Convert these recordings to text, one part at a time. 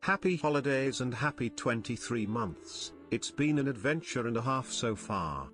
Happy holidays and happy 23 months, it's been an adventure and a half so far.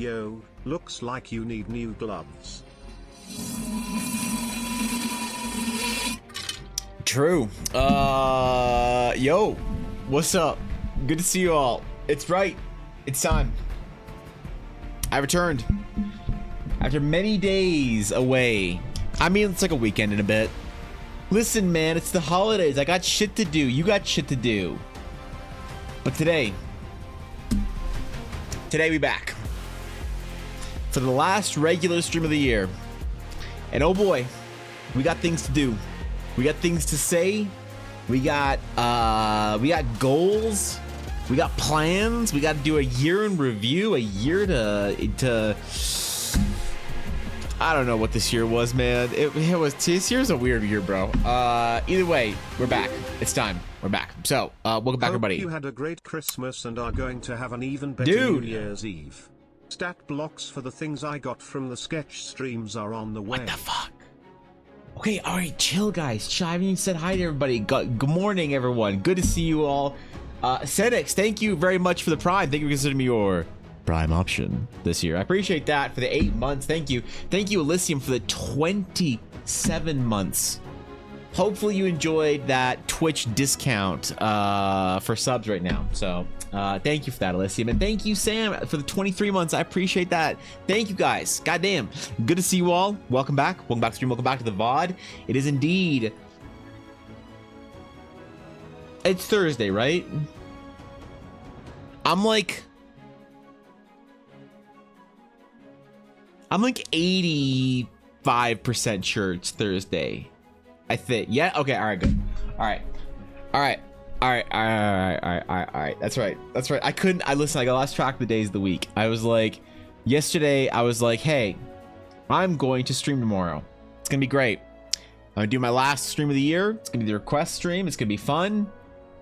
Yo, looks like you need new gloves. True. Yo, what's up? Good to see you all. It's right. It's time. I returned after many days away. I mean, it's like a weekend and a bit. Listen, man, it's the holidays. I got shit to do. You got shit to do. But today we back for the last regular stream of the year. And oh boy, we got things to do. We got things to say. We got goals. We got plans. We got to do a year in review, a year to I don't know what this year was, man. It was, this year's a weird year, bro. Either way, we're back. It's time. We're back. So, welcome back, everybody. You had a great Christmas and are going to have an even better New Year's Eve. Stat blocks for the things I got from the sketch streams are on the way. What the fuck? Okay, all right, chill, guys. Chill. I haven't even said hi to everybody. Good morning, everyone. Good to see you all. Sedix, thank you very much for the Prime. Thank you for considering me your Prime option this year. I appreciate that for the 8 months. Thank you. Thank you, Elysium, for the 27 months. Hopefully you enjoyed that Twitch discount for subs right now. So thank you for that, Elysium. And thank you, Sam, for the 23 months. I appreciate that. Thank you, guys. Goddamn. Good to see you all. Welcome back. Welcome back to stream. Welcome back to the VOD. It is indeed... It's Thursday, right? I'm like 85% sure it's Thursday. I think. Yeah. Okay. All right. Good. All right. That's right. I got lost track of the days of the week. I was like, yesterday, I was like, hey, I'm going to stream tomorrow. It's gonna be great. I'm gonna do my last stream of the year. It's gonna be the request stream. It's gonna be fun.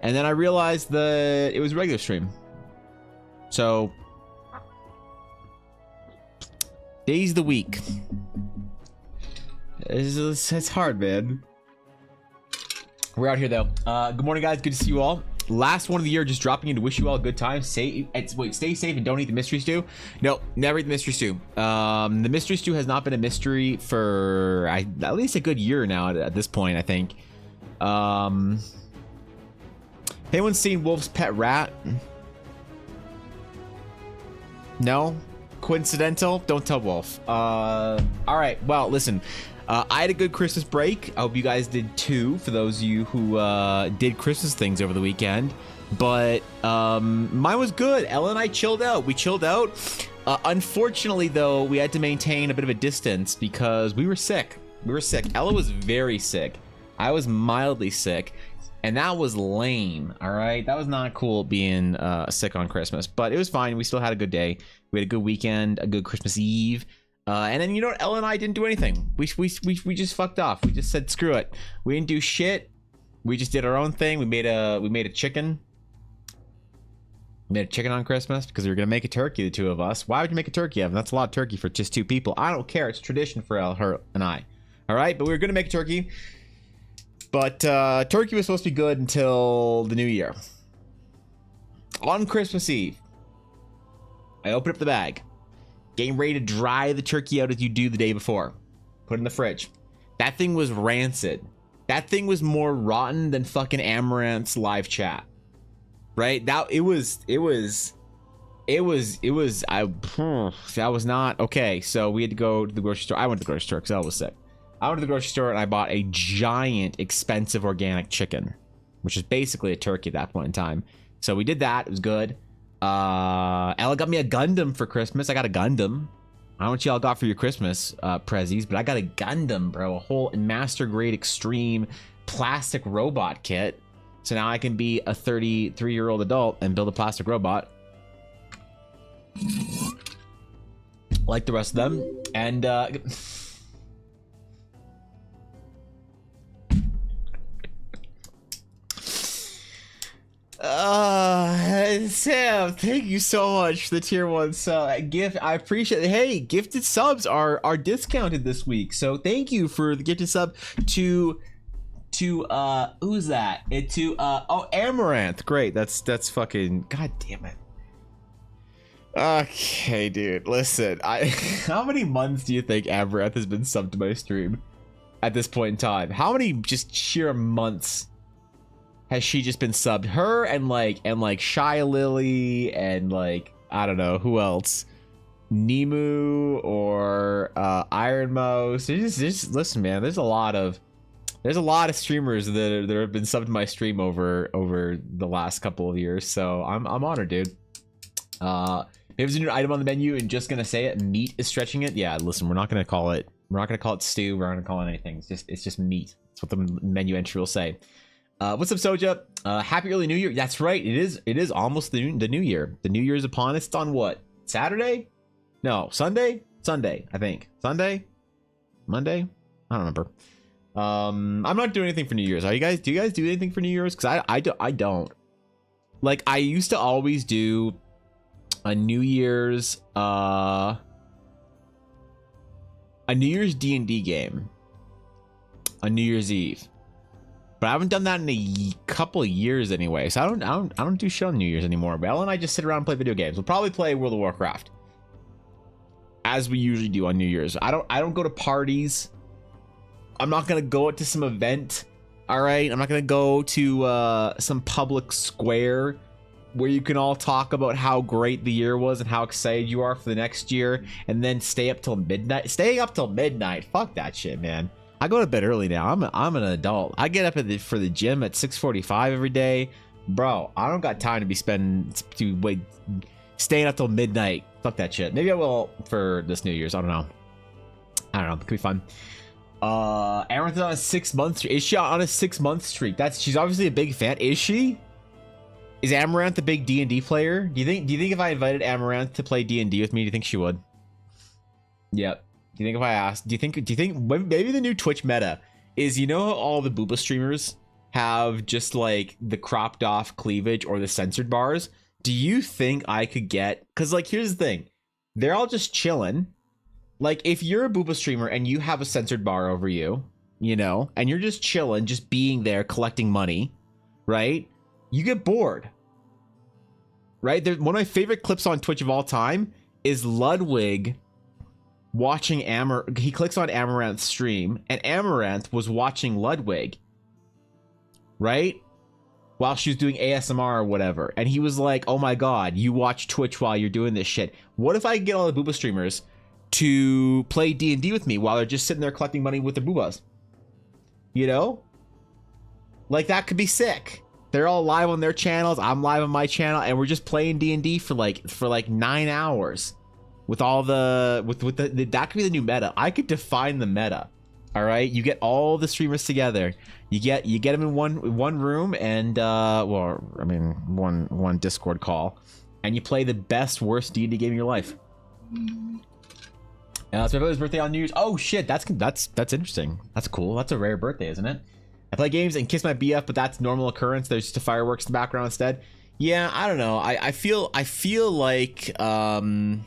And then I realized that it was a regular stream. So, days of the week. It's hard, man. We're out here, though. Good morning, guys. Good to see you all. Last one of the year, just dropping in to wish you all a good time. Stay safe and don't eat the mystery stew. No, never eat the mystery stew. The mystery stew has not been a mystery for at least a good year now at this point, I think. Anyone seen Wolf's Pet Rat? No? Coincidental? Don't tell Wolf. All right. Well, listen. I had a good Christmas break. I hope you guys did too, for those of you who did Christmas things over the weekend. But mine was good. Ella and I chilled out. We chilled out. Unfortunately, though, we had to maintain a bit of a distance because we were sick. Ella was very sick. I was mildly sick. And that was lame, all right? That was not cool being sick on Christmas. But it was fine. We still had a good day. We had a good weekend, a good Christmas Eve. And then, you know what? Ella and I didn't do anything. We just fucked off. We just said, screw it. We didn't do shit. We just did our own thing. We made a chicken. We made a chicken on Christmas because we were going to make a turkey, the two of us. Why would you make a turkey, Evan? That's a lot of turkey for just two people. I don't care. It's tradition for her and I. All right? But we were going to make a turkey. But turkey was supposed to be good until the new year. On Christmas Eve, I opened up the bag, getting ready to dry the turkey out as you do the day before. Put it in the fridge. That thing was rancid. That thing was more rotten than fucking Amaranth's live chat. Right? That was not okay. So we had to go to the grocery store. I went to the grocery store because I was sick. I went to the grocery store and I bought a giant, expensive organic chicken, which is basically a turkey at that point in time. So we did that. It was good. Ella got me a Gundam for Christmas. I got a Gundam. I don't know what y'all got for your Christmas prezzies, but I got a Gundam, bro. A whole master grade extreme plastic robot kit. So now I can be a 33-year-old adult and build a plastic robot. Like the rest of them. And Sam, thank you so much for the tier 1 gift. I appreciate it. Hey, gifted subs are discounted this week, so thank you for the gifted sub to who's that? Oh, Amaranth. Great. That's fucking, god damn it. Okay, dude. Listen, how many months do you think Amaranth has been subbed to my stream at this point in time? How many just sheer months has she just been subbed? Her and like Shy Lily and like I don't know who else, Nemu or Iron Mouse. There's listen, man. There's a lot of streamers that have been subbed to my stream over the last couple of years. So I'm honored, dude. There's a new item on the menu and just gonna say it. Meat is stretching it. Yeah, listen, we're not gonna call it stew. We're not gonna call it anything. It's just meat. That's what the menu entry will say. What's up, Soja? Happy early New Year. That's right. It is almost the new year. The New Year is upon us. It's on what? Saturday? No, Sunday. Sunday, I think. Sunday, Monday. I don't remember. I'm not doing anything for New Year's. Are you guys? Do you guys do anything for New Year's? Because I don't. Like I used to always do a New Year's D&D game on New Year's Eve, but I haven't done that in a couple of years anyway. So I don't do shit on New Year's anymore. Belle and I just sit around and play video games. We'll probably play World of Warcraft as we usually do on New Year's. I don't go to parties. I'm not gonna go to some event. All right, I'm not gonna go to some public square where you can all talk about how great the year was and how excited you are for the next year, and then stay up till midnight. Staying up till midnight, fuck that shit, man. I go to bed early now. I'm an adult. I get up for the gym at 6:45 every day, bro. I don't got time to be staying up till midnight. Fuck that shit. Maybe I will for this New Year's. I don't know. It could be fun. Amaranth is on a 6-month streak. Is she on a 6-month streak? She's obviously a big fan. Is she? Is Amaranth a big D&D player? Do you think if I invited Amaranth to play D&D with me, do you think she would? Yep. Do you think if I asked, do you think maybe the new Twitch meta is, you know how all the booba streamers have just like the cropped off cleavage or the censored bars? Do you think I could get, because like here's the thing, they're all just chilling. Like if you're a booba streamer and you have a censored bar over you, you know, and you're just chilling, just being there collecting money, right? You get bored, right? One of my favorite clips on Twitch of all time is Ludwig watching he clicks on Amaranth's stream, and Amaranth was watching Ludwig, right? While she was doing ASMR or whatever. And he was like, oh my God, you watch Twitch while you're doing this shit. What if I get all the booba streamers to play D&D with me while they're just sitting there collecting money with their boobas? You know? Like that could be sick. They're all live on their channels. I'm live on my channel, and we're just playing D&D for like 9 hours with all the that could be the new meta. I could define the meta. All right, you get all the streamers together. You get them in one room, and one Discord call, and you play the best worst D&D game of your life. It's my brother's birthday on New Year's. Oh shit, that's interesting. That's cool. That's a rare birthday, isn't it? I play games and kiss my BF, but that's normal occurrence. There's just a fireworks in the background instead. Yeah, I don't know. I feel like going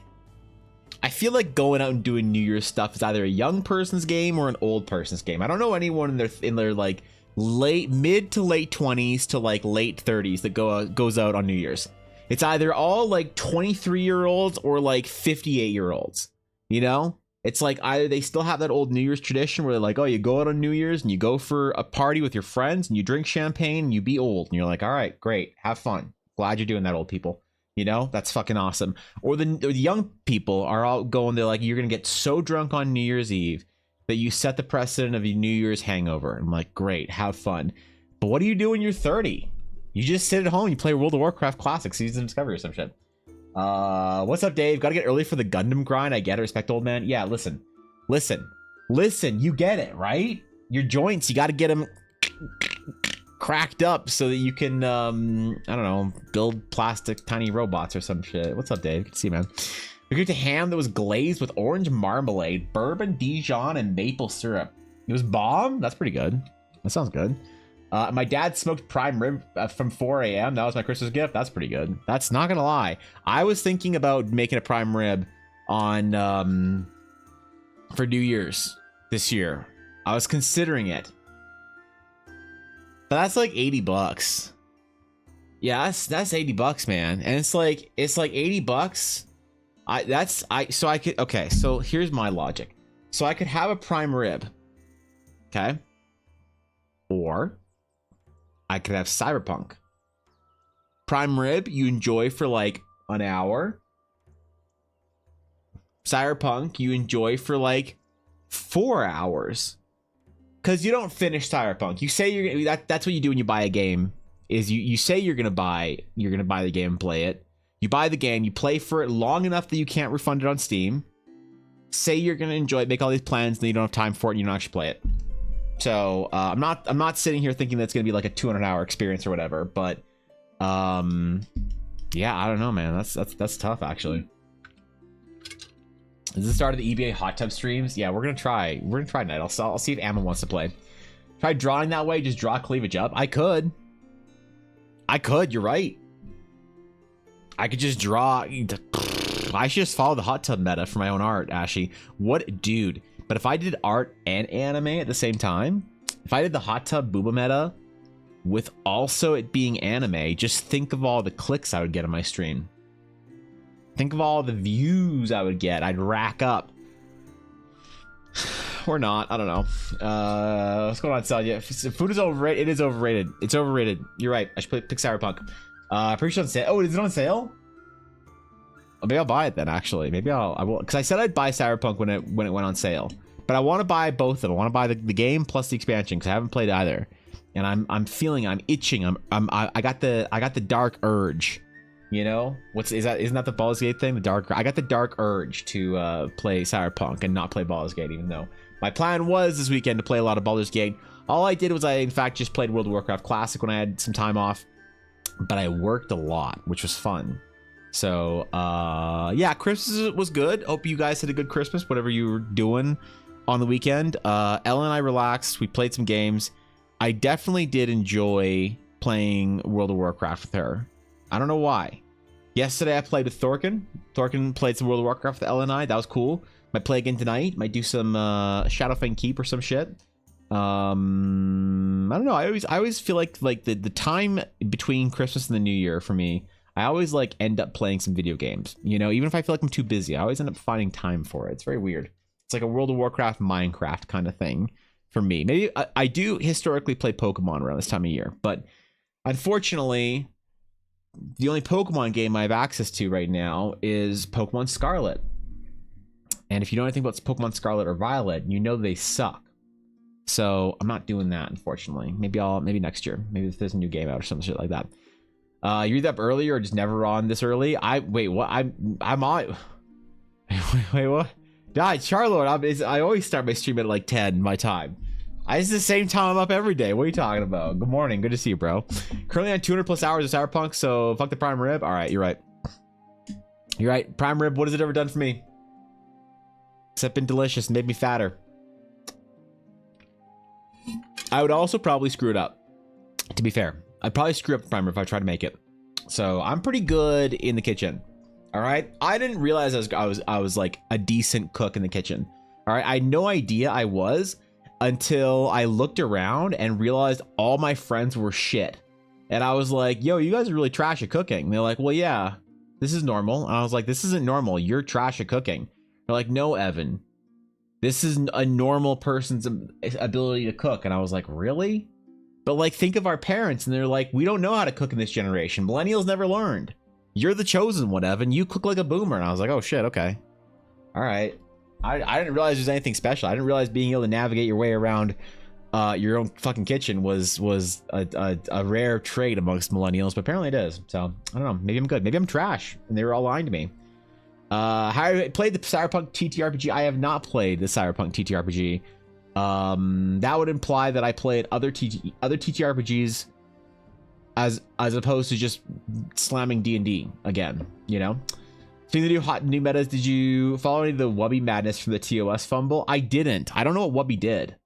out and doing New Year's stuff is either a young person's game or an old person's game. I don't know anyone in their like mid to late 20s to like late 30s that goes out on New Year's. It's either all like 23-year-olds or like 58-year-olds. You know? It's like either they still have that old New Year's tradition where they're like, oh, you go out on New Year's and you go for a party with your friends and you drink champagne and you be old. And you're like, all right, great. Have fun. Glad you're doing that, old people. You know, that's fucking awesome. Or the young people are all going, they're like, you're going to get so drunk on New Year's Eve that you set the precedent of your New Year's hangover. I'm like, great. Have fun. But what do you do when you're 30? You just sit at home. You play World of Warcraft Classic Season of Discovery or some shit. What's up, Dave? Gotta get early for the Gundam grind. I get it. Respect, old man. Yeah, listen. You get it, right? Your joints, you gotta get them cracked up so that you can, I don't know, build plastic tiny robots or some shit. What's up, Dave? Good to see you, man. We get to ham that was glazed with orange marmalade, bourbon, Dijon, and maple syrup. It was bomb? That's pretty good. That sounds good. My dad smoked prime rib from 4 a.m. That was my Christmas gift. That's pretty good. That's not gonna lie. I was thinking about making a prime rib on for New Year's this year. I was considering it, but that's like $80. Yeah, that's $80, man. And it's like $80 So I could, okay, so here's my logic. So I could have a prime rib, okay? Or I could have Cyberpunk. Prime rib, you enjoy for like an hour. Cyberpunk, you enjoy for like 4 hours. Because you don't finish Cyberpunk. You say you're gonna, that's what you do when you buy a game. Is you say you're gonna buy the game and play it. You buy the game, you play for it long enough that you can't refund it on Steam. Say you're gonna enjoy it, make all these plans, and then you don't have time for it, and you don't actually play it. So I'm not sitting here thinking that's gonna be like a 200-hour experience or whatever. But yeah, I don't know, man. That's tough actually. Is this the start of the EBA hot tub streams? Yeah, we're gonna try tonight. I'll see if Amma wants to play. Try drawing that way. Just draw cleavage up. I could. You're right. I could just draw. I should just follow the hot tub meta for my own art, Ashy. What, dude? But if I did art and anime at the same time, if I did the hot tub booba meta with also it being anime, just think of all the clicks I would get on my stream. Think of all the views I would get. I'd rack up. Or not. I don't know. What's going on, Celia? Food is overrated. It is overrated. It's overrated. You're right. I should pick Cyberpunk. Pretty sure on sale. Oh, is it on sale? Oh, maybe I'll buy it then. Actually, maybe I will. Because I said I'd buy Cyberpunk when it went on sale. But I want to buy both of them. I want to buy the game plus the expansion because I haven't played either. And I'm itching. I got the dark urge. You know, isn't that the Baldur's Gate thing? I got the dark urge to play Cyberpunk and not play Baldur's Gate, even though my plan was this weekend to play a lot of Baldur's Gate. All I did was I in fact just played World of Warcraft Classic when I had some time off, but I worked a lot, which was fun. So yeah, Christmas was good. Hope you guys had a good Christmas, whatever you were doing on the weekend. Ellen and I relaxed. We played some games. I definitely did enjoy playing World of Warcraft with her. I don't know why. Yesterday I played with Thorkin. Thorkin played some World of Warcraft with Ellen and I. That was cool. Might play again tonight. Might do some Shadowfang Keep or some shit. I don't know. I always feel like the time between Christmas and the New Year for me, I always like end up playing some video games. You know, even if I feel like I'm too busy, I always end up finding time for it. It's very weird. It's like a World of Warcraft, Minecraft kind of thing for me. Maybe I do historically play Pokemon around this time of year, but unfortunately, the only Pokemon game I have access to right now is Pokemon Scarlet. And if you know anything about Pokemon Scarlet or Violet, you know they suck. So I'm not doing that, unfortunately. Maybe next year. Maybe if there's a new game out or some shit like that. You either up early or just never on this early. Wait, what? I'm on. Wait, what? God, Charlotte, I always start my stream at like 10 my time. It's the same time I'm up every day. What are you talking about? Good morning. Good to see you, bro. Currently on 200 plus hours of Cyberpunk, so fuck the prime rib. All right, you're right. You're right. Prime rib, what has it ever done for me? Except been delicious and made me fatter. I would also probably screw it up, to be fair. I'd probably screw up the prime rib if I tried to make it. So I'm pretty good in the kitchen. All right. I didn't realize I was like a decent cook in the kitchen. All right. I had no idea I was until I looked around and realized all my friends were shit. And I was like, yo, you guys are really trash at cooking. And they're like, well, yeah, this is normal. And I was like, this isn't normal. You're trash at cooking. They're like, no, Evan, this is a normal person's ability to cook. And I was like, really? But like, think of our parents. And they're like, we don't know how to cook in this generation. Millennials never learned. You're the chosen one, Evan. You cook like a boomer. And I was like, oh shit, okay. All right. I didn't realize there's anything special. I didn't realize being able to navigate your way around your own fucking kitchen was a rare trait amongst millennials, but apparently it is. So I don't know. Maybe I'm good. Maybe I'm trash, and they were all lying to me. How I played the Cyberpunk TTRPG? I have not played the Cyberpunk TTRPG. That would imply that I played other TTRPGs as opposed to just slamming D&D again. You know. Seeing the new metas, did you follow any of the Wubby madness from the TOS fumble? I didn't. I don't know what Wubby did.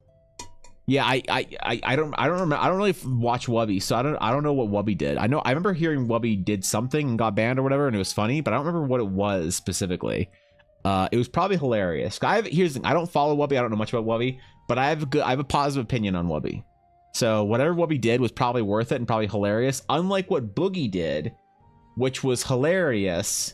Yeah, I don't remember. I don't really watch Wubby, so I don't know what Wubby did. I remember hearing Wubby did something and got banned or whatever, and it was funny, but I don't remember what it was specifically. It was probably hilarious. Here's the thing. I don't follow Wubby. I don't know much about Wubby, but I have a positive opinion on Wubby. So whatever Wubby did was probably worth it and probably hilarious. Unlike what Boogie did, which was hilarious,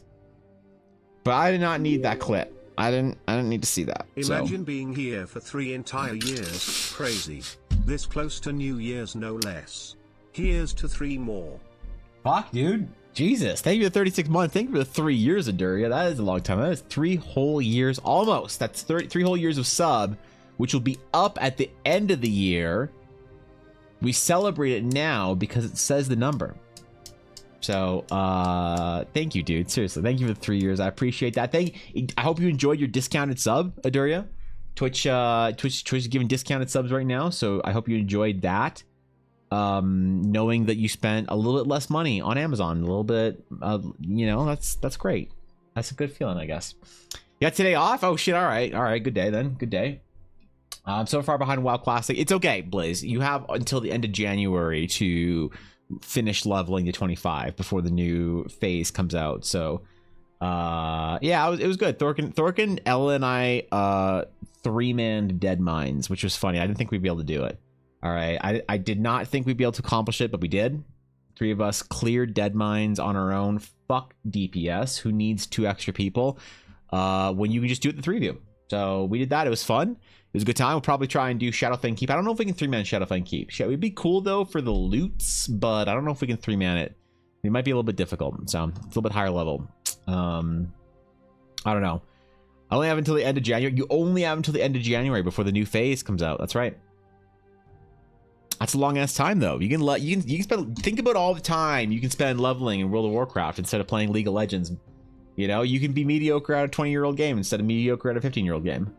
But I did not need that clip. I didn't need to see that. Imagine being here for 3 entire years. Crazy. This close to New Year's, no less. Here's to 3 more. Fuck, dude. Jesus. Thank you for the 36 months. Thank you for the 3 years, Eldara. That is a long time. That is 3 whole years. Almost. That's 3 whole years of sub, which will be up at the end of the year. We celebrate it now because it says the number. So, thank you, dude. Seriously, thank you for the 3 years. I appreciate that. I hope you enjoyed your discounted sub, Eldara. Twitch is giving discounted subs right now, so I hope you enjoyed that. Knowing that you spent a little bit less money on Amazon, a little bit, you know, that's great. That's a good feeling, I guess. You got today off? Oh shit! All right, good day then. Good day. I'm so far behind WoW Classic. It's okay, Blaze. You have until the end of January to finish leveling to 25 before the new phase comes out. So yeah, it was good. Thorkin, Ella, and I 3-manned Dead Mines, which was funny. I didn't think we'd be able to do it. All right, I did not think we'd be able to accomplish it, but we did. 3 of us cleared Dead Mines on our own. Fuck DPS. Who needs 2 extra people when you can just do it the 3 of you? So we did that. It was fun. It was a good time. We'll probably try and do Shadowfang Keep. I don't know if we can 3-man Shadowfang Keep. It would be cool though for the loots, but I don't know if we can 3-man it. It might be a little bit difficult. So it's a little bit higher level. I don't know. I only have until the end of January. You only have until the end of January before the new phase comes out. That's right. That's a long ass time though. You can spend, think about all the time you can spend leveling in World of Warcraft instead of playing League of Legends. You know, you can be mediocre at a 20-year-old game instead of mediocre at a 15-year-old game.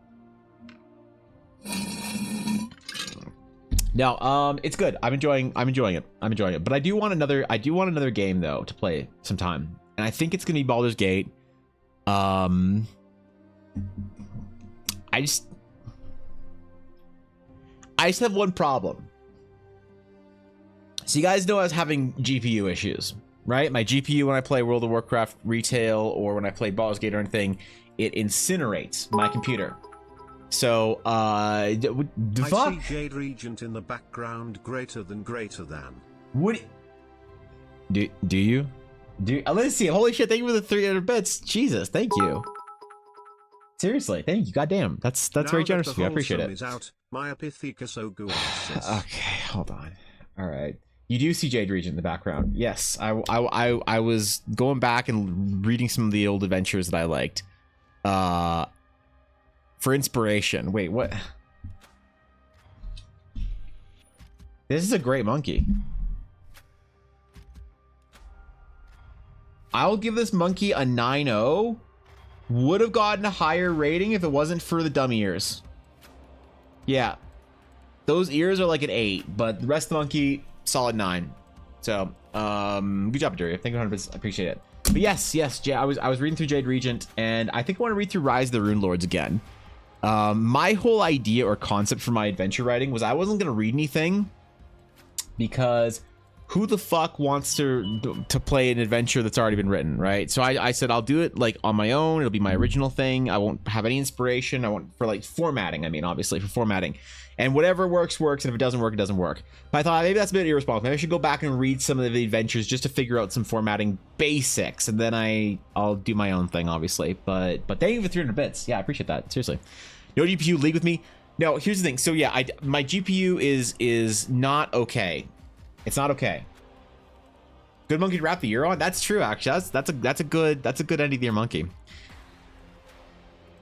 No, it's good. I'm enjoying it. But I do want another game though to play sometime. And I think it's gonna be Baldur's Gate. I just have one problem. So you guys know I was having GPU issues, right? My GPU when I play World of Warcraft retail or when I play Baldur's Gate or anything, it incinerates my computer. So, I see Jade Regent in the background, greater than. What? Do you? Let's see. Holy shit! Thank you for the 300 bits. Jesus, thank you. Seriously, thank you. Goddamn, that's very generous of you. I appreciate it. Okay, hold on. All right. You do see Jade Regent in the background. Yes, I was going back and reading some of the old adventures that I liked. For inspiration. Wait, what? This is a great monkey. I'll give this monkey a 9.0. Would have gotten a higher rating if it wasn't for the dumb ears. Yeah. Those ears are like an 8, but the rest of the monkey, solid 9. So, good job, Eldara. Thank you 100%. I appreciate it. But yes, I was reading through Jade Regent, and I think I want to read through Rise of the Rune Lords again. My whole idea or concept for my adventure writing was I wasn't going to read anything because who the fuck wants to play an adventure that's already been written, right? So I said I'll do it like on my own. It'll be my original thing. I won't have any inspiration. I want for like formatting. I mean, obviously for formatting, and whatever works, and if it doesn't work, it doesn't work. But I thought maybe that's a bit irresponsible. Maybe I should go back and read some of the adventures just to figure out some formatting basics, and then I'll do my own thing, obviously. But thank you for 300 bits. Yeah, I appreciate that. Seriously. No GPU league with me. No, here's the thing. So yeah, my GPU is not okay. It's not okay. Good monkey to wrap the year on. That's true, actually. That's a good end of the year monkey.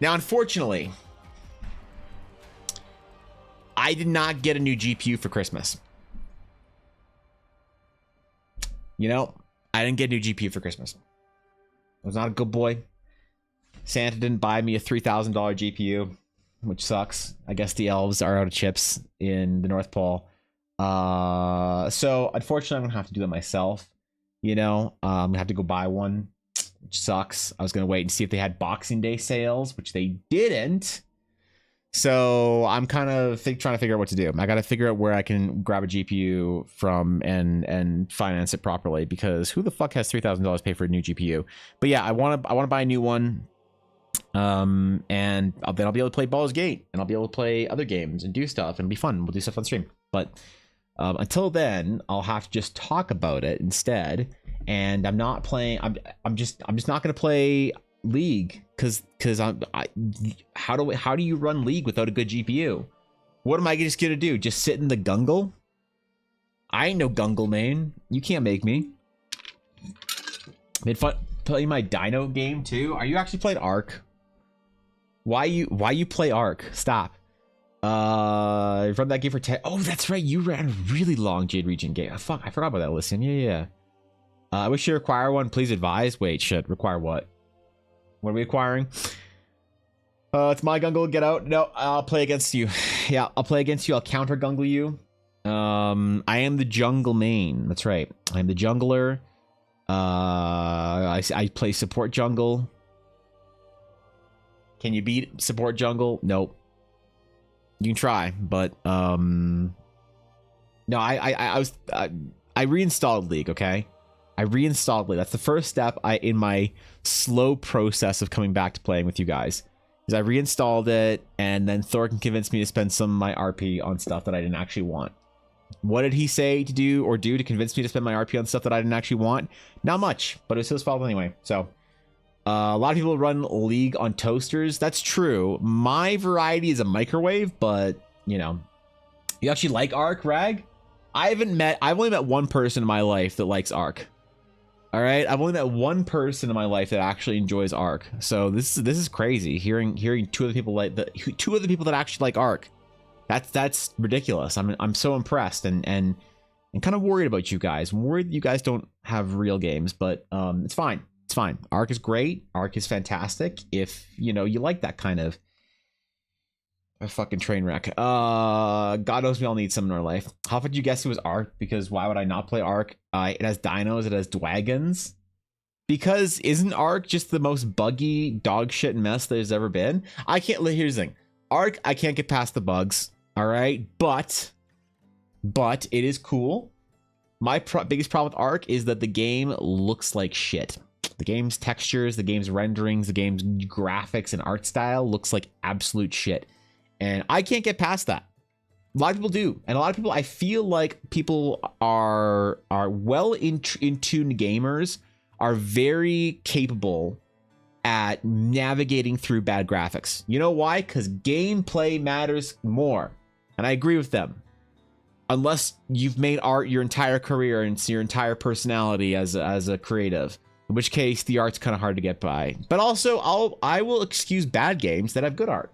Now, unfortunately, I did not get a new GPU for Christmas. You know, I didn't get a new GPU for Christmas. I was not a good boy. Santa didn't buy me a $3,000 GPU, which sucks. I guess the elves are out of chips in the North Pole. So unfortunately, I'm gonna have to do that myself. You know, I'm gonna have to go buy one, which sucks. I was gonna wait and see if they had Boxing Day sales, which they didn't. So I'm kind of trying to figure out what to do. I got to figure out where I can grab a GPU from and finance it properly, because who the fuck has $3,000 to pay for a new GPU? But yeah, I want to buy a new one. And then I'll be able to play Baldur's Gate, and I'll be able to play other games and do stuff, and it'll be fun. We'll do stuff on stream. But until then, I'll have to just talk about it instead. And I'm not playing. I'm just not going to play League because how do you run League without a good GPU? What am I just gonna do? Just sit in the Gungle? I ain't no Gungle main. You can't make me. Made fun playing my Dino game too. Are you actually playing Ark? Why you play Ark? Stop. Run that game for 10. Oh, that's right. You ran a really long Jade Region game. Fuck, I forgot about that. Listen, yeah. I wish you require one. Please advise. Wait, shit. Require what? What are we acquiring? It's my Gungle. Get out. No, I'll play against you. Yeah, I'll play against you. I'll counter Gungle you. I am the jungle main. That's right. I'm the jungler. I play support jungle. Can you beat support jungle? Nope. You can try, but no. I reinstalled League. Okay, I reinstalled League. That's the first step in my slow process of coming back to playing with you guys. Is I reinstalled it, and then Thor can convince me to spend some of my RP on stuff that I didn't actually want. What did he say to do to convince me to spend my RP on stuff that I didn't actually want? Not much, but it was his fault anyway. So a lot of people run League on toasters. That's true. My variety is a microwave, but you know, you actually like Ark, Rag? I've only met one person in my life that likes Ark. All right, I've only met one person in my life that actually enjoys Ark. So this is crazy. Hearing two other people that actually like Ark. That's ridiculous. I'm so impressed and kind of worried about you guys. I'm worried that you guys don't have real games, but it's fine. It's fine. Ark is great. Ark is fantastic. If you like that kind of a fucking train wreck. God knows we all need some in our life. How would you guess it was Ark? Because why would I not play Ark? It has dinos. It has dragons. Because isn't Ark just the most buggy dog shit mess there's ever been? Here's the thing. Ark, I can't get past the bugs. All right, but it is cool. My biggest problem with Ark is that the game looks like shit. The game's textures, the game's renderings, the game's graphics and art style looks like absolute shit. And I can't get past that. A lot of people do. And a lot of people, I feel like people are well in tune gamers, are very capable at navigating through bad graphics. You know why? Because gameplay matters more. And I agree with them. Unless you've made art your entire career and it's your entire personality as a creative. In which case, the art's kind of hard to get by. But also, I will excuse bad games that have good art.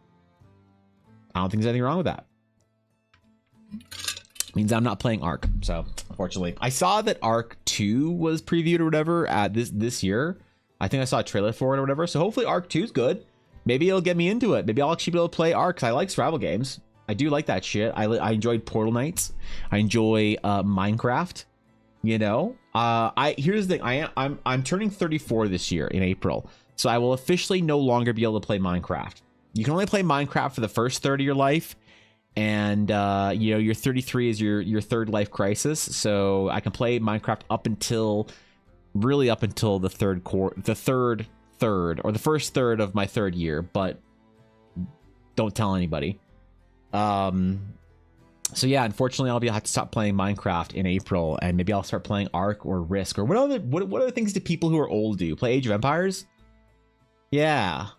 I don't think there's anything wrong with that. Means I'm not playing Ark. So, unfortunately. I saw that Ark 2 was previewed or whatever at this year. I think I saw a trailer for it or whatever. So hopefully Ark 2 is good. Maybe it'll get me into it. Maybe I'll actually be able to play Ark because I like survival games. I do like that shit. I enjoyed Portal Knights. I enjoy Minecraft. You know, here's the thing. I'm turning 34 this year in April, so I will officially no longer be able to play Minecraft. You can only play Minecraft for the first third of your life, and your 33 is your third life crisis. So I can play Minecraft up until the first third of my third year, but don't tell anybody. So yeah, unfortunately, I'll have to stop playing Minecraft in April, and maybe I'll start playing Ark or Risk or what other things do people who are old do? Play Age of Empires? Yeah,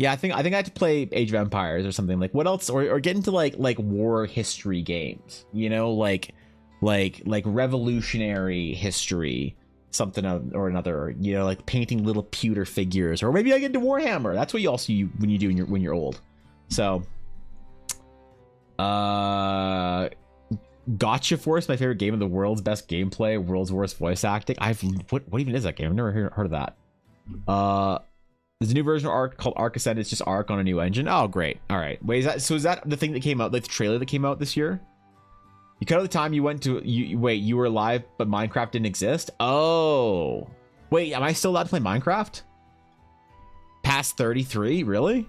I think I have to play Age of Empires or something. Like what else? Or get into like war history games. You know, like revolutionary history, something or another. You know, like painting little pewter figures, or maybe I get into Warhammer. That's what you also when you do when you're old. So. Gotcha Force, my favorite game of the world's best gameplay, world's worst voice acting. What even is that game? I've never heard of that. There's a new version of Ark called Ark Ascent. It's just Ark on a new engine. Oh, great. All right. Wait, is that the thing that came out, like the trailer that came out this year? You cut out the time you went to you were alive, but Minecraft didn't exist. Oh, wait, am I still allowed to play Minecraft? Past 33, really?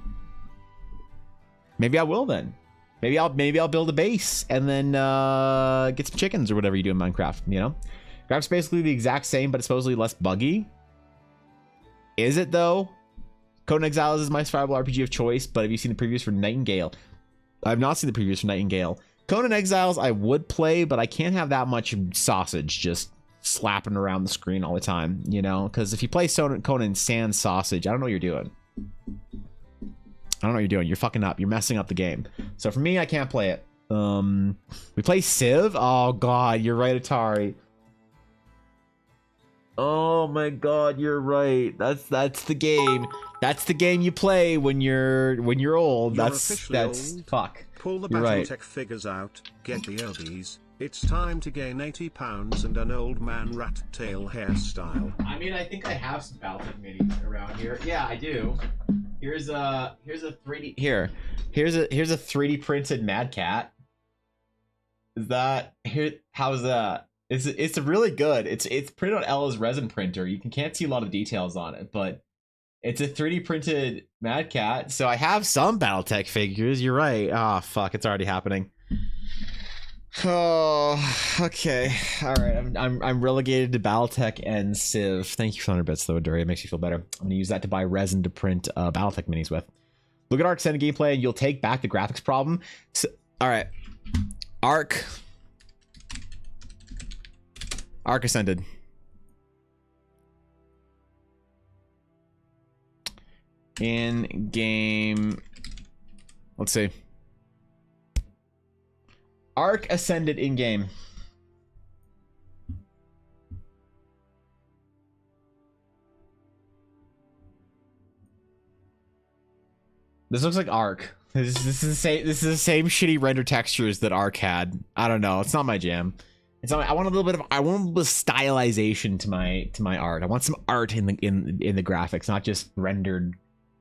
Maybe I will then. Maybe I'll build a base and then get some chickens or whatever you do in Minecraft, you know? Graphics basically the exact same, but it's supposedly less buggy. Is it though? Conan Exiles is my survival RPG of choice, but have you seen the previews for Nightingale? I've not seen the previews for Nightingale. Conan Exiles I would play, but I can't have that much sausage just slapping around the screen all the time, you know? Because if you play Conan Sans Sausage, I don't know what you're doing. I don't know what you're doing. You're fucking up. You're messing up the game. So for me, I can't play it. We play Civ. Oh god, you're right, Atari. Oh my god, you're right. That's the game. That's the game you play when you're old. That's old. Fuck. Pull the You're right. Battletech figures out. Get the LBs. It's time to gain 80 pounds and an old man rat tail hairstyle. I mean, I think I have some Battletech minis around here. Yeah, I do. Here's a 3D here's a 3D printed Mad Cat. Is that here? How's that? It's really good. It's printed on Ella's resin printer. You can't see a lot of details on it, but it's a 3D printed Mad Cat. So I have some Battletech figures. You're right. Ah, fuck, it's already happening. Oh, okay. All right. I'm relegated to Battletech and Civ. Thank you for 100 bits, though, Dury. It makes me feel better. I'm gonna use that to buy resin to print Battletech minis with. Look at Arc Ascended gameplay, and you'll take back the graphics problem. So, all right, Arc Ascended. In game. Let's see. Arc Ascended in game. This looks like Arc. This is the same shitty render textures that Arc had. I don't know. It's not my jam. It's not. I want a little bit of stylization to my art. I want some art in the graphics, not just rendered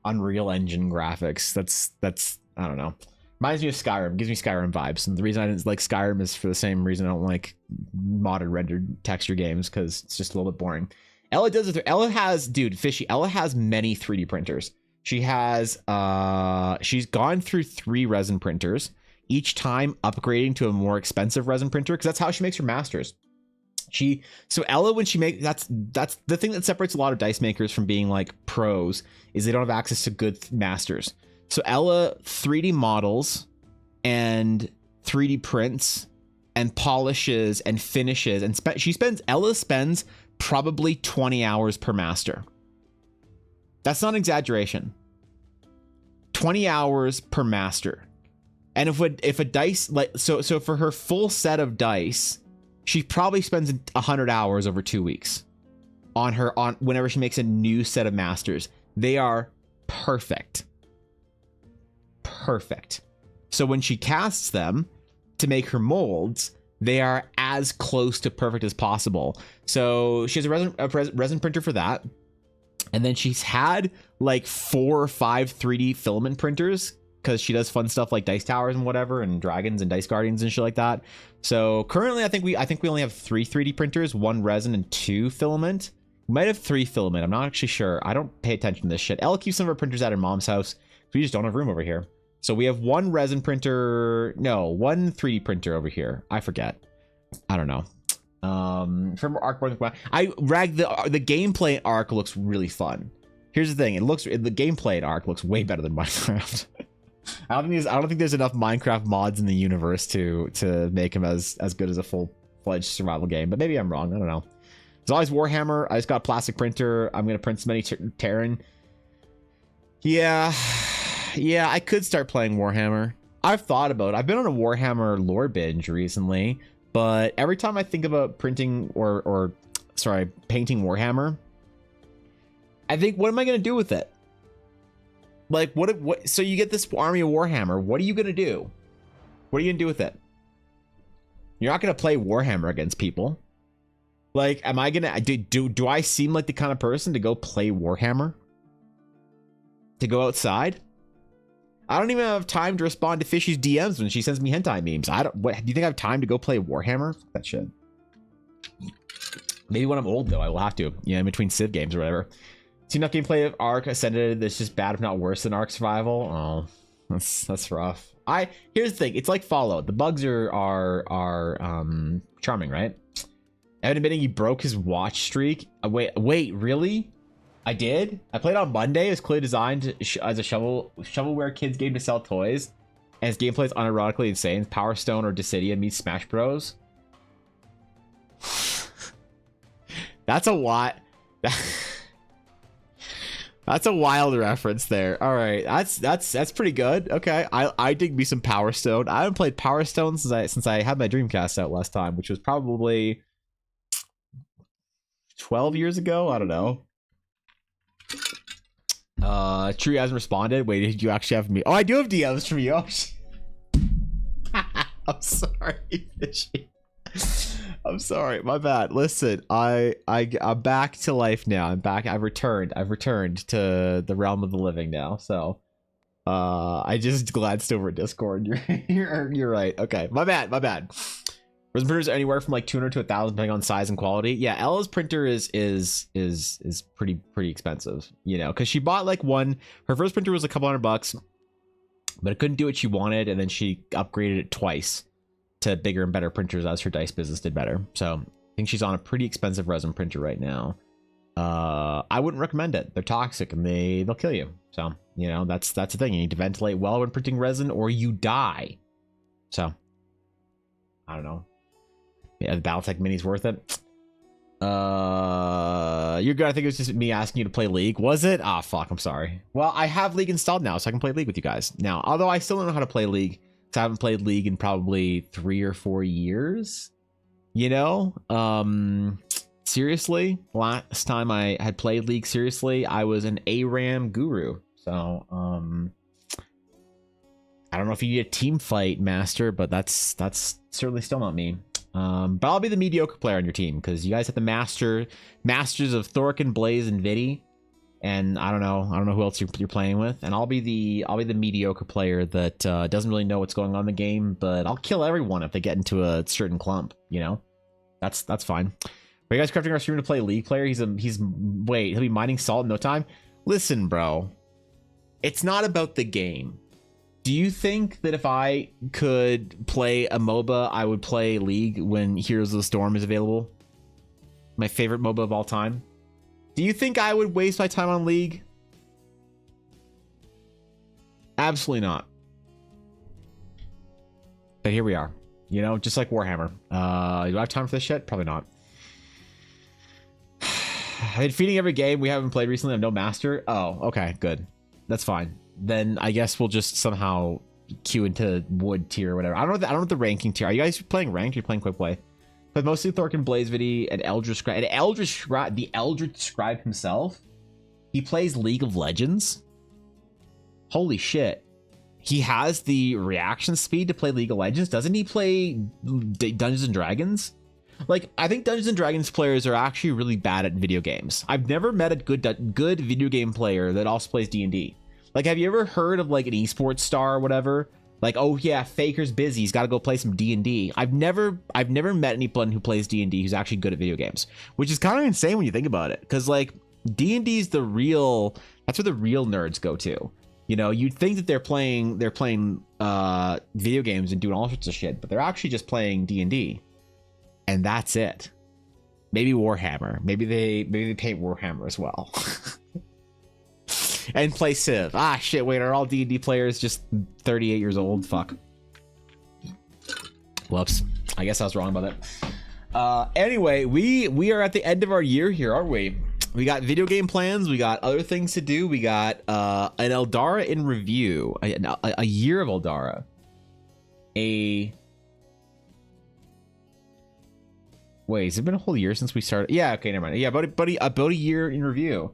Unreal Engine graphics. That's I don't know. Reminds me of Skyrim. Gives me Skyrim vibes. And the reason I didn't like Skyrim is for the same reason I don't like modded rendered texture games, because it's just a little bit boring. Ella does it. Ella has, dude, Fishy. Ella has many 3D printers. She has she's gone through 3 resin printers, each time upgrading to a more expensive resin printer, because that's how she makes her masters. So Ella, when she makes, that's the thing that separates a lot of dice makers from being like pros, is they don't have access to good masters. So Ella 3D models and 3D prints and polishes and finishes, and Ella spends probably 20 hours per master. That's not an exaggeration. 20 hours per master. And if a dice, like, so for her full set of dice, she probably spends 100 hours over 2 weeks on whenever she makes a new set of masters. They are perfect. Perfect. So when she casts them to make her molds, they are as close to perfect as possible. So she has a resin printer for that. And then she's had like 4 or 5 3D filament printers, because she does fun stuff like dice towers and whatever, and dragons and dice guardians and shit like that. So currently I think we only have 3 3D printers, 1 resin and 2 filament. We might have 3 filament. I'm not actually sure. I don't pay attention to this shit. Ella keeps some of her printers at her mom's house. We just don't have room over here. So we have 1 resin printer. No, 1 3D printer over here. I forget. I don't know. From Arc, the gameplay Arc looks really fun. Here's the thing: the gameplay in Arc looks way better than Minecraft. I don't think there's enough Minecraft mods in the universe to make him as good as a full-fledged survival game. But maybe I'm wrong. I don't know. There's always Warhammer. I just got a plastic printer. I'm gonna print so many Terran. Yeah, I could start playing Warhammer. I've thought about it. I've been on a Warhammer lore binge recently. But every time I think about printing painting Warhammer, I think, what am I going to do with it? Like, what? So you get this army of Warhammer. What are you going to do? What are you going to do with it? You're not going to play Warhammer against people. Like, am I going to do I seem like the kind of person to go play Warhammer? To go outside? I don't even have time to respond to Fishy's DMs when she sends me hentai memes. Do you think I have time to go play Warhammer? Fuck that shit. Maybe when I'm old, though, I will have to. Yeah, in between Civ games or whatever. See enough gameplay of Arc Ascended that's just bad, if not worse than Arc Survival. Oh, that's rough. Here's the thing. It's like Fallout. The bugs are charming, right? Evan admitting he broke his watch streak. Wait, really? I did. I played on Monday. It was clearly designed as a shovelware kids game to sell toys, and its gameplay is unironically insane. Power Stone or Dissidia meets Smash Bros. That's a lot. That's a wild reference there. All right, that's pretty good. Okay, I dig me some Power Stone. I haven't played Power Stone since I had my Dreamcast out last time, which was probably 12 years ago. I don't know. True hasn't responded. Wait, did you actually have me? Oh, I do have DMs from you. Oh, I'm sorry, Fishy. I'm sorry, my bad. Listen, I'm back to life now. I'm back. I've returned to the realm of the living now. So, I just glanced over at Discord. You're right. Okay, my bad. Resin printers are anywhere from like 200 to 1,000 depending on size and quality. Yeah, Ella's printer is pretty expensive. You know, because she bought like her first printer was a couple $100, but it couldn't do what she wanted, and then she upgraded it twice to bigger and better printers as her dice business did better. So I think she's on a pretty expensive resin printer right now. I wouldn't recommend it. They're toxic and they'll kill you. So, you know, that's the thing. You need to ventilate well when printing resin or you die. So I don't know. Yeah, the Battletech Mini's worth it. You're good. I think it was just me asking you to play League. Was it? Ah, fuck. I'm sorry. Well, I have League installed now, so I can play League with you guys now. Although I still don't know how to play League. I haven't played League in probably 3 or 4 years. You know, seriously, last time I had played League seriously, I was an ARAM guru. So, I don't know if you need a team fight master, but that's certainly still not me. But I'll be the mediocre player on your team because you guys have the masters of Thorkin, Blaze, and Vidi. And I don't know who else you're playing with, and I'll be the mediocre player that doesn't really know what's going on in the game, but I'll kill everyone if they get into a certain clump. You know, that's fine. Are you guys crafting our streamer to play League player? Wait, he'll be mining salt in no time. Listen, bro, it's not about the game. Do you think that if I could play a MOBA, I would play League when Heroes of the Storm is available? My favorite MOBA of all time. Do you think I would waste my time on League? Absolutely not. But here we are. You know, just like Warhammer. Do I have time for this shit? Probably not. I've been feeding every game we haven't played recently. I'm no master. Oh, okay, good. That's fine. Then I guess we'll just somehow queue into wood tier or whatever. I don't know the ranking tier. Are you guys playing ranked or are you playing quick play? But mostly Thorkin, Blaze, Vidi, and Eldritch Scribe. And the Eldritch Scribe himself, he plays League of Legends. Holy shit. He has the reaction speed to play League of Legends. Doesn't he play Dungeons and Dragons? Like, I think Dungeons and Dragons players are actually really bad at video games. I've never met a good video game player that also plays D&D. Like, have you ever heard of like an esports star or whatever? Like, oh yeah, Faker's busy. He's got to go play some D&D. I've never met anyone who plays D&D who's actually good at video games, which is kind of insane when you think about it. Because like D&D is that's where the real nerds go to. You know, you'd think that they're playing video games and doing all sorts of shit, but they're actually just playing D&D, and that's it. Maybe Warhammer. Maybe they paint Warhammer as well. And play Civ. Ah, shit, wait, are all D&D players just 38 years old? Fuck. Whoops. I guess I was wrong about that. Anyway, we are at the end of our year here, aren't we? We got video game plans. We got other things to do. We got an Eldara in review. A year of Eldara. Wait, has it been a whole year since we started? Yeah, okay, never mind. Yeah, about a year in review.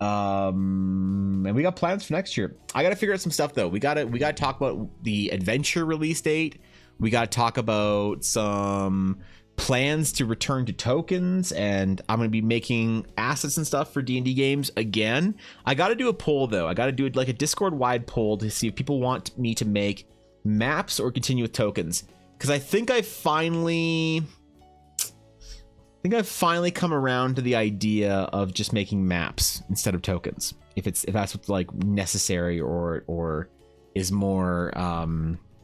And we got plans for next year. I gotta figure out some stuff though. We gotta talk about the adventure release date. We gotta talk about some plans to return to tokens, and I'm gonna be making assets and stuff for D&D games again. I gotta do a poll though. I gotta do like a Discord wide poll to see if people want me to make maps or continue with tokens, because I think I've finally come around to the idea of just making maps instead of tokens, if that's what's like necessary or is more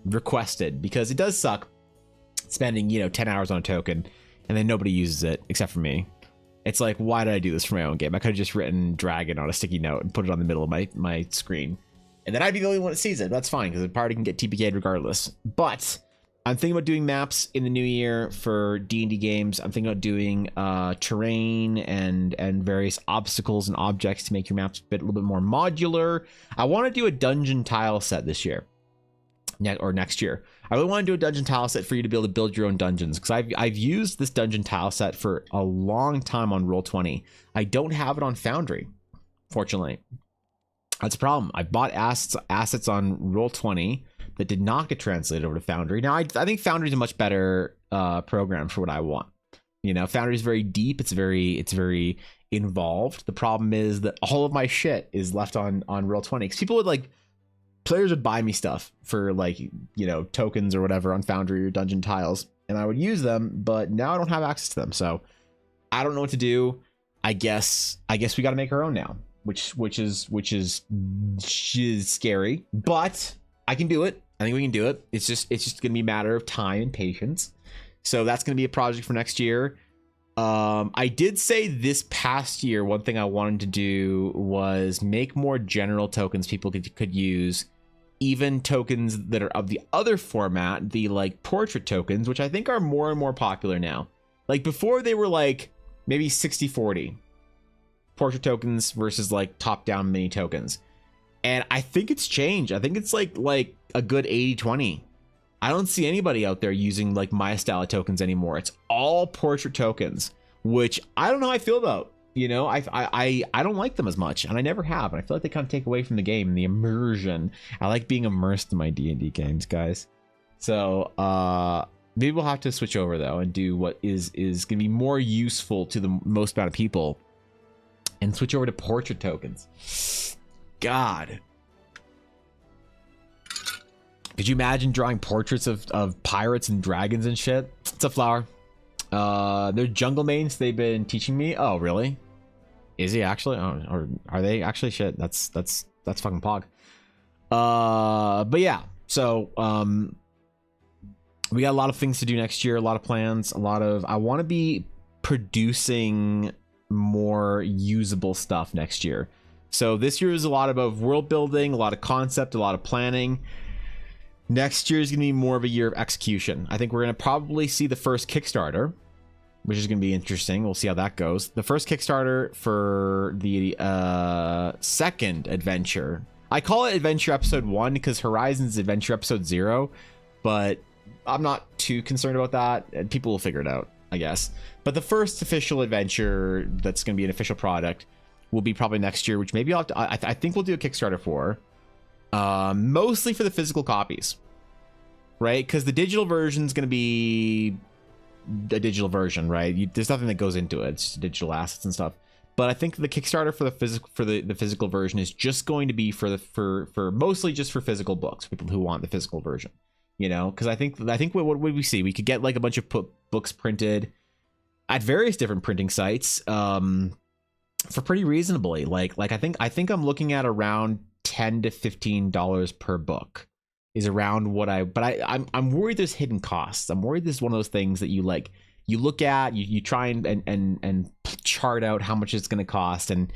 requested, because it does suck spending 10 hours on a token and then nobody uses it except for me. It's like, why did I do this for my own game? I could have just written dragon on a sticky note and put it on the middle of my screen, and then I'd be the only one that sees it. That's fine, because the party can get TPK'd regardless. But I'm thinking about doing maps in the new year for D&D games. I'm thinking about doing terrain and various obstacles and objects to make your maps a little bit more modular. I want to do a dungeon tile set this year. Or next year. I really want to do a dungeon tile set for you to be able to build your own dungeons, because I've used this dungeon tile set for a long time on Roll20. I don't have it on Foundry, fortunately. That's a problem. I bought assets on Roll20 that did not get translated over to Foundry. Now I think Foundry is a much better program for what I want. You know, Foundry is very deep. It's very involved. The problem is that all of my shit is left on Roll20, because people would like. Players would buy me stuff for like, you know, tokens or whatever on Foundry or dungeon tiles, and I would use them, but now I don't have access to them. So I don't know what to do. I guess we got to make our own now, which is scary, but I can do it. I think we can do it. It's just going to be a matter of time and patience. So that's going to be a project for next year. I did say this past year, one thing I wanted to do was make more general tokens people could use, even tokens that are of the other format, the like portrait tokens, which I think are more and more popular now. Like before they were like maybe 60-40 portrait tokens versus like top-down mini tokens. And I think it's changed. I think it's like a good 80-20. I don't see anybody out there using like my style of tokens anymore. It's all portrait tokens, which I don't know how I feel about. You know, I don't like them as much, and I never have. And I feel like they kind of take away from the game and the immersion. I like being immersed in my D&D games, guys. So maybe we'll have to switch over though and do what is going to be more useful to the most amount of people, and switch over to portrait tokens. God. Could you imagine drawing portraits of pirates and dragons and shit? It's a flower. They're jungle mains they've been teaching me. Oh, really? Is he actually? Oh, or are they actually? Shit, that's fucking pog. But yeah, so we got a lot of things to do next year, a lot of plans, I want to be producing more usable stuff next year. So this year is a lot about world building, a lot of concept, a lot of planning. Next year is going to be more of a year of execution. I think we're going to probably see the first Kickstarter, which is going to be interesting. We'll see how that goes. The first Kickstarter for the second adventure. I call it Adventure Episode 1 because Horizon's Adventure Episode 0, but I'm not too concerned about that. People will figure it out, I guess. But the first official adventure that's going to be an official product will be probably next year, which maybe I'll have to, I think we'll do a Kickstarter for. Mostly for the physical copies, right? Because the digital version is going to be a digital version, right? There's nothing that goes into it. It's just digital assets and stuff. But I think the Kickstarter for the physical version is just going to be for mostly just for physical books, people who want the physical version, you know? Because I think what would we see? We could get like a bunch of books printed at various different printing sites for pretty reasonably. Like I think I'm looking at around $10 to $15 per book is around what I'm worried there's hidden costs. I'm worried this is one of those things that you look at, you try and chart out how much it's going to cost and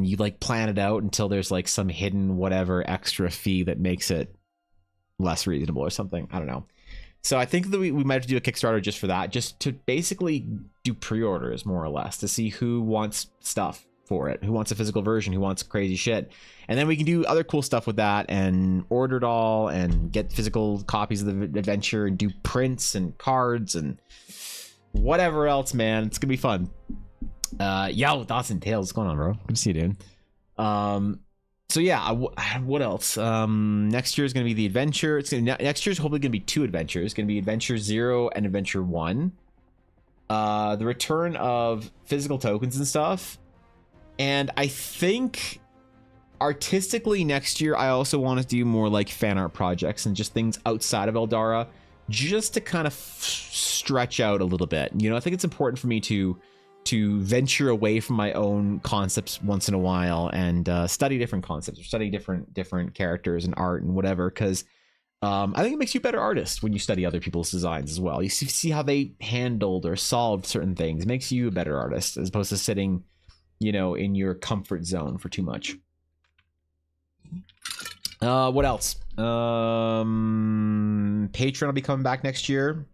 you like plan it out until there's like some hidden whatever extra fee that makes it less reasonable or something. I don't know. So I think that we might have to do a Kickstarter just for that, just to basically do pre-orders more or less to see who wants stuff for it, who wants a physical version, who wants crazy shit, and then we can do other cool stuff with that and order it all and get physical copies of the adventure and do prints and cards and whatever else, man. It's gonna be fun. Yo, thoughts and tales, what's going on, bro? Good to see you, dude. So yeah, what else? Next year is gonna be the adventure. Next year's hopefully gonna be 2 adventures. It's gonna be Adventure 0 and Adventure 1. The return of physical tokens and stuff. And I think artistically next year, I also want to do more like fan art projects and just things outside of Eldara, just to kind of stretch out a little bit. You know, I think it's important for me to venture away from my own concepts once in a while and study different concepts or study different characters and art and whatever. Because I think it makes you a better artist when you study other people's designs as well. You see how they handled or solved certain things. It makes you a better artist as opposed to sitting, you know, in your comfort zone for too much. What else? Patreon will be coming back next year.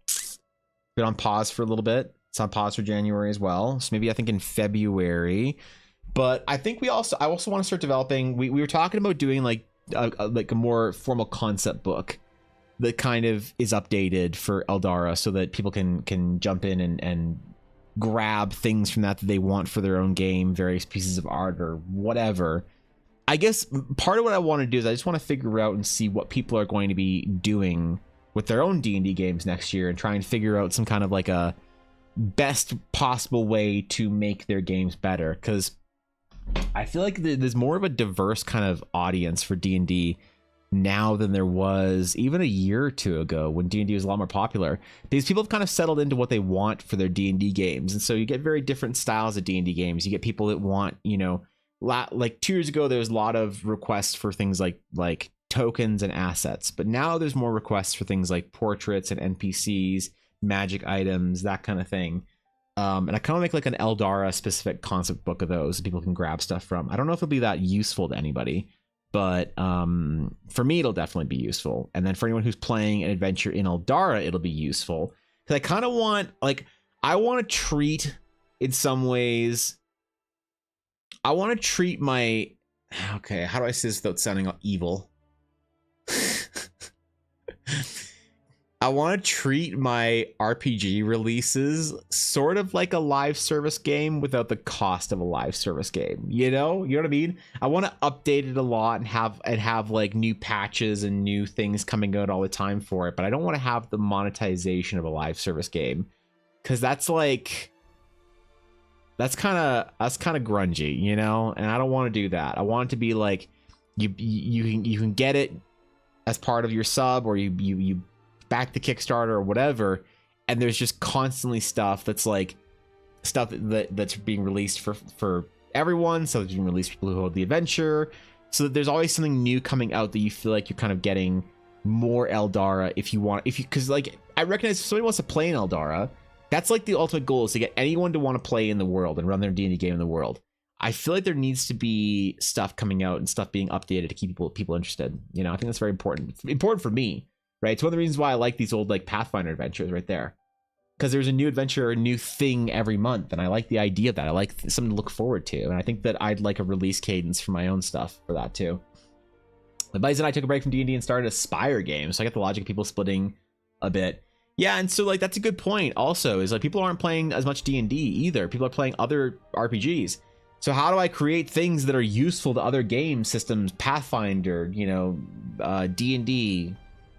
Been on pause for a little bit. It's on pause for January as well. So maybe I think in February. But I think I also want to start developing. We were talking about doing like a more formal concept book that kind of is updated for Eldara so that people can jump in and grab things from that they want for their own game, various pieces of art or whatever. I guess part of what I want to do is I just want to figure out and see what people are going to be doing with their own D&D games next year and try and figure out some kind of like a best possible way to make their games better, because I feel like there's more of a diverse kind of audience for D&D now than there was even a year or two ago when D&D was a lot more popular. These people have kind of settled into what they want for their D&D games, and so you get very different styles of D&D games. You get people that want, you know, like 2 years ago there was a lot of requests for things like tokens and assets, but now there's more requests for things like portraits and NPCs, magic items, that kind of thing. And I kind of make like an Eldara specific concept book of those that people can grab stuff from. I don't know if it'll be that useful to anybody, but for me it'll definitely be useful. And then for anyone who's playing an adventure in Eldara, it'll be useful, because I kind of want, like, I want to treat, in some ways, I want to treat my, okay, how do I say this without sounding evil? I want to treat my RPG releases sort of like a live service game without the cost of a live service game. You know what I mean? I want to update it a lot and have like new patches and new things coming out all the time for it, but I don't want to have the monetization of a live service game, because that's like, that's kind of grungy, you know, and I don't want to do that. I want it to be like you can get it as part of your sub, or you back the Kickstarter or whatever, and there's just constantly stuff that's like stuff that's being released for everyone, so it's being released for people who hold the adventure, so that there's always something new coming out that you feel like you're kind of getting more Eldara because like I recognize if somebody wants to play in Eldara, that's like the ultimate goal, is to get anyone to want to play in the world and run their D&D game in the world. I feel like there needs to be stuff coming out and stuff being updated to keep people interested. You know, I think that's very important. It's important for me, right? It's one of the reasons why I like these old like Pathfinder adventures right there, because there's a new adventure, a new thing every month, and I like the idea of that. I like something to look forward to, and I think that I'd like a release cadence for my own stuff for that too. My buddies and I took a break from D&D and started a Spire game, so I get the logic of people splitting a bit. Yeah, and so like that's a good point also, is like people aren't playing as much D&D either. People are playing other RPGs. So how do I create things that are useful to other game systems, Pathfinder, you know, D&D,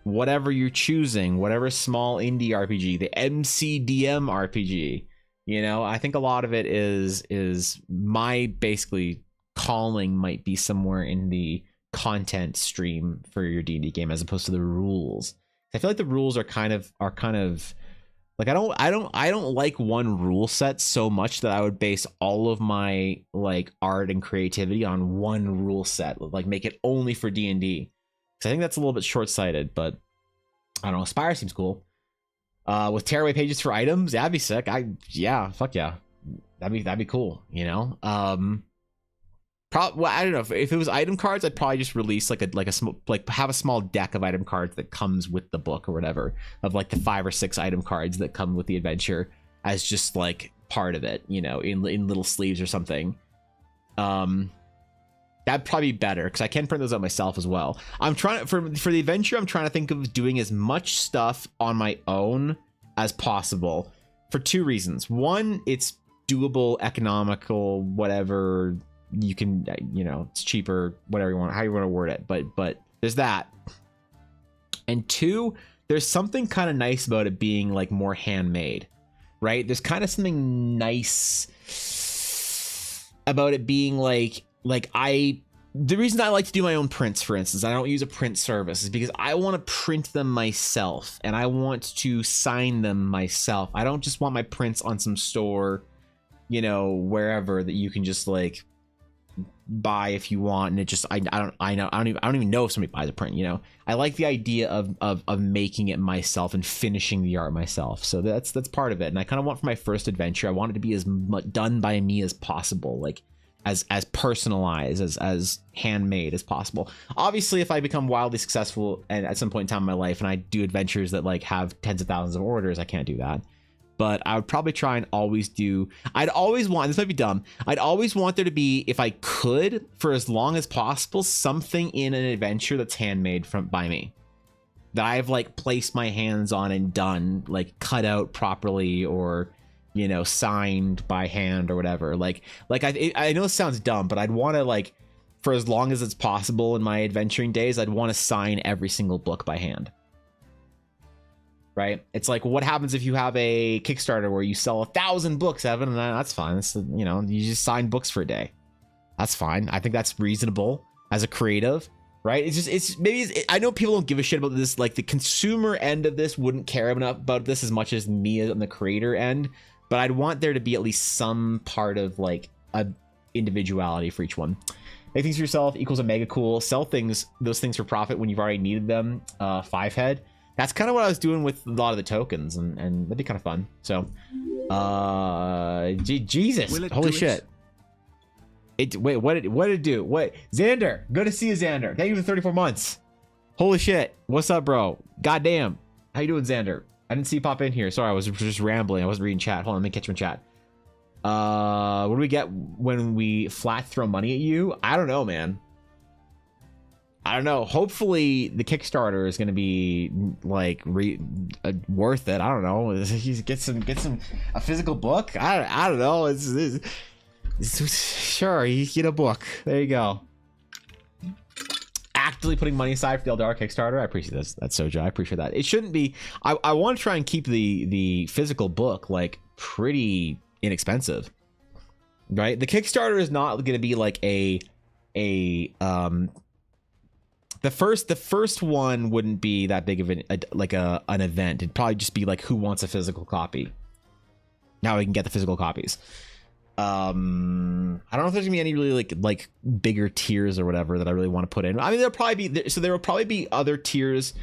whatever you're choosing, whatever small indie RPG, the MCDM RPG, you know, I think a lot of it is my basically calling might be somewhere in the content stream for your D&D game as opposed to the rules. I feel like the rules are kind of like I don't like one rule set so much that I would base all of my like art and creativity on one rule set, like make it only for D&D, because I think that's a little bit short-sighted. But I don't know, Spire seems cool. With tearaway pages for items, that'd be sick. Fuck yeah, that'd be cool, you know. Well, I don't know, if it was item cards, I'd probably just release like have a small deck of item cards that comes with the book or whatever, of like the 5 or 6 item cards that come with the adventure as just like part of it, you know, in little sleeves or something. That'd probably be better, because I can print those out myself as well. I'm trying for the adventure, I'm trying to think of doing as much stuff on my own as possible for 2 reasons. One, it's doable, economical, whatever. You can, you know, it's cheaper, whatever you want, how you want to word it, but there's that. And 2, there's something kind of nice about it being like more handmade, right? There's kind of something nice about it being like the reason I like to do my own prints, for instance, I don't use a print service, is because I want to print them myself and I want to sign them myself. I don't just want my prints on some store, you know, wherever, that you can just like buy if you want, and it just I don't even know if somebody buys a print, you know. I like the idea of making it myself and finishing the art myself. So that's part of it. And I kind of want, for my first adventure, I want it to be as much done by me as possible. Like as personalized, as handmade as possible. Obviously, if I become wildly successful and at some point in time in my life and I do adventures that like have tens of thousands of orders, I can't do that. But I would probably try and always do, I'd always want, this might be dumb, I'd always want there to be, if I could, for as long as possible, something in an adventure that's handmade by me, that I've like placed my hands on and done, like cut out properly, or you know, signed by hand or whatever. Like I know it sounds dumb, but I'd want to, like, for as long as it's possible in my adventuring days, I'd want to sign every single book by hand. Right? It's like, what happens if you have a Kickstarter where you sell 1,000 books, Evan? And that's fine. It's, you know, you just sign books for a day. That's fine. I think that's reasonable as a creative, right? I know people don't give a shit about this. Like, the consumer end of this wouldn't care enough about this as much as me on the creator end. But I'd want there to be at least some part of like a individuality for each one. Make things for yourself equals a mega cool. Sell those things for profit when you've already needed them. 5-head. That's kind of what I was doing with a lot of the tokens, and that'd be kind of fun. So, Jesus, holy shit! Wait, what did it do? What, Xander? Good to see you, Xander. Thank you for 34 months. Holy shit! What's up, bro? Goddamn, how you doing, Xander? I didn't see you pop in here. Sorry, I was just rambling. I wasn't reading chat. Hold on, let me catch you in chat. What do we get when we flat throw money at you? I don't know, man. I don't know. Hopefully the Kickstarter is going to be like worth it. I don't know. Get some a physical book. I don't know. It's sure, you get a book. There you go. Actively putting money aside for the Eldara Kickstarter. I appreciate this. That's Soja. I appreciate that. It shouldn't be. I want to try and keep the physical book like pretty inexpensive, right? The Kickstarter is not going to be like the first one wouldn't be that big of an event. It'd probably just be like, who wants a physical copy? Now we can get the physical copies. I don't know if there's gonna be any really like bigger tiers or whatever that I really want to put in. I mean, there will probably be other tiers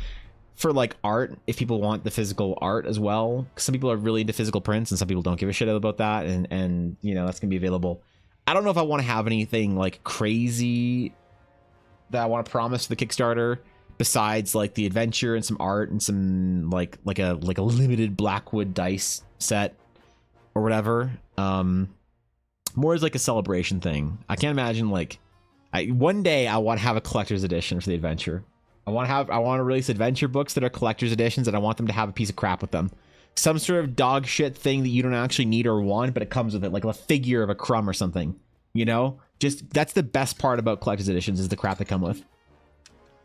for like art if people want the physical art as well. Some people are really into physical prints and some people don't give a shit about that, and you know, that's gonna be available. I don't know if I want to have anything like crazy that I want to promise for the Kickstarter besides like the adventure and some art and some like a limited Blackwood dice set or whatever. More as like a celebration thing. I can't imagine like one day I want to have a collector's edition for the adventure. I want to release adventure books that are collector's editions, and I want them to have a piece of crap with them. Some sort of dog shit thing that you don't actually need or want, but it comes with it, like a figure of a crumb or something. You know? Just that's the best part about collector's editions, is the crap they come with.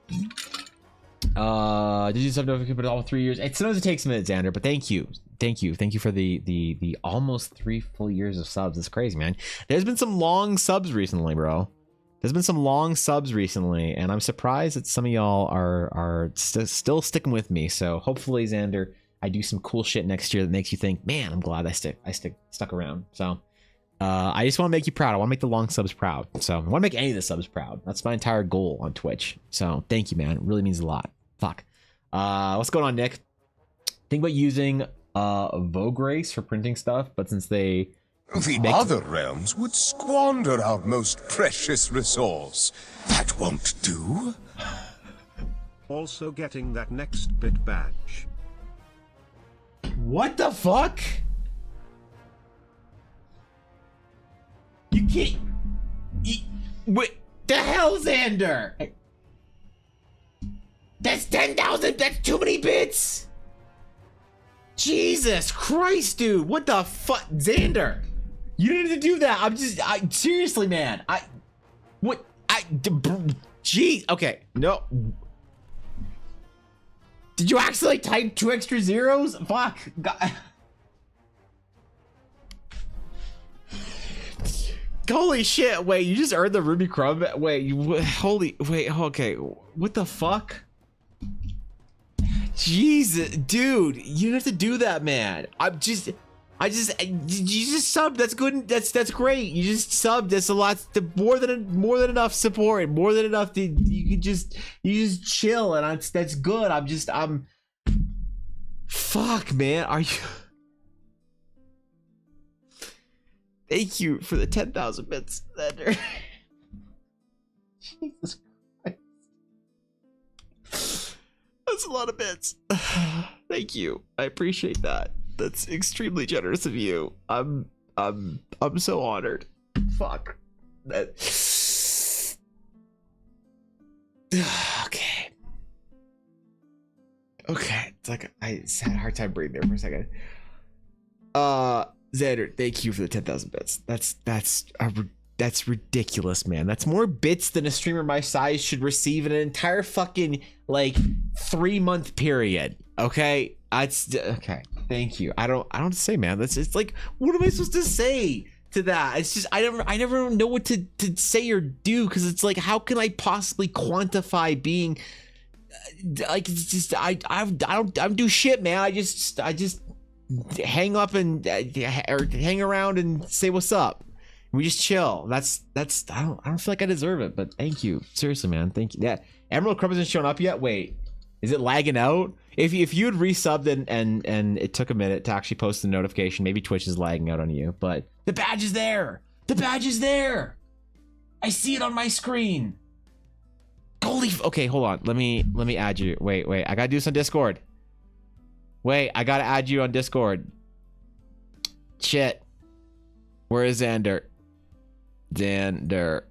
Did you sub notification for all 3 years? Sometimes it takes a minute, Xander, but thank you for the almost 3 full years of subs. It's crazy, man. There's been some long subs recently, bro. There's been some long subs recently, and I'm surprised that some of y'all are still sticking with me. So hopefully, Xander, I do some cool shit next year that makes you think, man, I'm glad I stuck around. So I just want to make you proud. I want to make the long subs proud. So I want to make any of the subs proud. That's my entire goal on Twitch. So thank you, man. It really means a lot. Fuck. What's going on, Nick? Think about using Vogue Race for printing stuff, but since they other realms would squander our most precious resource. That won't do. Also getting that next bit badge. What the fuck? You can't. Wait, the hell, Xander? That's 10,000. That's too many bits. Jesus Christ, dude. What the fuck, Xander? You didn't have to do that. Seriously, man. Gee. Okay. No. Did you actually type 2 extra zeros? Fuck. God. Holy shit. Wait, you just earned the Ruby Crumb? Wait, okay. What the fuck? Jesus, dude, you don't have to do that, man. You just subbed. That's good. That's great. You just subbed. That's a lot. More than enough support. More than enough to you just chill, and that's good. I'm. Fuck, man. Are you? Thank you for the 10,000 bits, Xander. Jesus Christ. That's a lot of bits. Thank you. I appreciate that. That's extremely generous of you. I'm so honored. Fuck. That. Okay. Okay. It's like I had a hard time breathing there for a second. Xander, thank you for the 10,000 bits. That's ridiculous, man. That's more bits than a streamer my size should receive in an entire fucking like 3-month period. Okay, okay. Thank you. I don't say, man. It's like, what am I supposed to say to that? It's just I never know what to say or do, because it's like, how can I possibly quantify being like, it's just I don't do shit, man. I just hang up and or hang around and say what's up. We just chill. That's I don't feel like I deserve it, but thank you. Seriously, man. Thank you. Yeah. Emerald Crumb hasn't shown up yet. Wait, is it lagging out? If you had resubbed and it took a minute to actually post the notification, maybe Twitch is lagging out on you, but the badge is there. The badge is there. I see it on my screen. Holy okay, hold on. Let me add you. Wait. I gotta do this on Discord. Wait, I gotta add you on Discord. Shit. Where is Xander? Xander.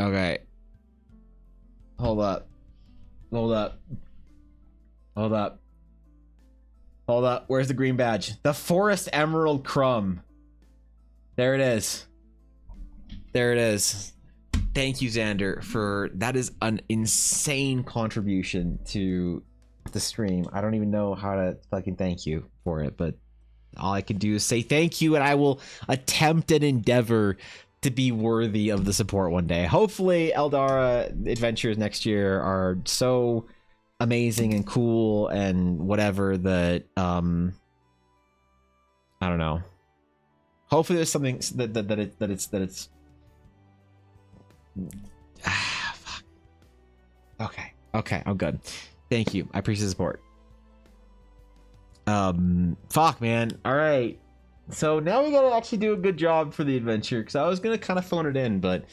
Okay. Hold up. Where's the green badge? The Forest Emerald Crumb. There it is. Thank you, Xander, for that is an insane contribution to the stream. I don't even know how to fucking thank you for it, but all I can do is say thank you, and I will attempt and endeavor to be worthy of the support one day. Hopefully Eldara adventures next year are so amazing and cool and whatever that I don't know. Hopefully there's something that it's fuck. Okay, I'm good. Thank you. I appreciate the support. Fuck, man. All right. So now we gotta actually do a good job for the adventure, because I was gonna kind of phone it in, but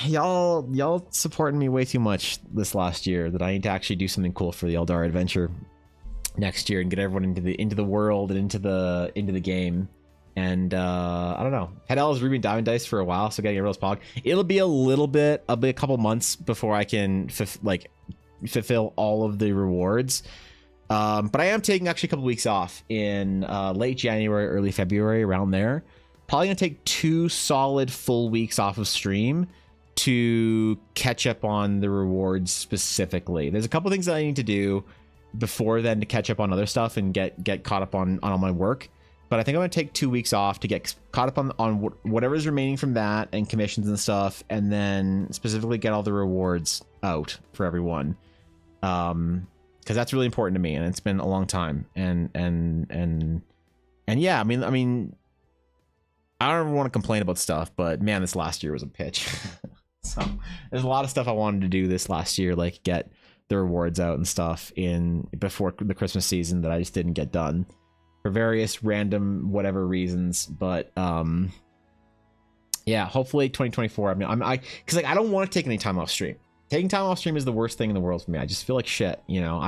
y'all supporting me way too much this last year that I need to actually do something cool for the Eldara adventure next year and get everyone into the world and into the game. And I don't know. Had L's Ruby and Diamond Dice for a while, so getting everyone's pog. It'll be a couple months before I can fulfill all of the rewards. But I am taking actually a couple weeks off in late January, early February, around there. Probably gonna take 2 solid full weeks off of stream to catch up on the rewards specifically. There's a couple things that I need to do before then to catch up on other stuff and get caught up on all my work. But I think I'm gonna take 2 weeks off to get caught up on whatever's remaining from that and commissions and stuff, and then specifically get all the rewards out for everyone. Because that's really important to me, and it's been a long time. And yeah, I mean, I don't ever want to complain about stuff, but man, this last year was a pitch. So there's a lot of stuff I wanted to do this last year, like get the rewards out and stuff before the Christmas season that I just didn't get done for various random whatever reasons. But yeah, hopefully 2024. I mean, because like I don't want to take any time off stream. Taking time off stream is the worst thing in the world for me. I just feel like shit, you know.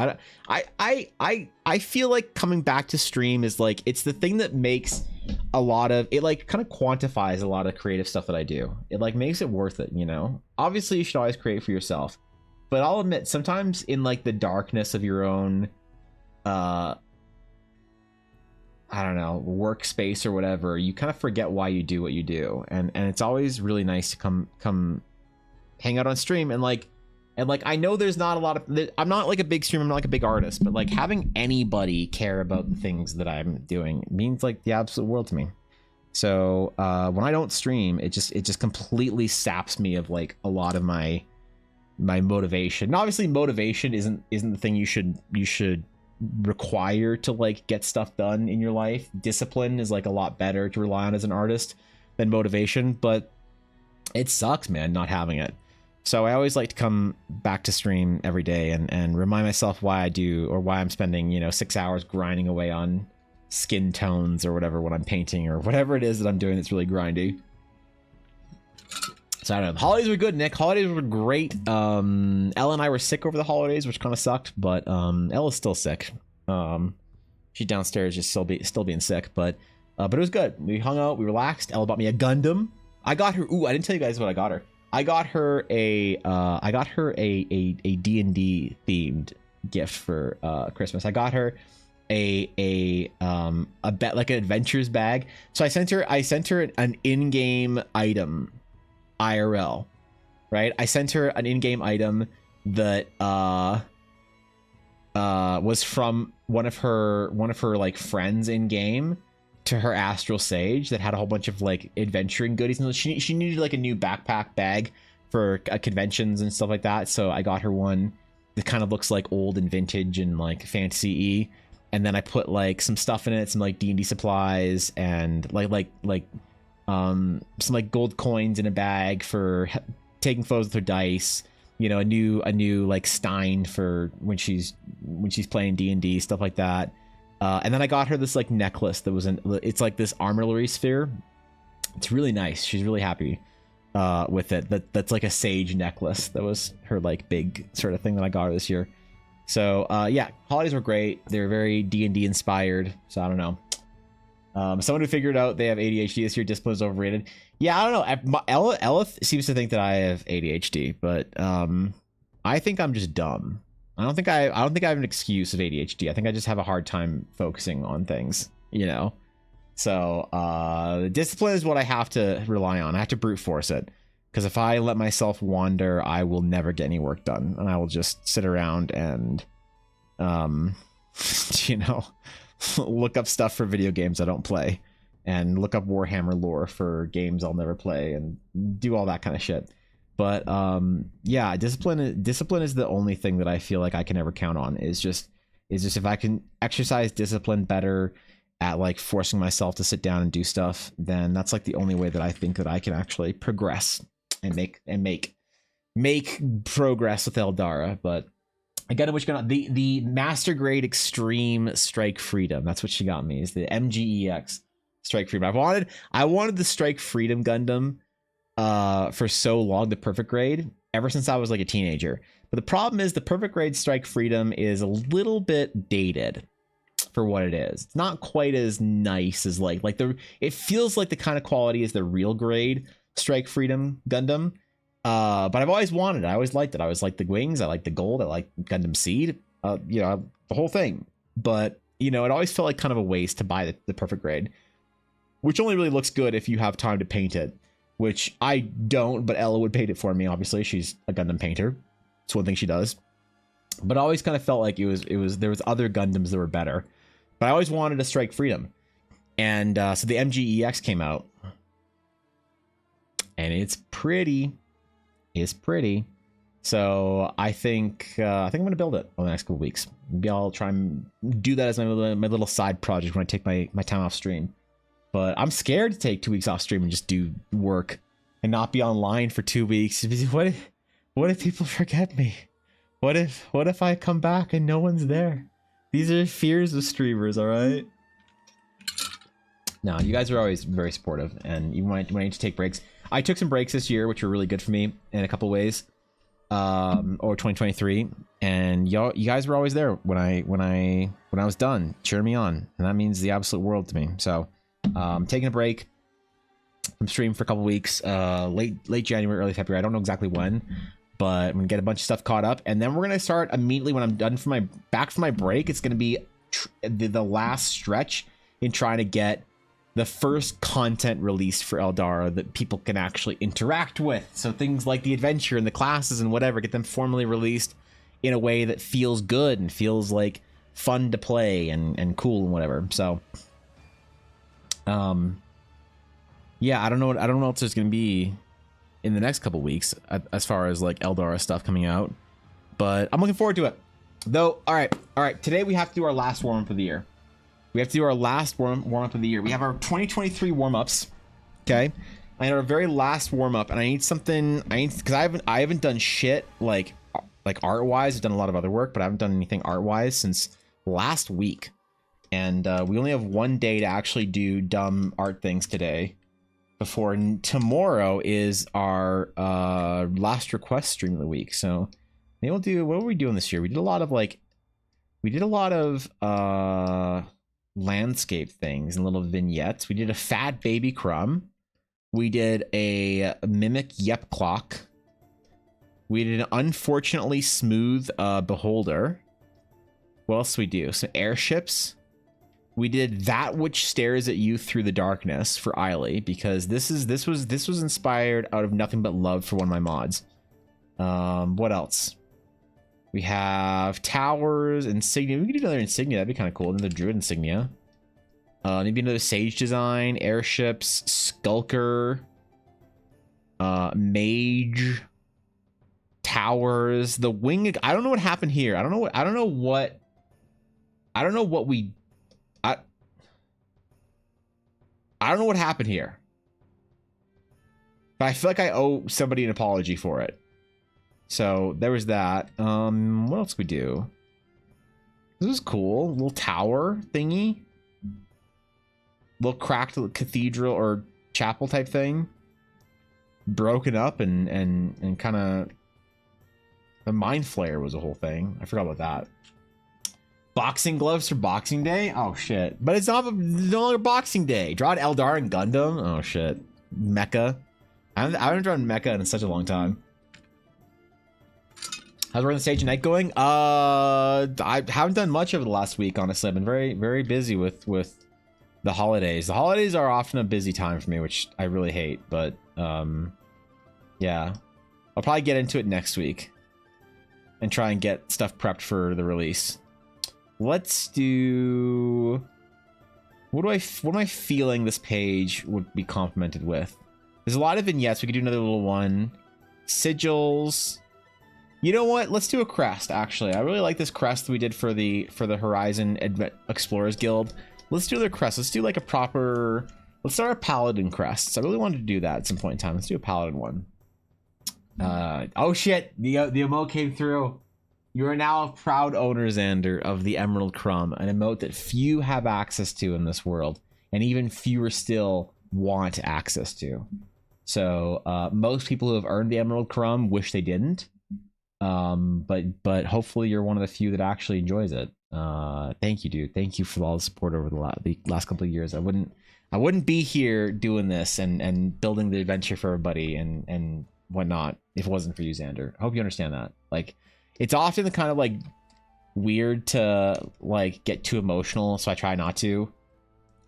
I feel like coming back to stream is like, it's the thing that makes a lot of it, like kind of quantifies a lot of creative stuff that I do. It like makes it worth it, you know. Obviously you should always create for yourself, but I'll admit sometimes in like the darkness of your own I don't know, workspace or whatever, you kind of forget why you do what you do, and it's always really nice to come hang out on stream and like I know there's not a lot of, I'm not like a big streamer, I'm not like a big artist, but like having anybody care about the things that I'm doing means like the absolute world to me. So when I don't stream, it just completely saps me of like a lot of my motivation. And obviously motivation isn't the thing you should require to like get stuff done in your life. Discipline is like a lot better to rely on as an artist than motivation, but it sucks, man, not having it. So I always like to come back to stream every day and remind myself why I do, or why I'm spending, 6 hours grinding away on skin tones or whatever when I'm painting or whatever it is that I'm doing that's really grindy. So I don't know. Holidays were good, Nick. Holidays were great. Elle and I were sick over the holidays, which kind of sucked, but Elle is still sick. She's downstairs just still being sick, but it was good. We hung out, we relaxed. Elle bought me a Gundam. I got her. Ooh, I didn't tell you guys what I got her. I got her a D&D themed gift for Christmas. I got her a bet, like an adventures bag. So I sent her an in-game item, IRL, right? I sent her an in-game item that was from one of her like friends in game to her Astral Sage that had a whole bunch of like adventuring goodies, and she needed like a new backpack bag for conventions and stuff like that. So I got her one that kind of looks like old and vintage and like fantasy-y, and then I put like some stuff in it, some like D&D supplies and some like gold coins in a bag for taking photos with her dice, you know, a new like Stein for when she's playing D&D, stuff like that. And then I got her this like necklace that it's like this armillary sphere. It's really nice. She's really happy with it. That's like a sage necklace. That was her like big sort of thing that I got her this year. So yeah, holidays were great. They're very D&D inspired. So I don't know. Someone who figured out they have ADHD this year, discipline is overrated. Yeah, I don't know. Ella seems to think that I have ADHD, but I think I'm just dumb. I don't think I have an excuse of ADHD. I think I just have a hard time focusing on things, you know. So discipline is what I have to rely on. I have to brute force it, because if I let myself wander, I will never get any work done, and I will just sit around and you know, look up stuff for video games I don't play, and look up Warhammer lore for games I'll never play, and do all that kind of shit. But yeah, discipline is the only thing that I feel like I can ever count on. Is just if I can exercise discipline better at like forcing myself to sit down and do stuff, then that's like the only way that I think that I can actually progress and make progress with Eldara. But I got what you got. The Master Grade Extreme Strike Freedom. That's what she got me. Is the MGEX Strike Freedom. I wanted the Strike Freedom Gundam for so long, the Perfect Grade, ever since I was like a teenager. But the problem is the Perfect Grade Strike Freedom is a little bit dated for what it is. It's not quite as nice as it feels like the kind of quality as the real grade Strike Freedom Gundam. But I've always wanted it. I always liked it. I always liked the wings. I liked the gold. I liked Gundam Seed. You know, the whole thing. But you know, it always felt like kind of a waste to buy the Perfect Grade, which only really looks good if you have time to paint it, which I don't. But Ella would paint it for me. Obviously, she's a Gundam painter. It's one thing she does. But I always kind of felt like there was other Gundams that were better. But I always wanted a Strike Freedom, and so the MGEX came out, and it's pretty. It's pretty. So I think I'm gonna build it over the next couple weeks. Maybe I'll try and do that as my little side project when I take my time off stream. But I'm scared to take 2 weeks off stream and just do work and not be online for 2 weeks. What if people forget me? What if I come back and no one's there? These are fears of streamers, all right? No, you guys are always very supportive, and you might need to take breaks. I took some breaks this year, which were really good for me in a couple ways. Or 2023, and you guys were always there when I was done, cheering me on, and that means the absolute world to me. So, taking a break from stream for a couple weeks, late January, early February. I don't know exactly when, but I'm gonna get a bunch of stuff caught up, and then we're gonna start immediately when I'm done back from my break. It's gonna be the last stretch in trying to get the first content released for Eldara that people can actually interact with. So things like the adventure and the classes and whatever, get them formally released in a way that feels good and feels like fun to play and cool and whatever. So, yeah, I don't know what else there's gonna be in the next couple weeks as far as like Eldara stuff coming out, but I'm looking forward to it. Though, all right. Today we have to do our last warm-up of the year. We have to do our last warm-up of the year. We have our 2023 warm-ups, okay? I need our very last warm-up, and I need something. Because I haven't done shit like art-wise. I've done a lot of other work, but I haven't done anything art-wise since last week. And we only have one day to actually do dumb art things today. Before tomorrow is our last request stream of the week. So maybe we'll do, what were we doing this year? We did a lot of landscape things and little vignettes. We did a fat baby crumb. We did a mimic yep clock. We did an unfortunately smooth beholder. What else did we do? Some airships. We did that which stares at you through the darkness for Eiley, because this was inspired out of nothing but love for one of my mods. What else? We have towers, insignia. We could do another insignia. That'd be kind of cool. Another druid insignia. Maybe another sage design, airships, skulker, mage, towers, the wing. I don't know what happened here. I don't know what happened here. But I feel like I owe somebody an apology for it. So there was that. What else we do? This was cool. Little tower thingy. Little cracked cathedral or chapel type thing. Broken up and kind of. The mind flare was a whole thing. I forgot about that. Boxing gloves for Boxing Day? Oh shit. But it's no longer Boxing Day. Draw an Eldara and Gundam? Oh shit. Mecha. I haven't drawn Mecha in such a long time. How's Run the Stage Night going? I haven't done much over the last week, honestly. I've been very, very busy with the holidays. The holidays are often a busy time for me, which I really hate, but yeah. I'll probably get into it next week and try and get stuff prepped for the release. Let's do... What am I feeling this page would be complemented with? There's a lot of vignettes. We could do another little one. Sigils. You know what? Let's do a crest, actually. I really like this crest we did for the Horizon Explorers Guild. Let's do their crest. Let's do like a proper... Let's start a paladin crest. I really wanted to do that at some point in time. Let's do a paladin one. Oh shit! The emote came through. You are now a proud owner, Xander, of the Emerald Crumb, an emote that few have access to in this world, and even fewer still want access to. So most people who have earned the Emerald Crumb wish they didn't. But hopefully you're one of the few that actually enjoys it. Thank you, dude. Thank you for all the support over the last couple of years. I wouldn't be here doing this and building the adventure for everybody and whatnot if it wasn't for you, Xander. I hope you understand that. Like, it's often the kind of like weird to like get too emotional, so I try not to,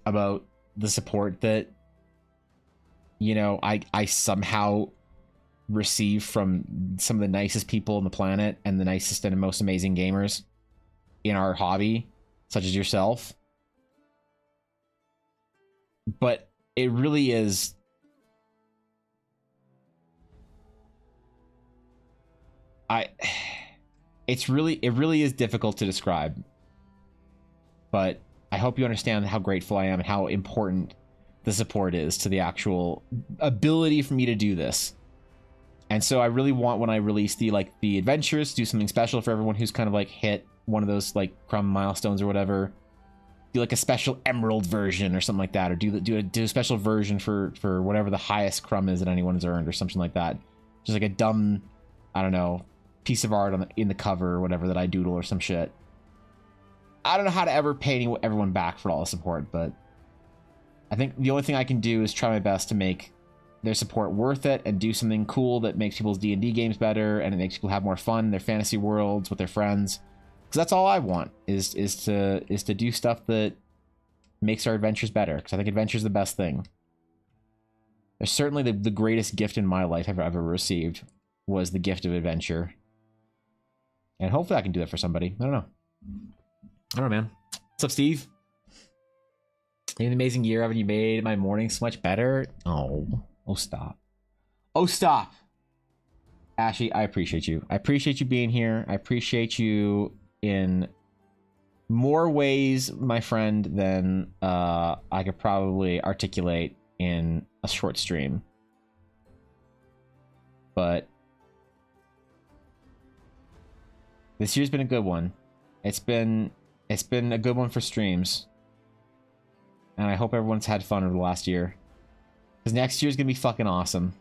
about the support that, you know, I somehow receive from some of the nicest people on the planet and the nicest and most amazing gamers in our hobby, such as yourself. But it really is... it really is difficult to describe, but I hope you understand how grateful I am and how important the support is to the actual ability for me to do this. And so I really want, when I release the adventures, do something special for everyone who's kind of like hit one of those like crumb milestones or whatever. Do like a special emerald version or something like that, or do a special version for whatever the highest crumb is that anyone has earned or something like that. Just like a dumb, I don't know, piece of art in the cover or whatever that I doodle or some shit. I don't know how to ever pay everyone back for all the support, but I think the only thing I can do is try my best to make their support worth it and do something cool that makes people's D&D games better and it makes people have more fun in their fantasy worlds with their friends. Because that's all I want is to do stuff that makes our adventures better. Because I think adventure is the best thing. There's certainly the greatest gift in my life I've ever received was the gift of adventure. And hopefully I can do that for somebody. I don't know, man. What's up, Steve? An amazing year haven't you made my morning so much better? Oh, stop. Oh, stop. Ashley, I appreciate you. I appreciate you being here. I appreciate you in more ways, my friend, than I could probably articulate in a short stream. But this year's been a good one. It's been a good one for streams. And I hope everyone's had fun over the last year. Because next year's gonna be fucking awesome.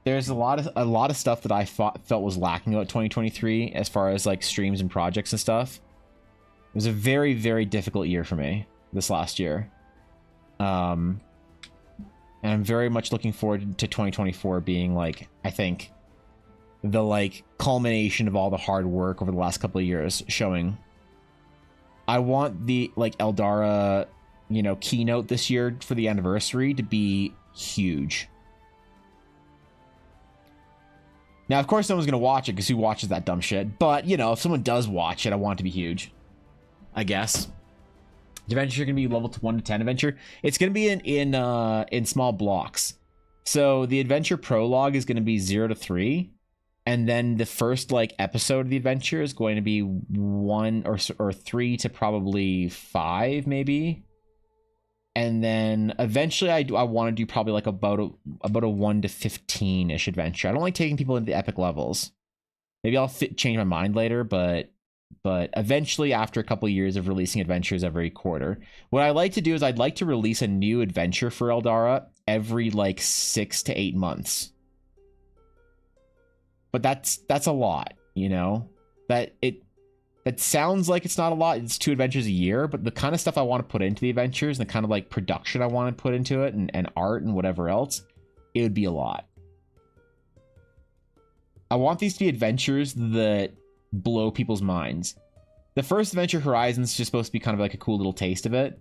There's a lot of stuff that I felt was lacking about 2023 as far as like streams and projects and stuff. It was a very, very difficult year for me this last year. And I'm very much looking forward to 2024 being like, I think, the like culmination of all the hard work over the last couple of years showing. I want the like Eldara, you know, keynote this year for the anniversary to be huge. Now, of course, no one's gonna watch it because who watches that dumb shit? But you know, if someone does watch it, I want it to be huge. I guess. The adventure gonna be level 1 to 10 adventure. It's gonna be in small blocks. So the adventure prologue is gonna be 0 to 3, and then the first like episode of the adventure is going to be 1 or 3 to probably 5 maybe. And then eventually I want to do probably like about a 1 to 15-ish adventure. I don't like taking people into the epic levels. Maybe I'll change my mind later, but eventually after a couple of years of releasing adventures every quarter, what I like to do is I'd like to release a new adventure for Eldara every like 6 to 8 months. But that's a lot, you know? That sounds like it's not a lot. It's 2 adventures a year, but the kind of stuff I want to put into the adventures and the kind of like production I want to put into it and art and whatever else, it would be a lot. I want these to be adventures that blow people's minds. The first adventure, Horizons, is just supposed to be kind of like a cool little taste of it,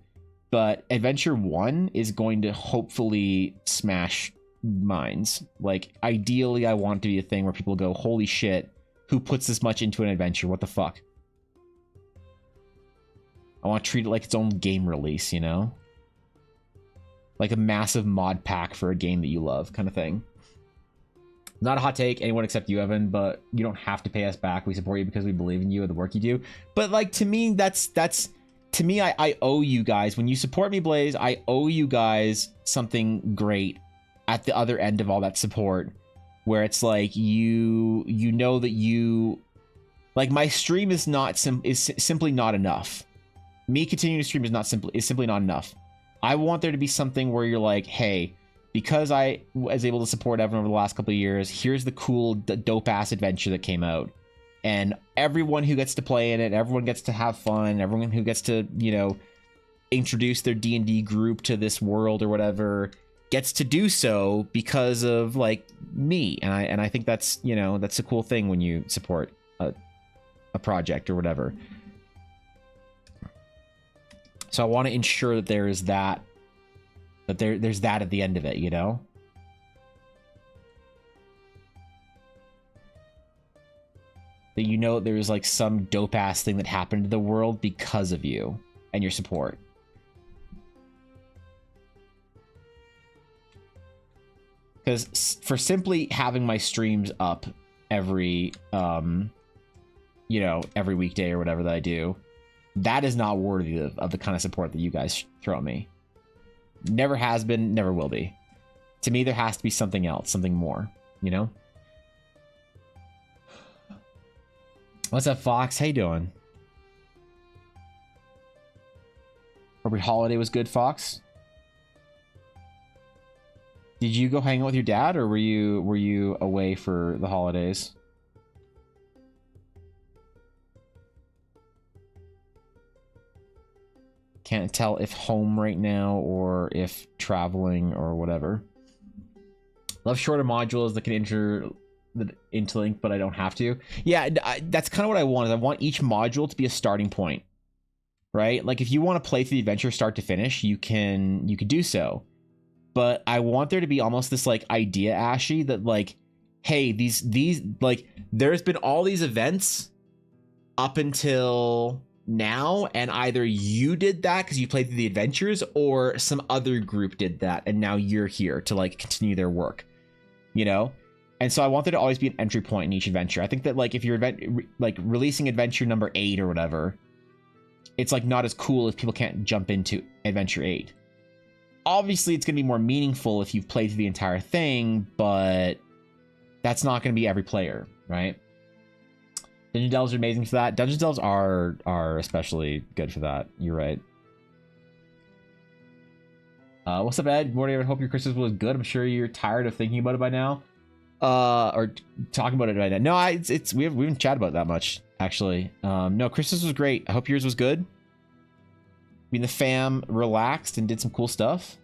but Adventure 1 is going to hopefully smash minds. Like, ideally, I want it to be a thing where people go, holy shit, who puts this much into an adventure? What the fuck? I want to treat it like its own game release, you know? Like a massive mod pack for a game that you love, kind of thing. Not a hot take, anyone except you, Evan, but you don't have to pay us back. We support you because we believe in you and the work you do. But like, to me, to me, I owe you guys. When you support me, Blaze, I owe you guys something great at the other end of all that support, where it's like you know that you, like, my stream is simply not enough. Me continuing to stream is simply not enough. I want there to be something where you're like, hey, because I was able to support Evan over the last couple of years, here's the cool, dope ass adventure that came out, and everyone who gets to play in it, everyone gets to have fun, everyone who gets to, you know, introduce their D&D group to this world or whatever, gets to do so because of like me, and I think that's, you know, that's a cool thing when you support a project or whatever. So I want to ensure that there is that there's that at the end of it, you know? That you know there's like some dope ass thing that happened to the world because of you and your support. Because for simply having my streams up every, you know, every weekday or whatever that I do, that is not worthy of the kind of support that you guys throw at me. Never has been, never will be. To me, there has to be something else, something more, you know? What's up, Fox? How you doing? Hope your holiday was good, Fox. Did you go hang out with your dad, or were you away for the holidays? Can't tell if home right now or if traveling or whatever. Love shorter modules that can interlink, but I don't have to. Yeah, that's kind of what I want. Is I want each module to be a starting point, right? Like if you want to play through the adventure start to finish, you could do so. But I want there to be almost this like idea, Ashy, that like, hey, these like there's been all these events up until now, and either you did that because you played through the adventures, or some other group did that, and now you're here to like continue their work, you know? And so I want there to always be an entry point in each adventure. I think that like if you're like releasing adventure number 8 or whatever, it's like not as cool if people can't jump into adventure 8. Obviously it's gonna be more meaningful if you've played through the entire thing, but that's not gonna be every player, right? Dungeon Delves are amazing for that. Dungeon Delves are especially good for that. You're right. What's up, Ed? Morning. I hope your Christmas was good. I'm sure you're tired of thinking about it by now. Or talking about it right now. No, we haven't chatted about it that much, actually. No, Christmas was great. I hope yours was good. I mean, the fam relaxed and did some cool stuff.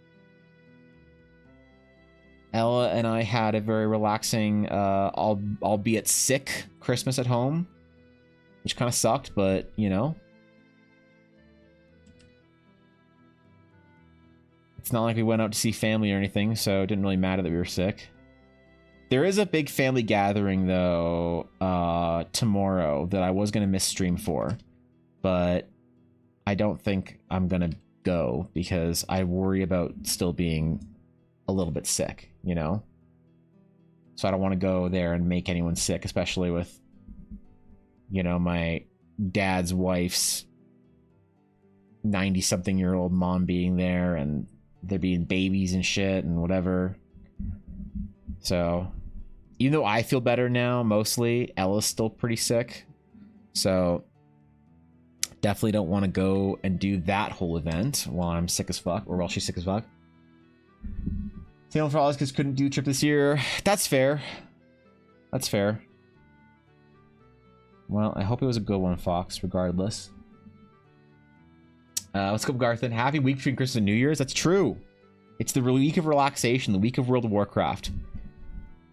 Ella and I had a very relaxing, albeit sick Christmas at home, which kind of sucked, but you know, it's not like we went out to see family or anything, so it didn't really matter that we were sick. There is a big family gathering though, tomorrow that I was gonna miss stream for, but I don't think I'm gonna go because I worry about still being a little bit sick, you know? So I don't want to go there and make anyone sick, especially with, you know, my dad's wife's 90-something-year-old mom being there and there being babies and shit and whatever. So even though I feel better now, mostly, Ella's still pretty sick. So definitely don't want to go and do that whole event while I'm sick as fuck, or while she's sick as fuck. Same for all us because couldn't do trip this year. That's fair. That's fair. Well, I hope it was a good one, Fox, regardless. Let's go, Garthan. Happy week between Christmas and New Year's. That's true. It's the week of relaxation, the week of World of Warcraft.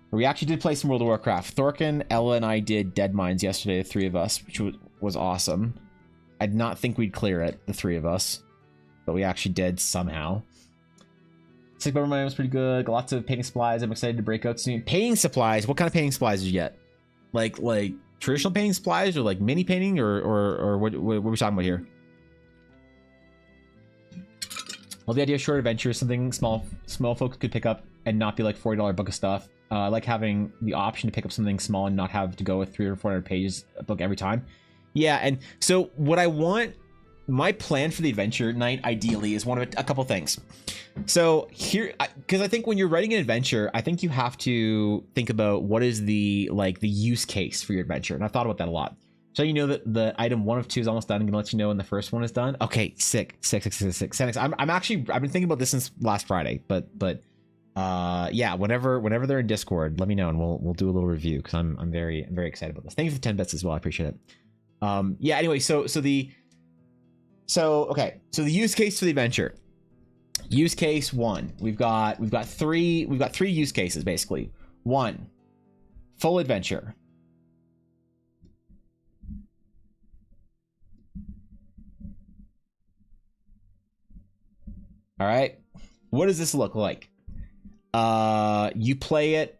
We actually did play some World of Warcraft. Thorkin, Ella, and I did Dead Mines yesterday, the three of us, which was awesome. I did not think we'd clear it, the three of us, but we actually did somehow. Sick Bummer Mine was pretty good. Got lots of painting supplies. I'm excited to break out soon. Painting supplies? What kind of painting supplies did you get? Like traditional painting supplies, or like mini painting, or what are we talking about here? Well, the idea of short adventures, something small folks could pick up and not be like $40 book of stuff. I like having the option to pick up something small and not have to go with 300 or 400 pages a book every time. Yeah, and so what I want, my plan for the adventure night ideally is one of a couple things. So here, because I think when you're writing an adventure, I think you have to think about what is the use case for your adventure, and I've thought about that a lot. So you know that the item 1 of 2 is almost done. I'm gonna let you know when the first one is done. Okay, sick. Xenix, I've been thinking about this since last Friday, but yeah, whenever they're in Discord, let me know and we'll do a little review because I'm very excited about this. Thank you for the 10 bits as well. I appreciate it. Yeah. Anyway, so the use case for the adventure. Use case 1. We've got 3 use cases basically. 1, full adventure. All right. What does this look like? You play it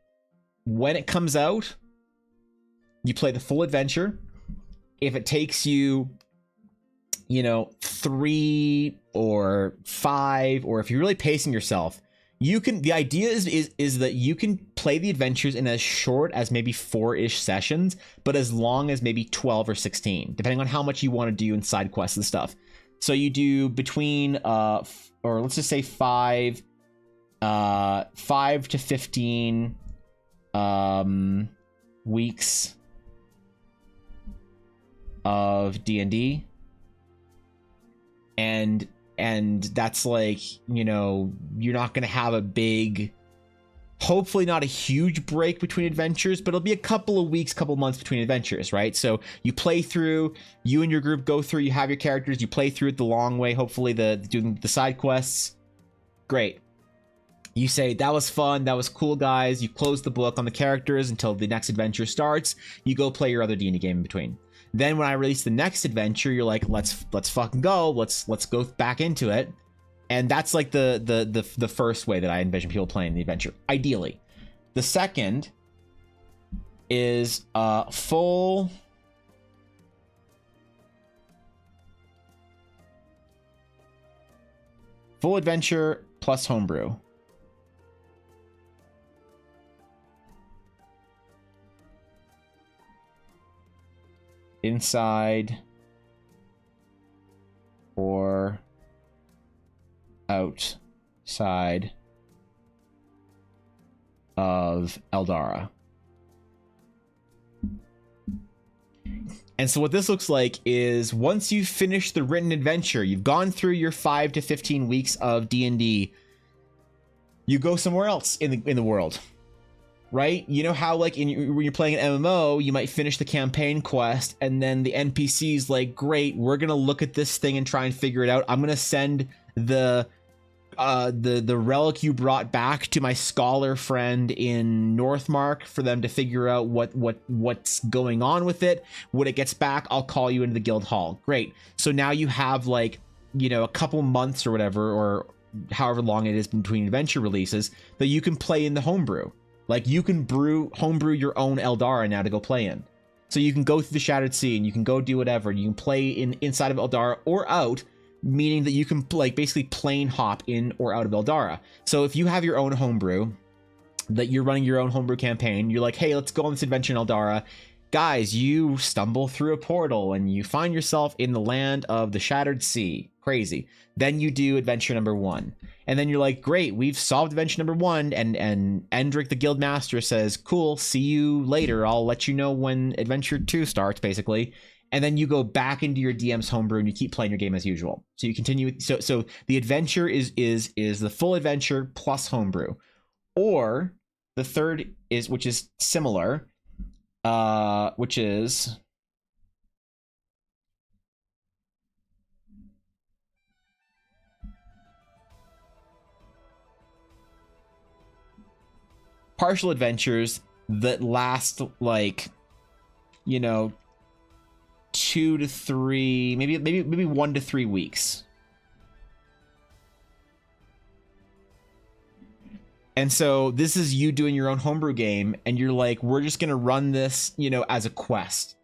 when it comes out. You play the full adventure. If it takes you, 3 or 5, or if you're really pacing yourself, you can. The idea is that you can play the adventures in as short as maybe 4-ish sessions, but as long as maybe 12 or 16, depending on how much you want to do in side quests and stuff. So you do between or let's just say 5 to 15 weeks of D&D, and that's like, you're not going to have a big, hopefully not a huge break between adventures, but it'll be a couple of weeks, couple of months between adventures, right? So you play through, you and your group go through, you have your characters, you play through it the long way, hopefully doing the side quests. Great. You say, that was fun, that was cool, guys. You close the book on the characters until the next adventure starts. You go play your other D&D game in between. Then when I release the next adventure, you're like, let's fucking go. Let's go back into it. And that's like the first way that I envision people playing the adventure, ideally. The second is full adventure plus homebrew. Inside or outside of Eldara. And so what this looks like is, once you've finished the written adventure, you've gone through your 5 to 15 weeks of D&D, you go somewhere else in the world. Right? You know how like when you're playing an MMO, you might finish the campaign quest and then the NPC's like, great, we're gonna look at this thing and try and figure it out. I'm gonna send the relic you brought back to my scholar friend in Northmark for them to figure out what's going on with it. When it gets back, I'll call you into the guild hall. Great. So now you have like, you know, a couple months or whatever, or however long it is between adventure releases that you can play in the homebrew. Like you can homebrew your own Eldara now to go play in. So you can go through the Shattered Sea and you can go do whatever. You can play inside of Eldara or out, meaning that you can like basically plane hop in or out of Eldara. So if you have your own homebrew, that you're running your own homebrew campaign, you're like, hey, let's go on this adventure in Eldara. Guys, you stumble through a portal and you find yourself in the land of the Shattered Sea. Crazy. Then you do adventure number 1. And then you're like, great, we've solved adventure number 1. And Endrick, the guild master, says, cool, see you later. I'll let you know when adventure 2 starts, basically. And then you go back into your DM's homebrew and you keep playing your game as usual. So you continue. So the adventure is the full adventure plus homebrew. Or the third is, which is similar, which is partial adventures that last like, you know, 2 to 3, maybe 1 to 3 weeks. And so this is you doing your own homebrew game, and you're like, we're just gonna run this, you know, as a quest.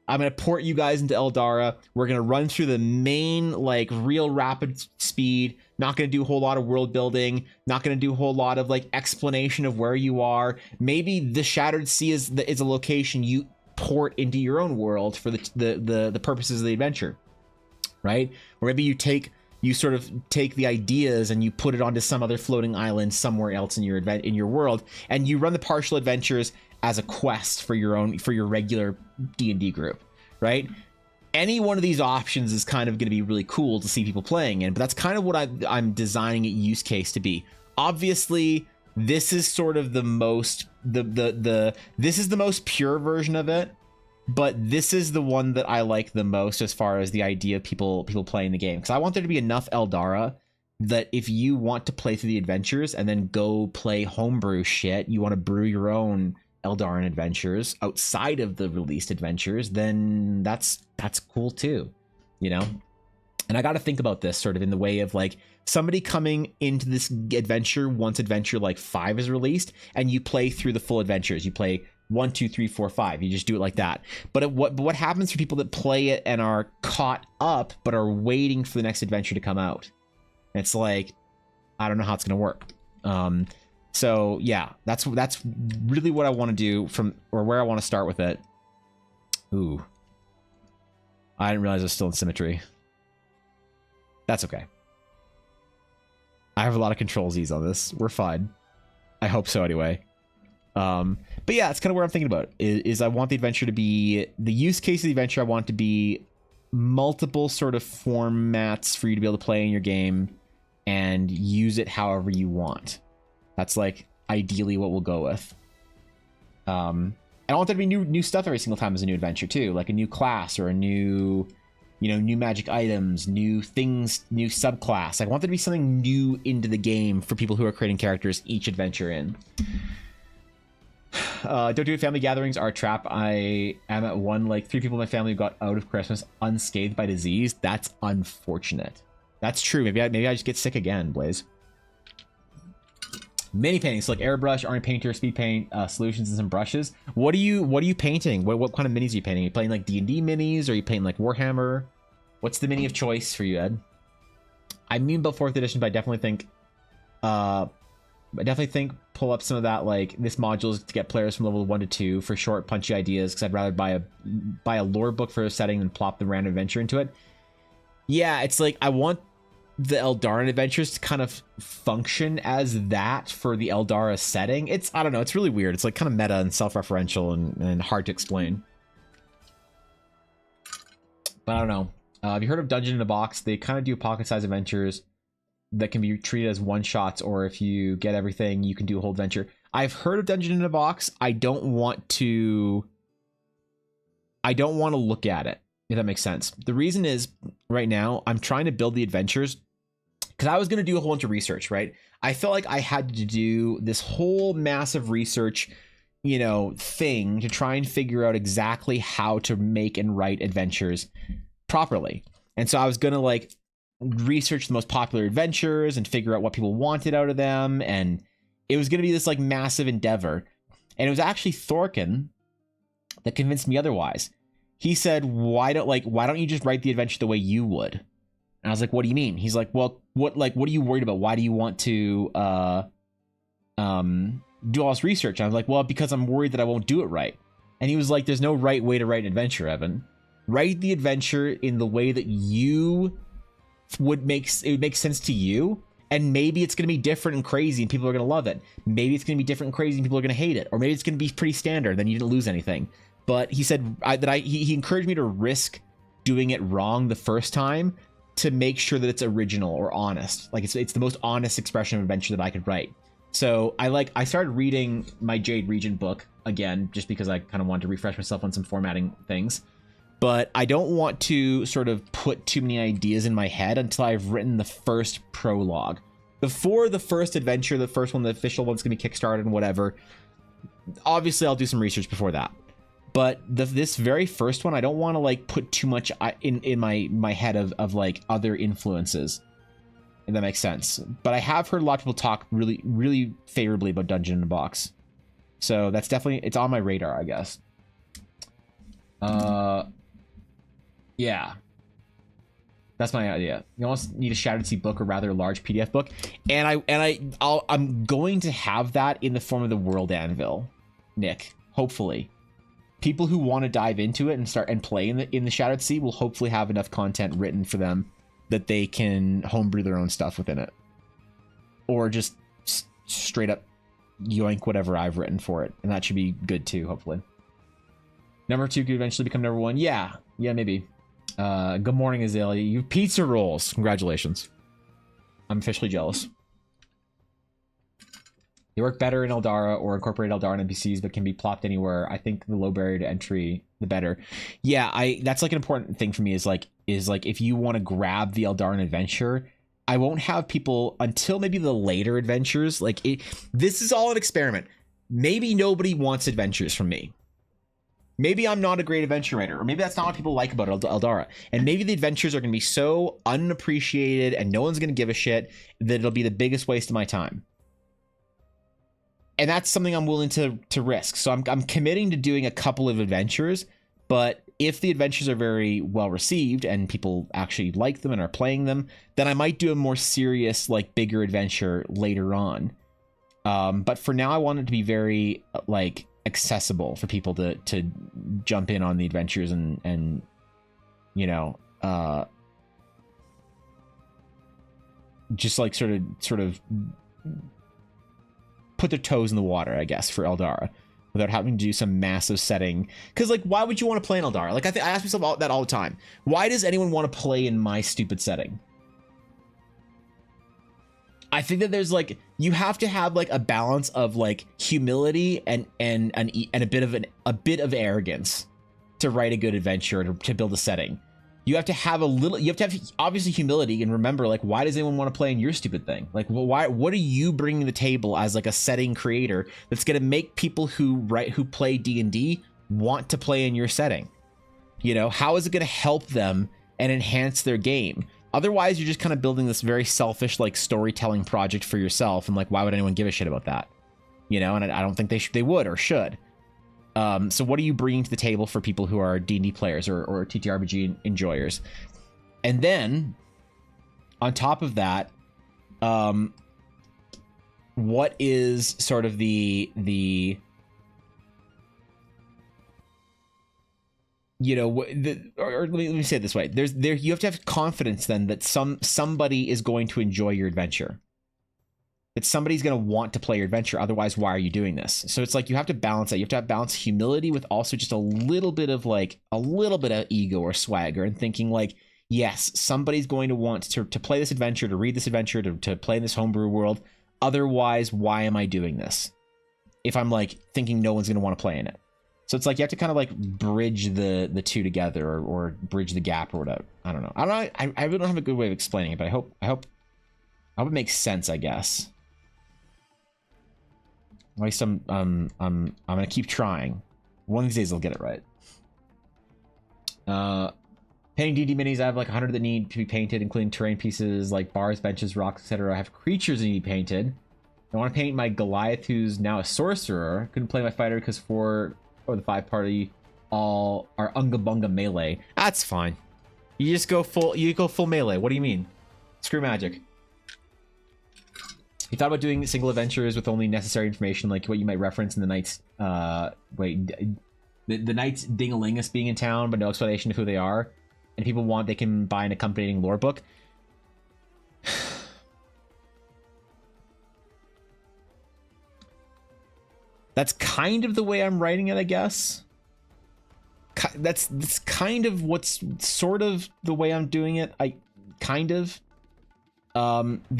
I'm gonna port you guys into Eldara. We're gonna run through the main, like, real rapid speed. Not gonna do a whole lot of world building. Not gonna do a whole lot of like explanation of where you are. Maybe the Shattered Sea is a location you port into your own world for the purposes of the adventure, right? Or maybe you sort of take the ideas and you put it onto some other floating island somewhere else in your world, and you run the partial adventures as a quest for your regular D&D group, right? Any one of these options is kind of going to be really cool to see people playing in, but that's kind of what I'm designing a use case to be. Obviously, this is sort of the most this is the most pure version of it, but this is the one that I like the most as far as the idea of people playing the game, because I want there to be enough Eldara that if you want to play through the adventures and then go play homebrew shit, you want to brew your own Eldaran adventures outside of the released adventures, then that's cool too, you know? And I got to think about this sort of in the way of like somebody coming into this adventure once adventure like 5 is released, and you play through the full adventures. You play 1, 2, 3, 4, 5. You just do it like that. But what happens for people that play it and are caught up but are waiting for the next adventure to come out? It's like, I don't know how it's going to work. So yeah, that's really what I want to do or where I want to start with it. Ooh, I didn't realize I was still in symmetry. That's okay. I have a lot of control Z's on this. We're fine. I hope so anyway. But yeah, it's kind of where I'm thinking about it, is I want the adventure to be, the use case of the adventure, I want to be multiple sort of formats for you to be able to play in your game and use it however you want. That's like ideally what we'll go with. I want there to be new stuff every single time as a new adventure too, like a new class or a new, new magic items, new things, new subclass. I want there to be something new into the game for people who are creating characters each adventure in. Don't do it. Family gatherings are a trap. I am at one, like 3 people in my family who got out of Christmas unscathed by disease. That's unfortunate. That's true. Maybe I just get sick again, Blaze. Mini paintings, so like airbrush, Army Painter, speed paint, solutions, and some brushes. What are you painting? What kind of minis are you painting? Are you playing like D&D minis? Or are you painting like Warhammer? What's the mini of choice for you, Ed? I mean about 4th edition, but I definitely think pull up some of that, like this module is to get players from level 1 to 2 for short, punchy ideas, because I'd rather buy a lore book for a setting than plop the random adventure into it. Yeah, it's like I want the Eldaran adventures to kind of function as that for the Eldara setting. I don't know, it's really weird. It's like kind of meta and self-referential and hard to explain. But I don't know. Have you heard of Dungeon in a Box? They kind of do pocket-sized adventures that can be treated as one shots, or if you get everything, you can do a whole adventure. I've heard of Dungeon in a Box. I don't want to look at it, if that makes sense. The reason is right now I'm trying to build the adventures because I was going to do a whole bunch of research, right? I felt like I had to do this whole massive research, you know, thing to try and figure out exactly how to make and write adventures properly. And so I was going to like research the most popular adventures and figure out what people wanted out of them. And it was going to be this like massive endeavor. And it was actually Thorkin that convinced me otherwise. He said, why don't you just write the adventure the way you would? And I was like, what do you mean? He's like, well, what are you worried about? Why do you want to do all this research? And I was like, well, because I'm worried that I won't do it right. And he was like, there's no right way to write an adventure, Evan. Write the adventure in the way that you would make sense to you. And maybe it's going to be different and crazy and people are going to love it. Maybe it's going to be different and crazy and people are going to hate it. Or maybe it's going to be pretty standard, then you didn't lose anything. But he said he encouraged me to risk doing it wrong the first time to make sure that it's original or honest. Like it's the most honest expression of adventure that I could write. So I started reading my Jade Regent book again, just because I kind of wanted to refresh myself on some formatting things. But I don't want to sort of put too many ideas in my head until I've written the first prologue. Before the first adventure, the first one, the official one's going to be kickstarted and whatever. Obviously, I'll do some research before that. But this very first one, I don't want to like put too much in my head of like other influences, if that makes sense. But I have heard a lot of people talk really, really favorably about Dungeon in a Box. So that's definitely, it's on my radar, I guess. Yeah. That's my idea. You almost need a Shattered Sea book, or rather a large PDF book. And I'm going to have that in the form of the World Anvil, Nick, hopefully. People who want to dive into it and start and play in the Shattered Sea will hopefully have enough content written for them that they can homebrew their own stuff within it, or just straight up yoink whatever I've written for it, and that should be good too. Hopefully, number 2 could eventually become number 1. Yeah, maybe. Good morning, Azalea. You pizza rolls. Congratulations. I'm officially jealous. They work better in Eldara or incorporate Eldara NPCs, but can be plopped anywhere. I think the low barrier to entry, the better. Yeah, that's like an important thing for me is like if you want to grab the Eldaran adventure, I won't have people until maybe the later adventures. This is all an experiment. Maybe nobody wants adventures from me. Maybe I'm not a great adventure writer, or maybe that's not what people like about Eldara. And maybe the adventures are going to be so unappreciated and no one's going to give a shit that it'll be the biggest waste of my time. And that's something I'm willing to risk. So I'm committing to doing a couple of adventures, but if the adventures are very well received and people actually like them and are playing them, then I might do a more serious, like bigger adventure later on. But for now, I want it to be very like accessible for people to jump in on the adventures and you know, just like sort of put their toes in the water, I guess, for Eldara without having to do some massive setting. Because like, why would you want to play in Eldara? Like I ask myself that all the time. Why does anyone want to play in my stupid setting? I think that there's like, you have to have like a balance of like humility and a bit of arrogance to write a good adventure, to build a setting. You have to have obviously humility, and remember, like, why does anyone want to play in your stupid thing? Like, what are you bringing to the table as like a setting creator that's going to make people who play D&D want to play in your setting? You know, how is it going to help them and enhance their game? Otherwise, you're just kind of building this very selfish, like, storytelling project for yourself, and like, why would anyone give a shit about that? You know, and I don't think they would or should. So what are you bringing to the table for people who are D&D players or TTRPG enjoyers? And then, on top of that, what is sort of the you know, or let me say it this way: you have to have confidence then that somebody is going to enjoy your adventure. That somebody's going to want to play your adventure. Otherwise, why are you doing this? So it's like you have to balance that. You have to balance humility with also just a little bit of ego or swagger, and thinking like, yes, somebody's going to want to play this adventure, to read this adventure, to play in this homebrew world. Otherwise, why am I doing this? If I'm like thinking no one's going to want to play in it. So it's like you have to kind of like bridge the two together, or bridge the gap or whatever. I don't know. I really don't have a good way of explaining it, but I hope it makes sense, I guess. At least I'm gonna keep trying. One of these days I'll get it right. Painting D&D minis, I have like 100 that need to be painted, including terrain pieces like bars, benches, rocks, etc. I have creatures that need to be painted. I want to paint my Goliath, who's now a sorcerer. Couldn't play my fighter because 4 or the 5 party all are unga bunga melee. That's fine. You just go full. You go full melee. What do you mean? Screw magic. You thought about doing single adventures with only necessary information, like what you might reference in the Knights. The Knights Dingalingus being in town, but no explanation of who they are, and people want they can buy an accompanying lore book. That's kind of the way I'm writing it, I guess. That's kind of what's sort of the way I'm doing it. The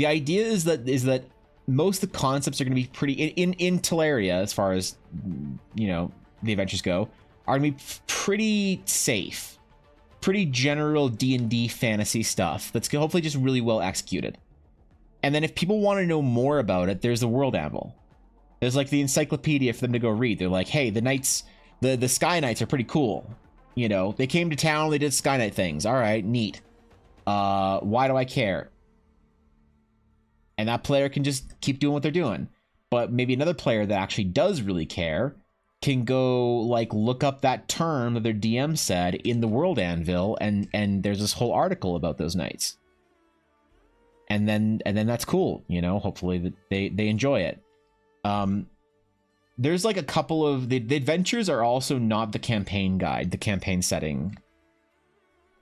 idea is that most of the concepts are going to be pretty in Teleria, as far as you know the adventures go, are going to be pretty safe, pretty general D&D fantasy stuff that's hopefully just really well executed. And then if people want to know more about it, there's the World Anvil. There's like the encyclopedia for them to go read. They're like, hey, the Knights, the Sky Knights are pretty cool. You know, they came to town, they did Sky Knight things. All right, neat. Why do I care? And that player can just keep doing what they're doing. But maybe another player that actually does really care can go like look up that term that their DM said in the World Anvil, and there's this whole article about those knights. And then that's cool, you know, hopefully that they enjoy it. There's like a couple of the adventures are also not the campaign guide, the campaign setting.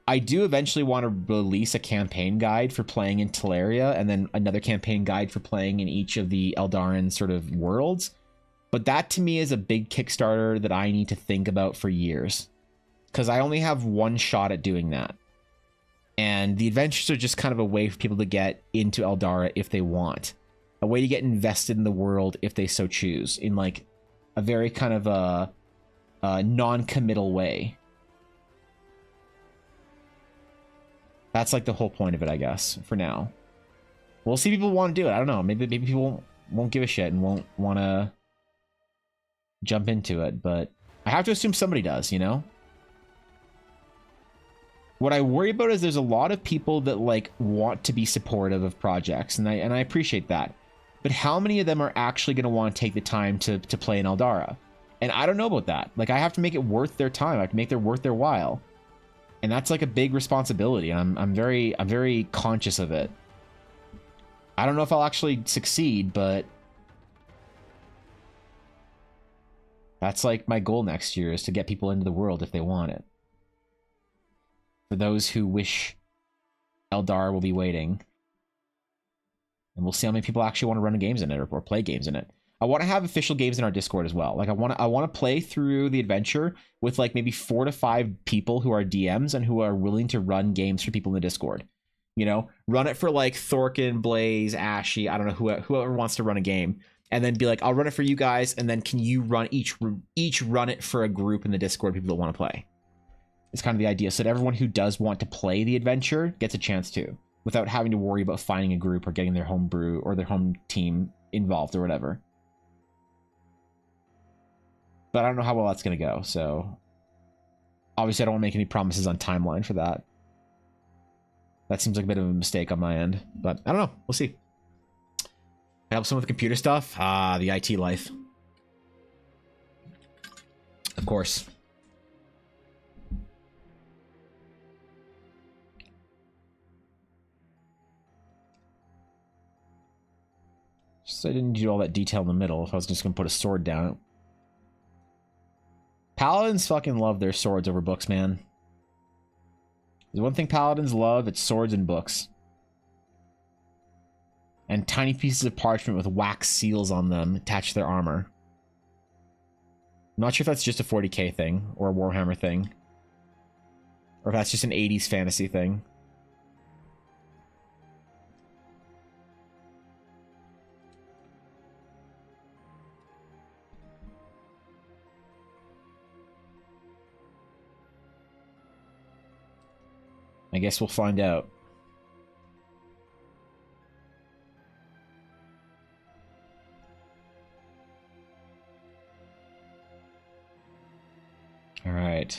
I do eventually want to release a campaign guide for playing in Teleria, and then another campaign guide for playing in each of the Eldaran sort of worlds. But that to me is a big Kickstarter that I need to think about for years, because I only have one shot at doing that. And the adventures are just kind of a way for people to get into Eldara if they want. A way to get invested in the world if they so choose, in like a very kind of a non-committal way. That's like the whole point of it, I guess, for now. We'll see if people want to do it. I don't know. Maybe people won't give a shit and won't want to jump into it, but I have to assume somebody does, you know? What I worry about is there's a lot of people that like want to be supportive of projects, and I appreciate that. But how many of them are actually going to want to take the time to play in Eldara? And I don't know about that. Like, I have to make it worth their time. I have to make it worth their while. And that's like a big responsibility. I'm very conscious of it. I don't know if I'll actually succeed, but that's like my goal next year, is to get people into the world if they want it. For those who wish, Eldar will be waiting. And we'll see how many people actually want to run games in it or play games in it. I want to have official games in our Discord as well. Like I want to play through the adventure with like maybe 4 to 5 people who are DMs and who are willing to run games for people in the Discord. You know, run it for like Thorkin, Blaze, Ashy, I don't know, whoever wants to run a game, and then be like, I'll run it for you guys, and then can you run each run it for a group in the Discord, people that want to play. It's kind of the idea, so that everyone who does want to play the adventure gets a chance to, without having to worry about finding a group or getting their home brew or their home team involved or whatever. But I don't know how well that's going to go, so obviously I don't want to make any promises on timeline for that. That seems like a bit of a mistake on my end, but I don't know. We'll see. Help someone with computer stuff? Ah, the IT life. Of course. So I didn't do all that detail in the middle if I was just going to put a sword down. Paladins fucking love their swords over books, man. There's one thing Paladins love, it's swords and books. And tiny pieces of parchment with wax seals on them attached to their armor. I'm not sure if that's just a 40k thing, or a Warhammer thing. Or if that's just an 80s fantasy thing. guess we'll find out. All right.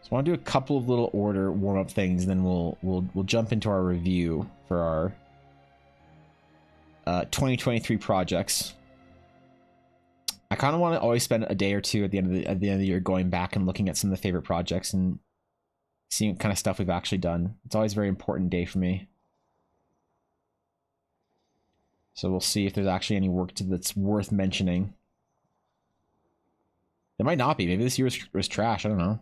So I want to do a couple of little order warm-up things, and then we'll jump into our review for our 2023 projects. I kind of want to always spend a day or two at the end of the year going back and looking at some of the favorite projects and seeing what kind of stuff we've actually done. It's always a very important day for me. So we'll see if there's actually any work that's worth mentioning. There might not be. Maybe this year was trash. I don't know.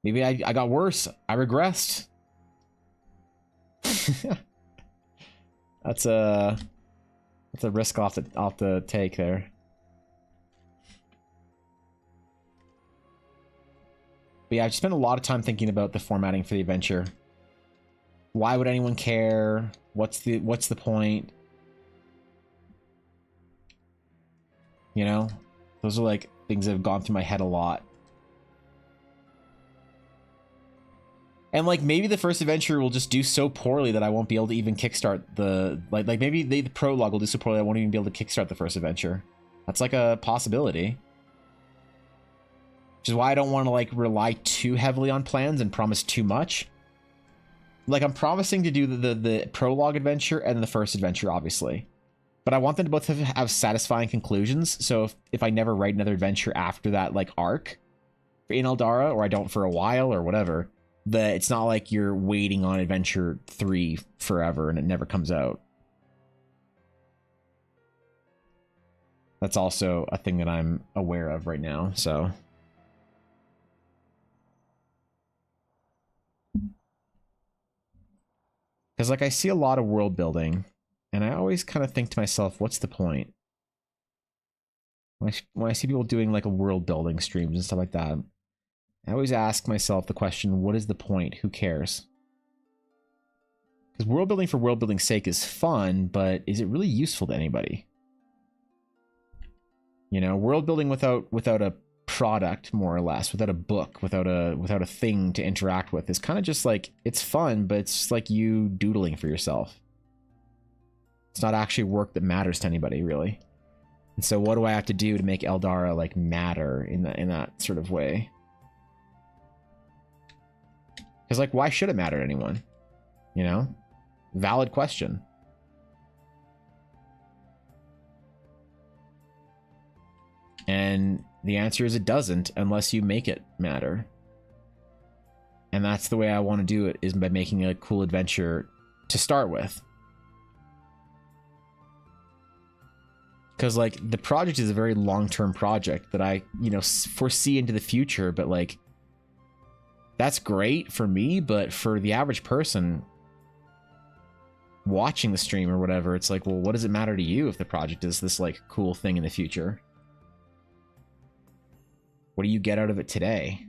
Maybe I got worse. I regressed. That's a risk I'll have to take there. But yeah, I spent a lot of time thinking about the formatting for the adventure. Why would anyone care? What's the point? You know, those are like things that have gone through my head a lot. And like maybe the first adventure will just do so poorly that I won't be able to even kickstart the like maybe the prologue will do so poorly I won't even be able to kickstart the first adventure. That's like a possibility. Which is why I don't want to like rely too heavily on plans and promise too much. Like I'm promising to do the prologue adventure and the first adventure, obviously. But I want them to both have satisfying conclusions. So if I never write another adventure after that like arc in Eldara, or I don't for a while or whatever, that it's not like you're waiting on adventure 3 forever and it never comes out. That's also a thing that I'm aware of right now, so. Because like I see a lot of world building, and I always kind of think to myself, what's the point? When I see people doing like a world building streams and stuff like that, I always ask myself the question, what is the point? Who cares? Because world building for world building's sake is fun, but is it really useful to anybody? You know, world building without a product, more or less, without a book, without a thing to interact with, is kind of just like, it's fun, but it's just like you doodling for yourself. It's not actually work that matters to anybody, really. And so what do I have to do to make Eldara like matter in that sort of way? Because like, why should it matter to anyone? You know? Valid question. And the answer is it doesn't, unless you make it matter. And that's the way I want to do it, is by making a cool adventure to start with. Because like the project is a very long-term project that I, you know, foresee into the future, but like that's great for me, but for the average person watching the stream or whatever, it's like, well, what does it matter to you if the project is this like cool thing in the future? What do you get out of it today?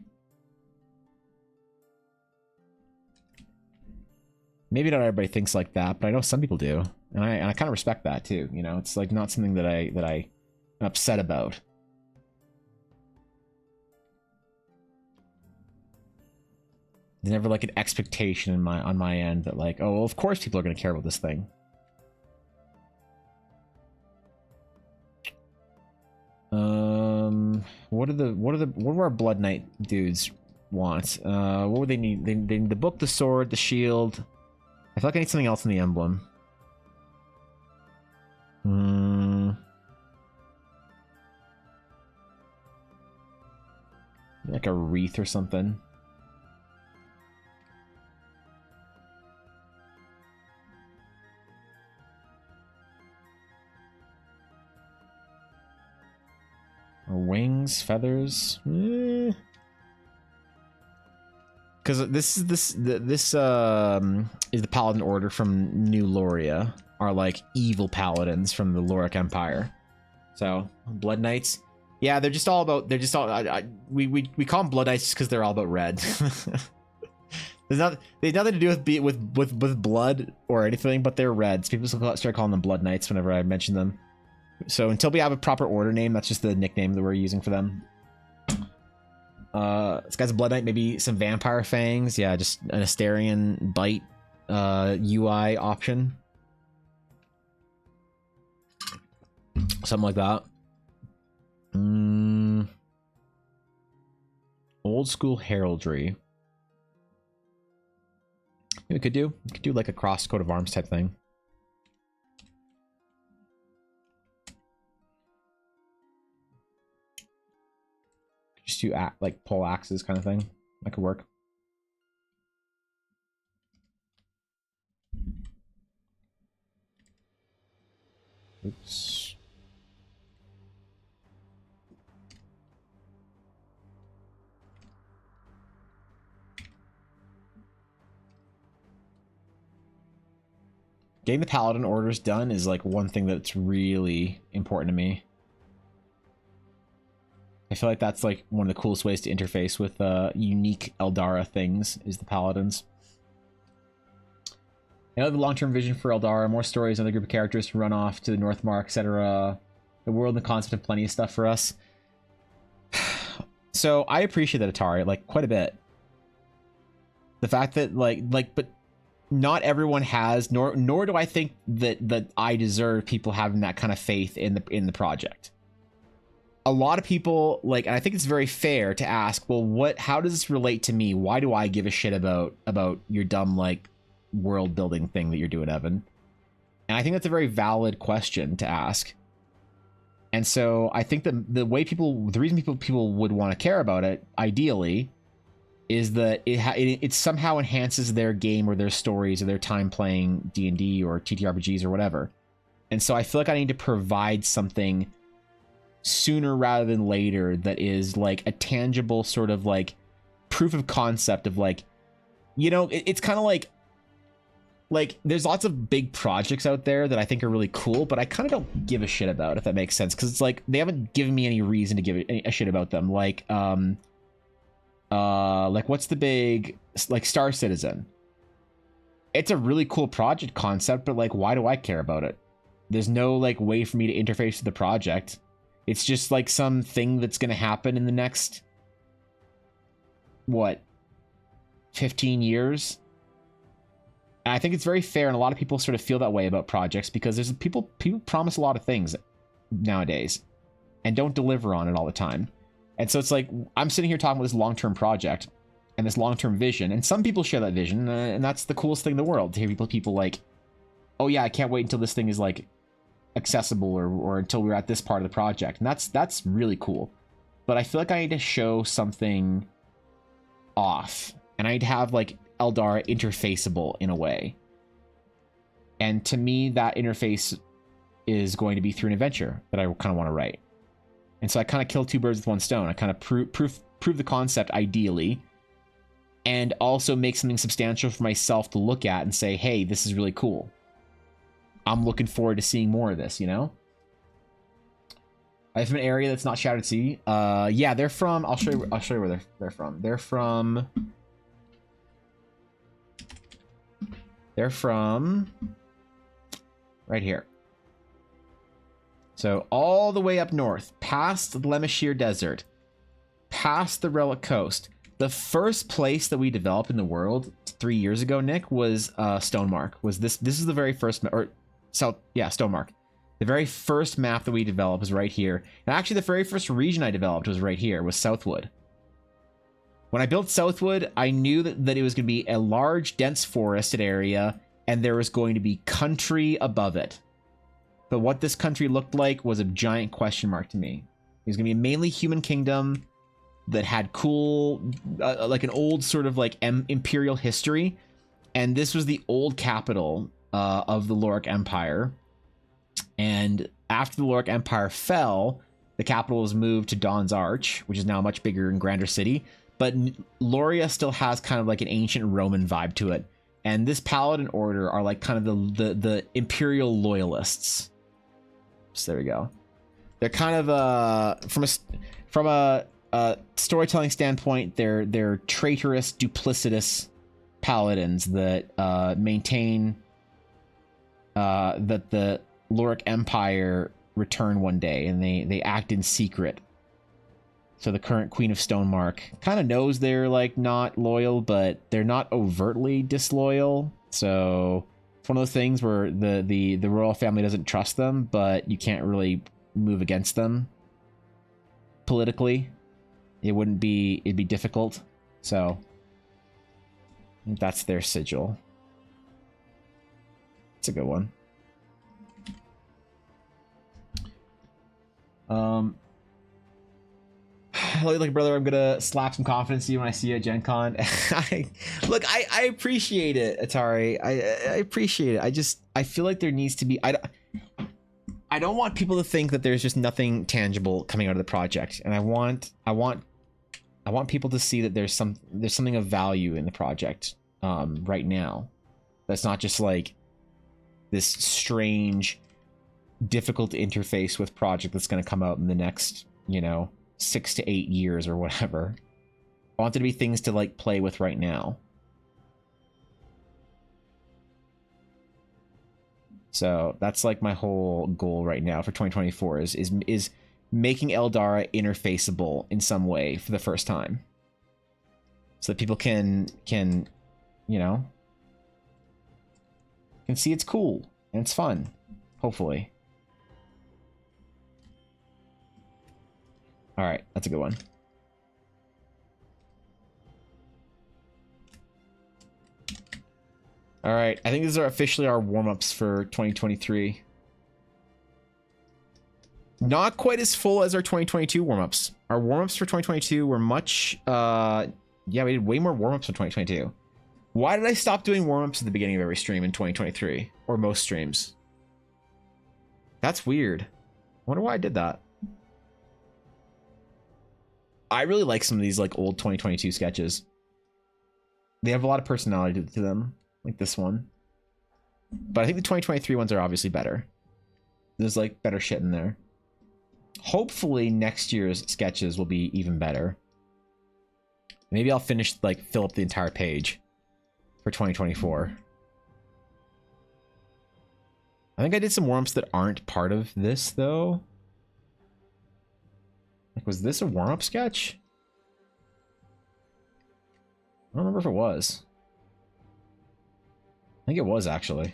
Maybe not everybody thinks like that, but I know some people do. And I kind of respect that too. You know, it's like not something that I'm upset about. There's never like an expectation on my end that like, oh, well, of course people are going to care about this thing. What do our Blood Knight dudes want? What would they need? They need the book, the sword, the shield. I feel like I need something else in the emblem. Like a wreath or something. Or wings, feathers. Because this is the paladin order from New Loria, are like evil paladins from the Loric Empire. So Blood Knights, yeah, they're just all about. They're just all. We call them Blood Knights just because they're all about red. They have nothing to do with blood or anything, but they're reds. People start calling them Blood Knights whenever I mention them. So until we have a proper order name, that's just the nickname that we're using for them. This guy's a Blood Knight, maybe some Vampire Fangs. Yeah, just an Asterian Bite UI option. Something like that. Old school heraldry. We could do like a cross coat of arms type thing. Just do like pole axes kind of thing. That could work. Oops. Getting the paladin orders done is like one thing that's really important to me. I feel like that's like one of the coolest ways to interface with unique Eldara things is the paladins. I have a long-term vision for Eldara, more stories, another group of characters to run off to the Northmark, etc. The world and the concept and plenty of stuff for us. So I appreciate that, Atari, like quite a bit. The fact that but not everyone has, nor do I think that I deserve people having that kind of faith in the project. A lot of people like, and I think it's very fair to ask, well, how does this relate to me? Why do I give a shit about your dumb like world building thing that you're doing, Evan? And I think that's a very valid question to ask. And so I think that the reason people would want to care about it, ideally, is that it somehow enhances their game or their stories or their time playing D&D or TTRPGs or whatever. And so I feel like I need to provide something sooner rather than later that is like a tangible sort of like proof of concept of like, you know, it's kind of like there's lots of big projects out there that I think are really cool, but I kind of don't give a shit about, if that makes sense, because it's like they haven't given me any reason to give a shit about them. Like what's the big like Star Citizen? It's a really cool project concept, but like, why do I care about it? There's no like way for me to interface with the project. It's just like some thing that's going to happen in the next, what, 15 years? And I think it's very fair, and a lot of people sort of feel that way about projects because there's people promise a lot of things nowadays and don't deliver on it all the time. And so it's like, I'm sitting here talking about this long-term project and this long-term vision, and some people share that vision, and that's the coolest thing in the world, to hear people like, oh yeah, I can't wait until this thing is like accessible or until we're at this part of the project. And that's really cool. But I feel like I need to show something off, and I need to have like Eldara interfaceable in a way. And to me, that interface is going to be through an adventure that I kind of want to write. And so I kind of kill two birds with one stone. I kind of prove the concept ideally, and also make something substantial for myself to look at and say, hey, this is really cool. I'm looking forward to seeing more of this, you know? I have an area that's not Shattered Sea. Yeah, they're from, I'll show you where they're from. They're from right here. So all the way up north, past the Lemashir Desert, past the Relic Coast. The first place that we developed in the world 3 years ago, Nick, was Stonemark. This is the very first, Stonemark. The very first map that we developed was right here. And actually the very first region I developed was right here, was Southwood. When I built Southwood, I knew that it was going to be a large, dense forested area, and there was going to be country above it. But what this country looked like was a giant question mark to me. It was going to be a mainly human kingdom that had cool, like an old sort of like imperial history. And this was the old capital of the Lorik Empire. And after the Lorik Empire fell, the capital was moved to Dawn's Arch, which is now a much bigger and grander city. But Loria still has kind of like an ancient Roman vibe to it. And this Paladin Order are like kind of the Imperial Loyalists. So there we go. They're kind of from a storytelling standpoint, they're traitorous, duplicitous paladins that maintain that the Lorik Empire return one day, and they act in secret. So the current Queen of Stonemark kind of knows they're like not loyal, but they're not overtly disloyal. So it's one of those things where the royal family doesn't trust them, but you can't really move against them politically. It'd be difficult. So that's their sigil. It's a good one. Like brother, I'm gonna slap some confidence in you when I see you at Gen Con. I appreciate it, Atari. I appreciate it. I feel like there needs to be. I don't want people to think that there's just nothing tangible coming out of the project, and I want people to see that there's something of value in the project right now. That's not just like this strange, difficult to interface with project that's going to come out in the next, 6 to 8 years or whatever. I want there to be things to like play with right now. So that's like my whole goal right now for 2024 is making Eldara interfaceable in some way for the first time, so that people can see it's cool and it's fun, hopefully. All right, that's a good one. All right, I think these are officially our warm-ups for 2023. Not quite as full as our 2022 warm-ups. Our warm-ups for 2022 were much yeah, we did way more warm-ups in 2022. Why did I stop doing warm-ups at the beginning of every stream in 2023? Or most streams? That's weird. I wonder why I did that. I really like some of these like old 2022 sketches. They have a lot of personality to them, like this one. But I think the 2023 ones are obviously better. There's like better shit in there. Hopefully next year's sketches will be even better. Maybe I'll fill up the entire page for 2024. I think I did some warm-ups that aren't part of this though. Like, was this a warm-up sketch? I don't remember if it was. I think it was, actually.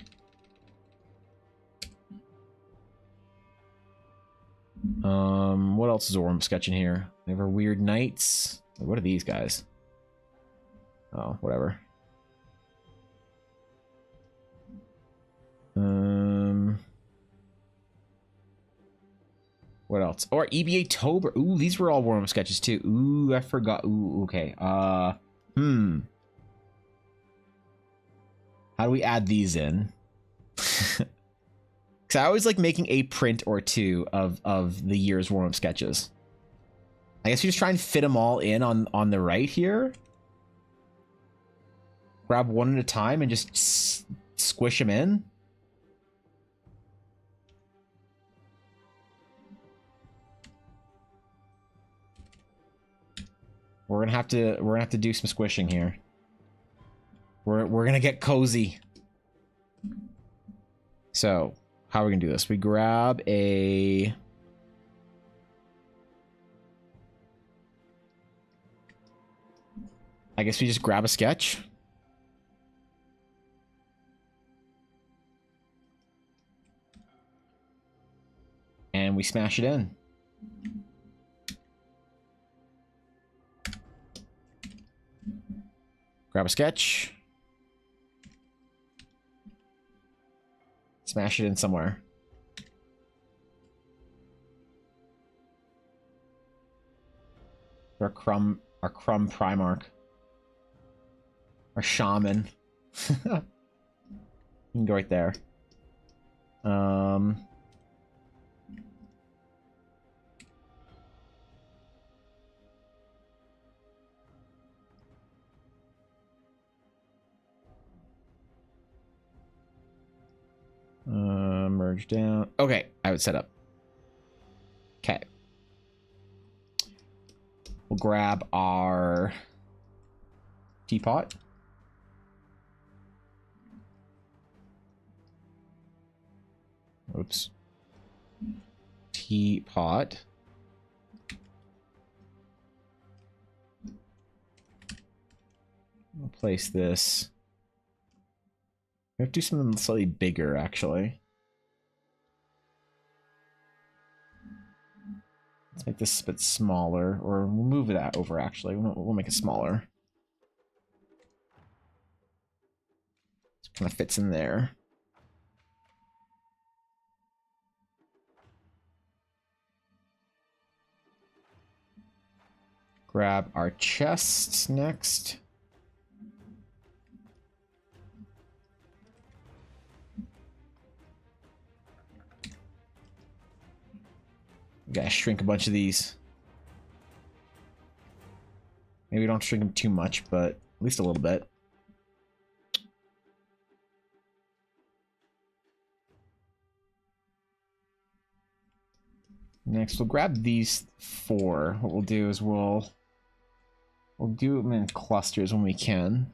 What else is a warm-up sketch in here? They have our weird knights. What are these guys? Oh, whatever. What else? Or EBA Tober. Ooh, these were all warm-up sketches too. Ooh, I forgot. Ooh, okay. How do we add these in? Because I always like making a print or two of the year's warm-up sketches. I guess we just try and fit them all in on the right here. Grab one at a time and just squish them in. We're gonna have to do some squishing here. We're gonna get cozy. So, how are we gonna do this? We grab a... I guess we just grab a sketch. And we smash it in. Grab a sketch. Smash it in somewhere. Our crumb Primarch. Our shaman. You can go right there. Merge down. Okay, I would set up. Okay. We'll grab our teapot. Oops. teapot. I'll place this. We have to do something slightly bigger, actually. Let's make this a bit smaller, or we'll move it over, actually. We'll make it smaller. It kind of fits in there. Grab our chests next. Gotta shrink a bunch of these. Maybe don't shrink them too much, but at least a little bit. Next, we'll grab these 4. What we'll do is we'll do them in clusters when we can.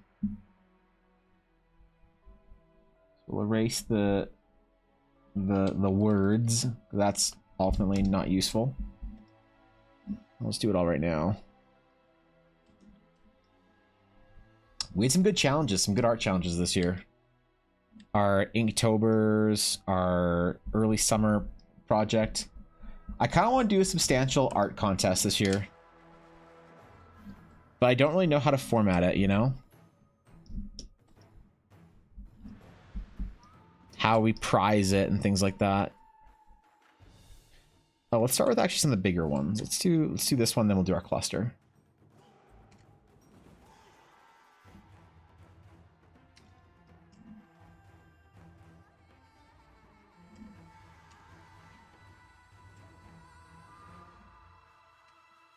So we'll erase the words. That's ultimately not useful. Let's do it all right now. We had some good challenges, some good art challenges this year. Our Inktober's, our early summer project. I kind of want to do a substantial art contest this year. But I don't really know how to format it, you know? How we prize it and things like that. Oh, let's start with actually some of the bigger ones. Let's do this one, then we'll do our cluster.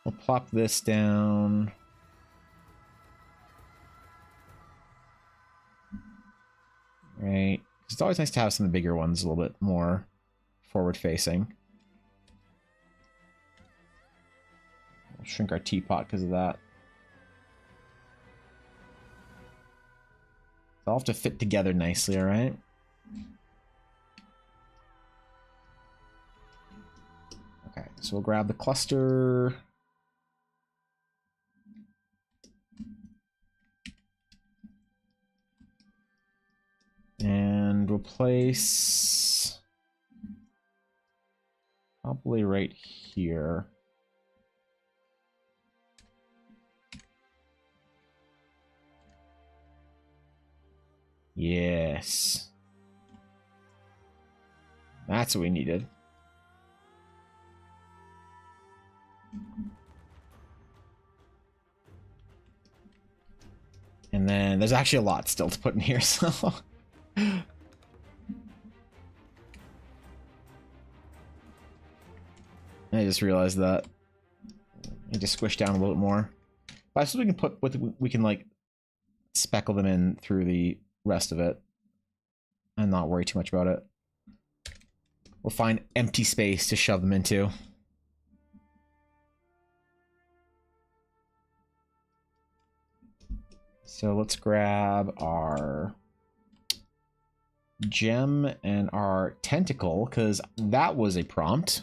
We'll plop this down. Right. It's always nice to have some of the bigger ones a little bit more forward facing. Shrink our teapot because of that. They'll have to fit together nicely, alright? Okay, so we'll grab the cluster. And we'll place probably right here. Yes. That's what we needed. And then there's actually a lot still to put in here, so... I just realized that. I just squish down a little bit more. But I suppose we can like speckle them in through the rest of it and not worry too much about it. We'll find empty space to shove them into. So let's grab our gem and our tentacle, because that was a prompt.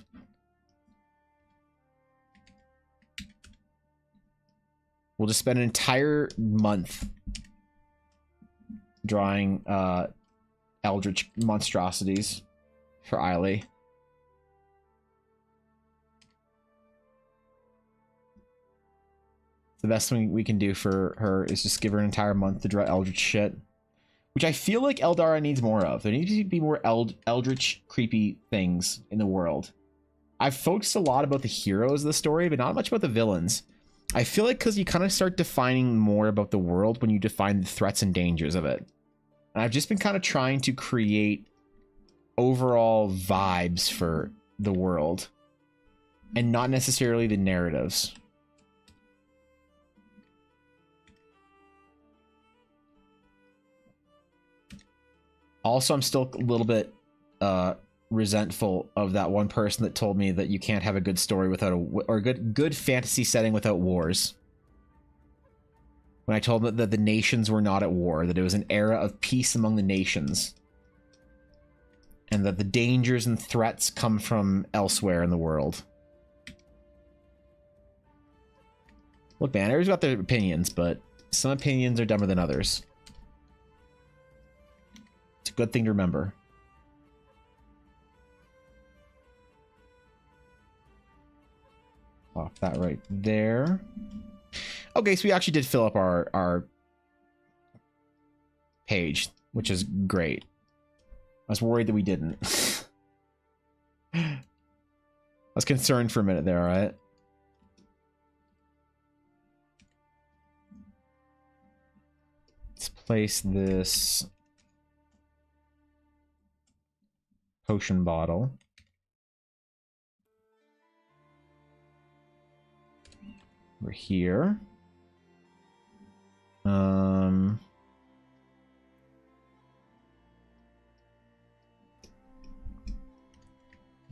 We'll just spend an entire month drawing eldritch monstrosities for Eiley. The best thing we can do for her is just give her an entire month to draw eldritch shit, which I feel like Eldara needs more of. There needs to be more eldritch creepy things in the world. I've focused a lot about the heroes of the story, but not much about the villains. I feel like because you kind of start defining more about the world when you define the threats and dangers of it. And I've just been kind of trying to create overall vibes for the world and not necessarily the narratives. Also, I'm still a little bit resentful of that one person that told me that you can't have a good story without or good fantasy setting without wars. When I told them that the nations were not at war, that it was an era of peace among the nations. and that the dangers and threats come from elsewhere in the world. Look, man, everybody's got their opinions, but some opinions are dumber than others. It's a good thing to remember. Off that right there. Okay, so we actually did fill up our page, which is great. I was worried that we didn't. I was concerned for a minute there, alright? Let's place this potion bottle over here.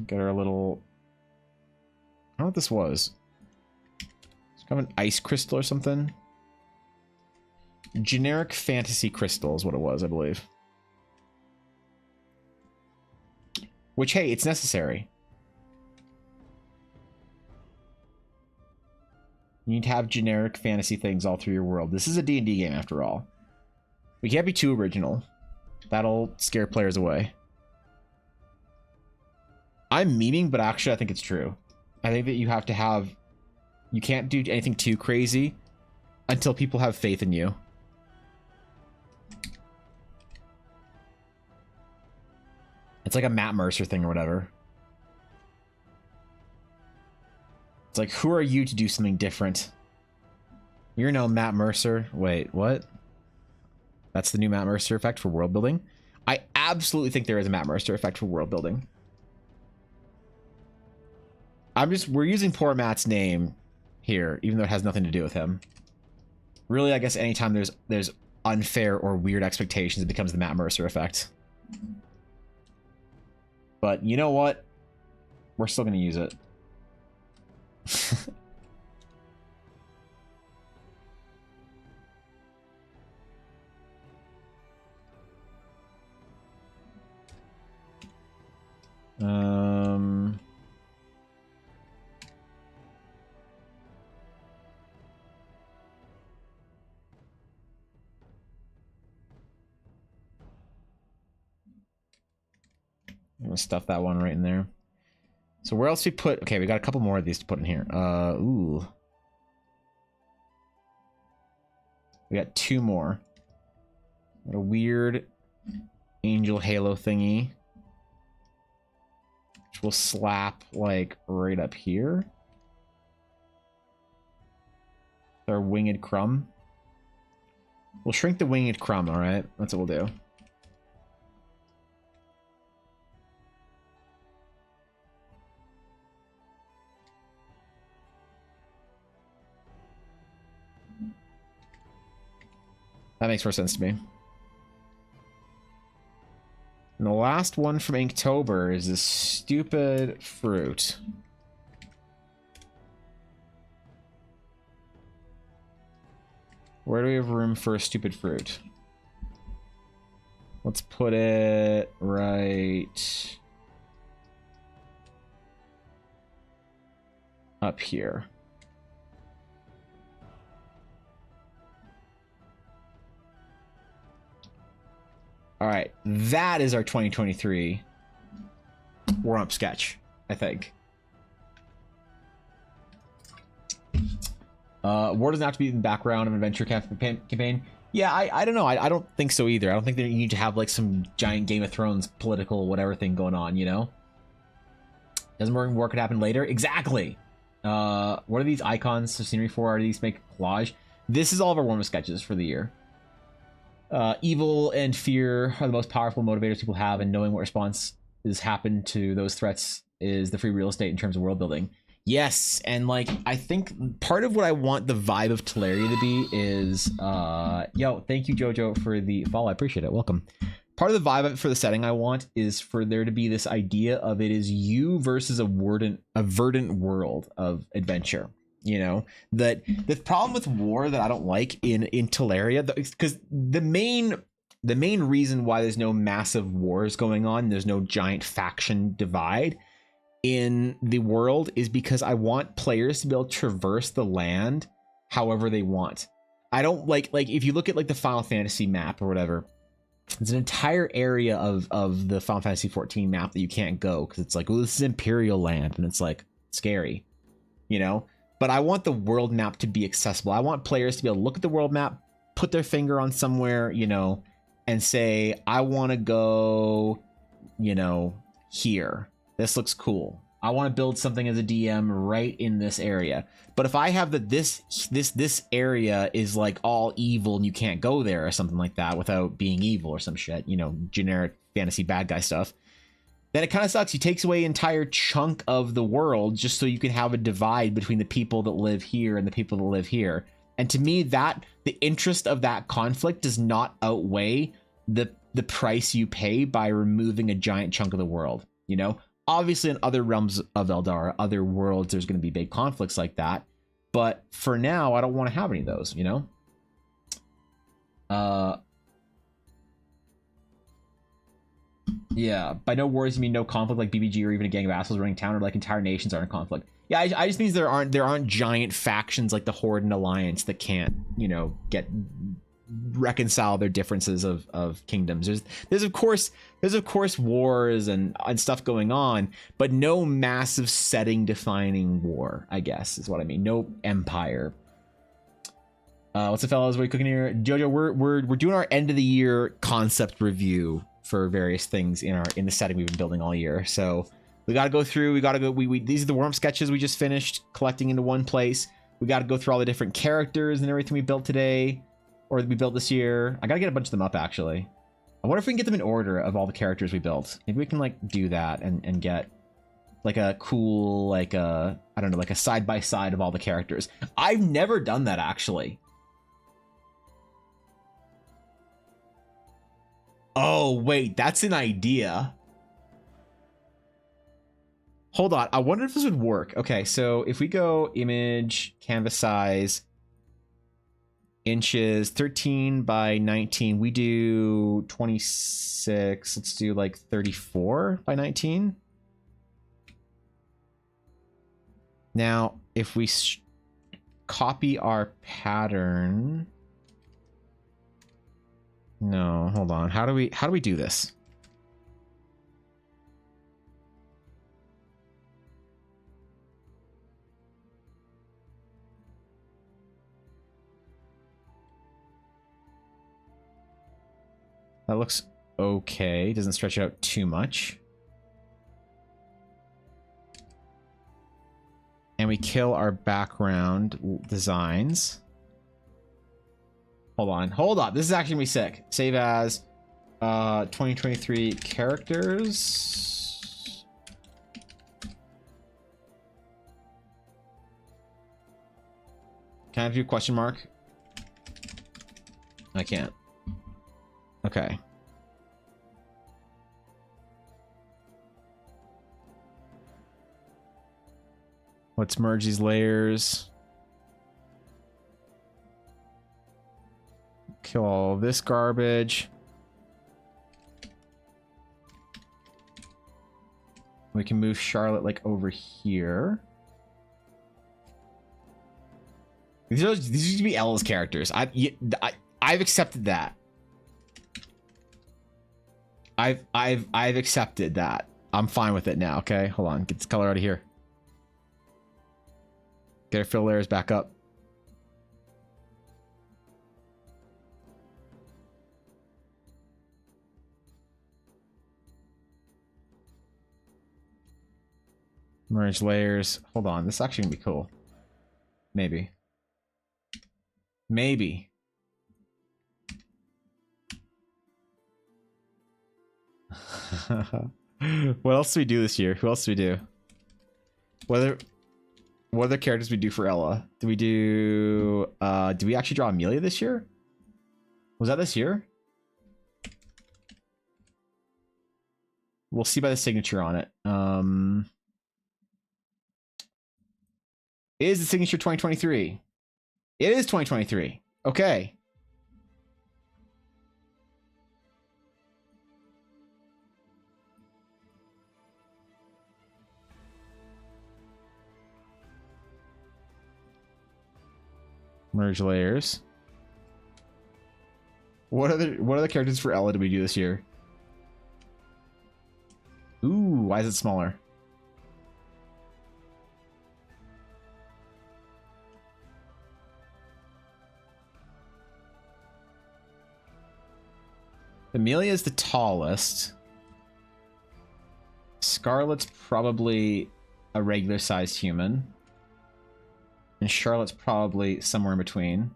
Get our little... I don't know what this was. It's kind of an ice crystal or something. Generic fantasy crystal is what it was, I believe. Which, hey, it's necessary. You need to have generic fantasy things all through your world. This is a D&D game, after all. We can't be too original. That'll scare players away. I'm memeing, but actually I think it's true. I think that you have to have... You can't do anything too crazy until people have faith in you. It's like a Matt Mercer thing or whatever. It's like, who are you to do something different? You're no Matt Mercer. Wait, what? That's the new Matt Mercer effect for world building? I absolutely think there is a Matt Mercer effect for world building. We're using poor Matt's name here, even though it has nothing to do with him. Really, I guess anytime there's unfair or weird expectations, it becomes the Matt Mercer effect. But you know what? We're still going to use it. I'm gonna stuff that one right in there. So where else do we put? Okay, we got a couple more of these to put in here. Ooh. We got two more. Got a weird angel halo thingy, which we'll slap like right up here. Our winged crumb. We'll shrink the winged crumb, all right? That's what we'll do. That makes more sense to me. And the last one from Inktober is this stupid fruit. Where do we have room for a stupid fruit? Let's put it right up here. All right, that is our 2023 warm-up sketch, I think. War doesn't have to be in the background of an adventure campaign. Yeah, I don't know. I don't think so either. I don't think that you need to have like some giant Game of Thrones political whatever thing going on, you know? Doesn't war could happen later? Exactly! What are these icons of scenery for? Are these make collage? This is all of our warm-up sketches for the year. Evil and fear are the most powerful motivators people have, and knowing what response has happened to those threats is the free real estate in terms of world building. Yes, and like I think part of what I want the vibe of Teleria to be is yo, thank you Jojo for the follow. I appreciate it. Welcome. Part of the vibe for the setting I want is for there to be this idea of it is you versus a verdant world of adventure. You know, that the problem with war that I don't like in Teleria, because the main the main reason why there's no massive wars going on, there's no giant faction divide in the world, is because I want players to be able to traverse the land however they want. I don't like if you look at like the Final Fantasy map or whatever, there's an entire area of the Final Fantasy 14 map that you can't go because it's like, oh, this is Imperial land, and it's like scary, you know? But I want the world map to be accessible. I want players to be able to look at the world map, put their finger on somewhere, you know, and say, I want to go, you know, here. This looks cool. I want to build something as a DM right in this area. But if I have that this area is like all evil and you can't go there or something like that without being evil or some shit, you know, generic fantasy bad guy stuff, then it kind of sucks. He takes away an entire chunk of the world just so you can have a divide between the people that live here and the people that live here. And to me, that the interest of that conflict does not outweigh the price you pay by removing a giant chunk of the world, you know? Obviously, in other realms of Eldara, other worlds, there's going to be big conflicts like that. But for now, I don't want to have any of those, you know? Yeah, by no wars you mean no conflict like BBG or even a gang of assholes running town, or like entire nations are in conflict. Yeah, I just mean there aren't giant factions like the Horde and Alliance that can't, you know, reconcile their differences of kingdoms. There's of course wars and stuff going on, but no massive setting defining war, I guess is what I mean. No empire. What's up, fellas? What are you cooking here? Jojo, we're doing our end of the year concept review for various things in the setting we've been building all year. So we got to go through. These are the warm sketches we just finished collecting into one place. We got to go through all the different characters and everything we built today, or that we built this year. I got to get a bunch of them up, actually. I wonder if we can get them in order of all the characters we built. Maybe we can like do that and get like a cool, like a, I don't know, like a side by side of all the characters. I've never done that, actually. Oh, wait, that's an idea. Hold on, I wonder if this would work. Okay, so if we go image, canvas size, inches, 13 by 19, we do 26. Let's do like 34 by 19. Now, if we copy our pattern, no, hold on. How do we do this? That looks okay. Doesn't stretch it out too much. And we kill our background designs. Hold on. This is actually gonna be sick. Save as 2023 characters. Can I do a question mark? I can't. Okay. Let's merge these layers. Kill all this garbage. We can move Charlotte like over here. These used to be Ella's characters. I've accepted that. I've accepted that. I'm fine with it now. Okay, hold on. Get this color out of here. Get our fill layers back up. Merge layers. Hold on. This is actually gonna be cool. Maybe. Maybe. What else do we do this year? Who else do we do? What other characters we do for Ella? Do we actually draw Amelia this year? Was that this year? We'll see by the signature on it. Is the signature 2023? It is 2023. Okay. Merge layers. What other characters for Ella did we do this year? Ooh, why is it smaller? Amelia is the tallest. Scarlet's probably a regular sized human. And Charlotte's probably somewhere in between.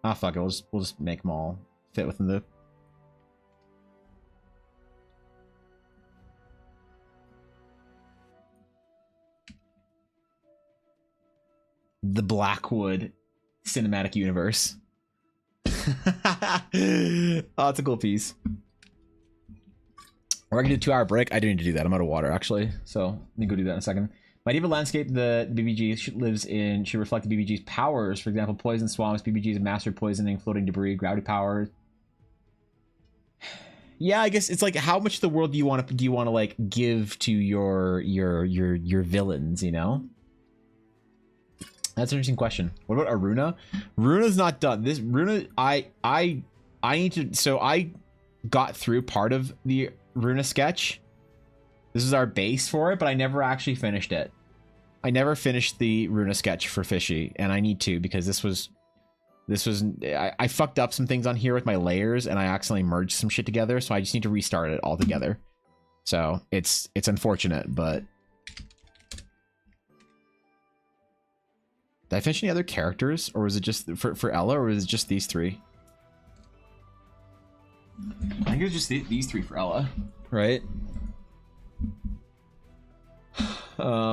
Ah, fuck it. We'll just make them all fit within the Blackwood cinematic universe. Oh, it's a cool piece. We're gonna do a 2-hour break. I do need to do that. I'm out of water actually, so let me go do that in a second. My diva landscape, the BBG lives in, should reflect the BBG's powers. For example, poison swamps. BBG's mastered poisoning, floating debris, gravity powers. Yeah, I guess it's like, how much of the world do you want to like give to your villains? You know, that's an interesting question. What about Aruna? Runa's not done. This Runa, I need to. So I got through part of the Runa sketch. This is our base for it, but I never actually finished it. I never finished the Runa sketch for Fishy, and I need to, because this was I fucked up some things on here with my layers, and I accidentally merged some shit together, so I just need to restart it all together. So it's unfortunate, but did I finish any other characters, or was it just for Ella, or was it just these three? I think it was just these three for Ella, right?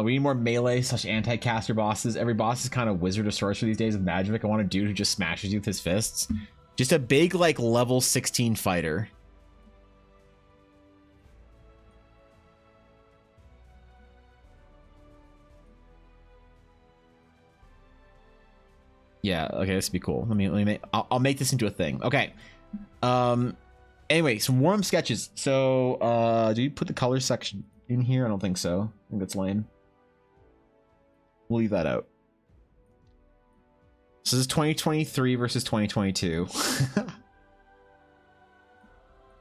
We need more melee / anti-caster bosses. Every boss is kind of wizard or sorcerer these days with magic. I want a dude who just smashes you with his fists. Just a big, like, level 16 fighter. Yeah, okay, this would be cool. I'll make this into a thing. Okay. Anyway, some warm sketches. So, do you put the color section in here? I don't think so. I think that's lame. We'll leave that out. So this is 2023 versus 2022.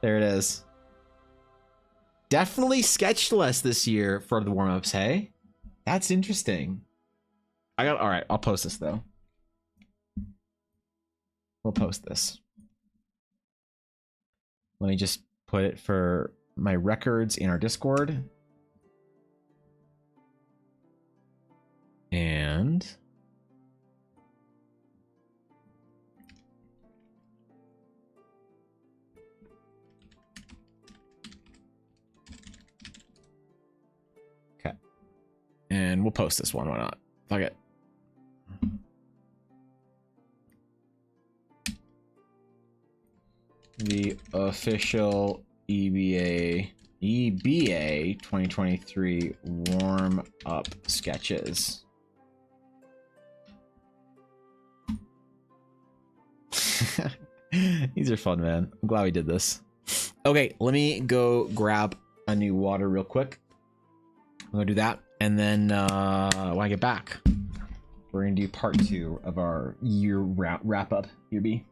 There it is. Definitely sketched less this year for the warm-ups, hey? That's interesting. All right, I'll post this though. We'll post this. Let me just put it for my records in our Discord. And okay. And we'll post this one, why not? Fuck it. The official EBA 2023 warm-up sketches. These are fun, man. I'm glad we did this. Okay, let me go grab a new water real quick. I'm gonna do that, and then when I get back, we're gonna do part 2 of our year wrap up. Year B.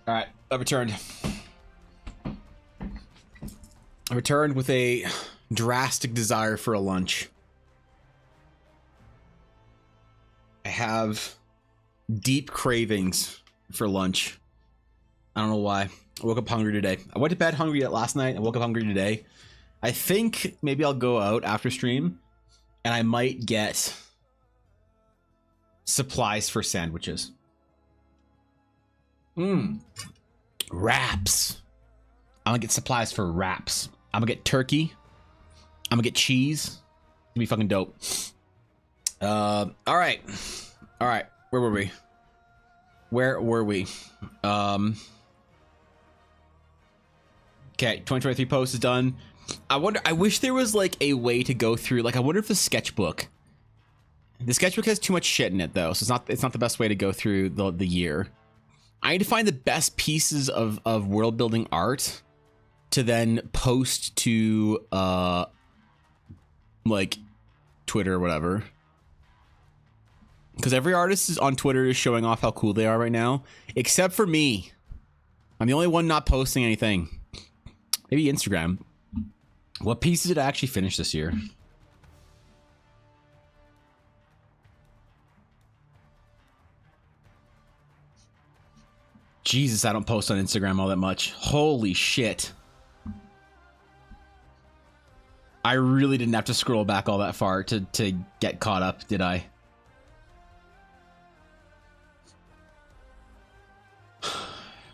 All right, I returned. I returned with a drastic desire for a lunch. I have deep cravings for lunch. I don't know why. I woke up hungry today. I went to bed hungry last night. I woke up hungry today. I think maybe I'll go out after stream and I might get supplies for sandwiches. Wraps. I'm gonna get supplies for wraps. I'm gonna get turkey. I'm gonna get cheese. It's gonna be fucking dope. All right. Where were we? Okay, 2023 post is done. I wish there was like a way to go through, like, I wonder if the sketchbook has too much shit in it though, so it's not the best way to go through the year. I need to find the best pieces of world building art to then post to like Twitter or whatever. Because every artist on Twitter is showing off how cool they are right now, except for me. I'm the only one not posting anything. Maybe Instagram. What pieces did I actually finish this year? Jesus, I don't post on Instagram all that much. Holy shit. I really didn't have to scroll back all that far to get caught up, did I?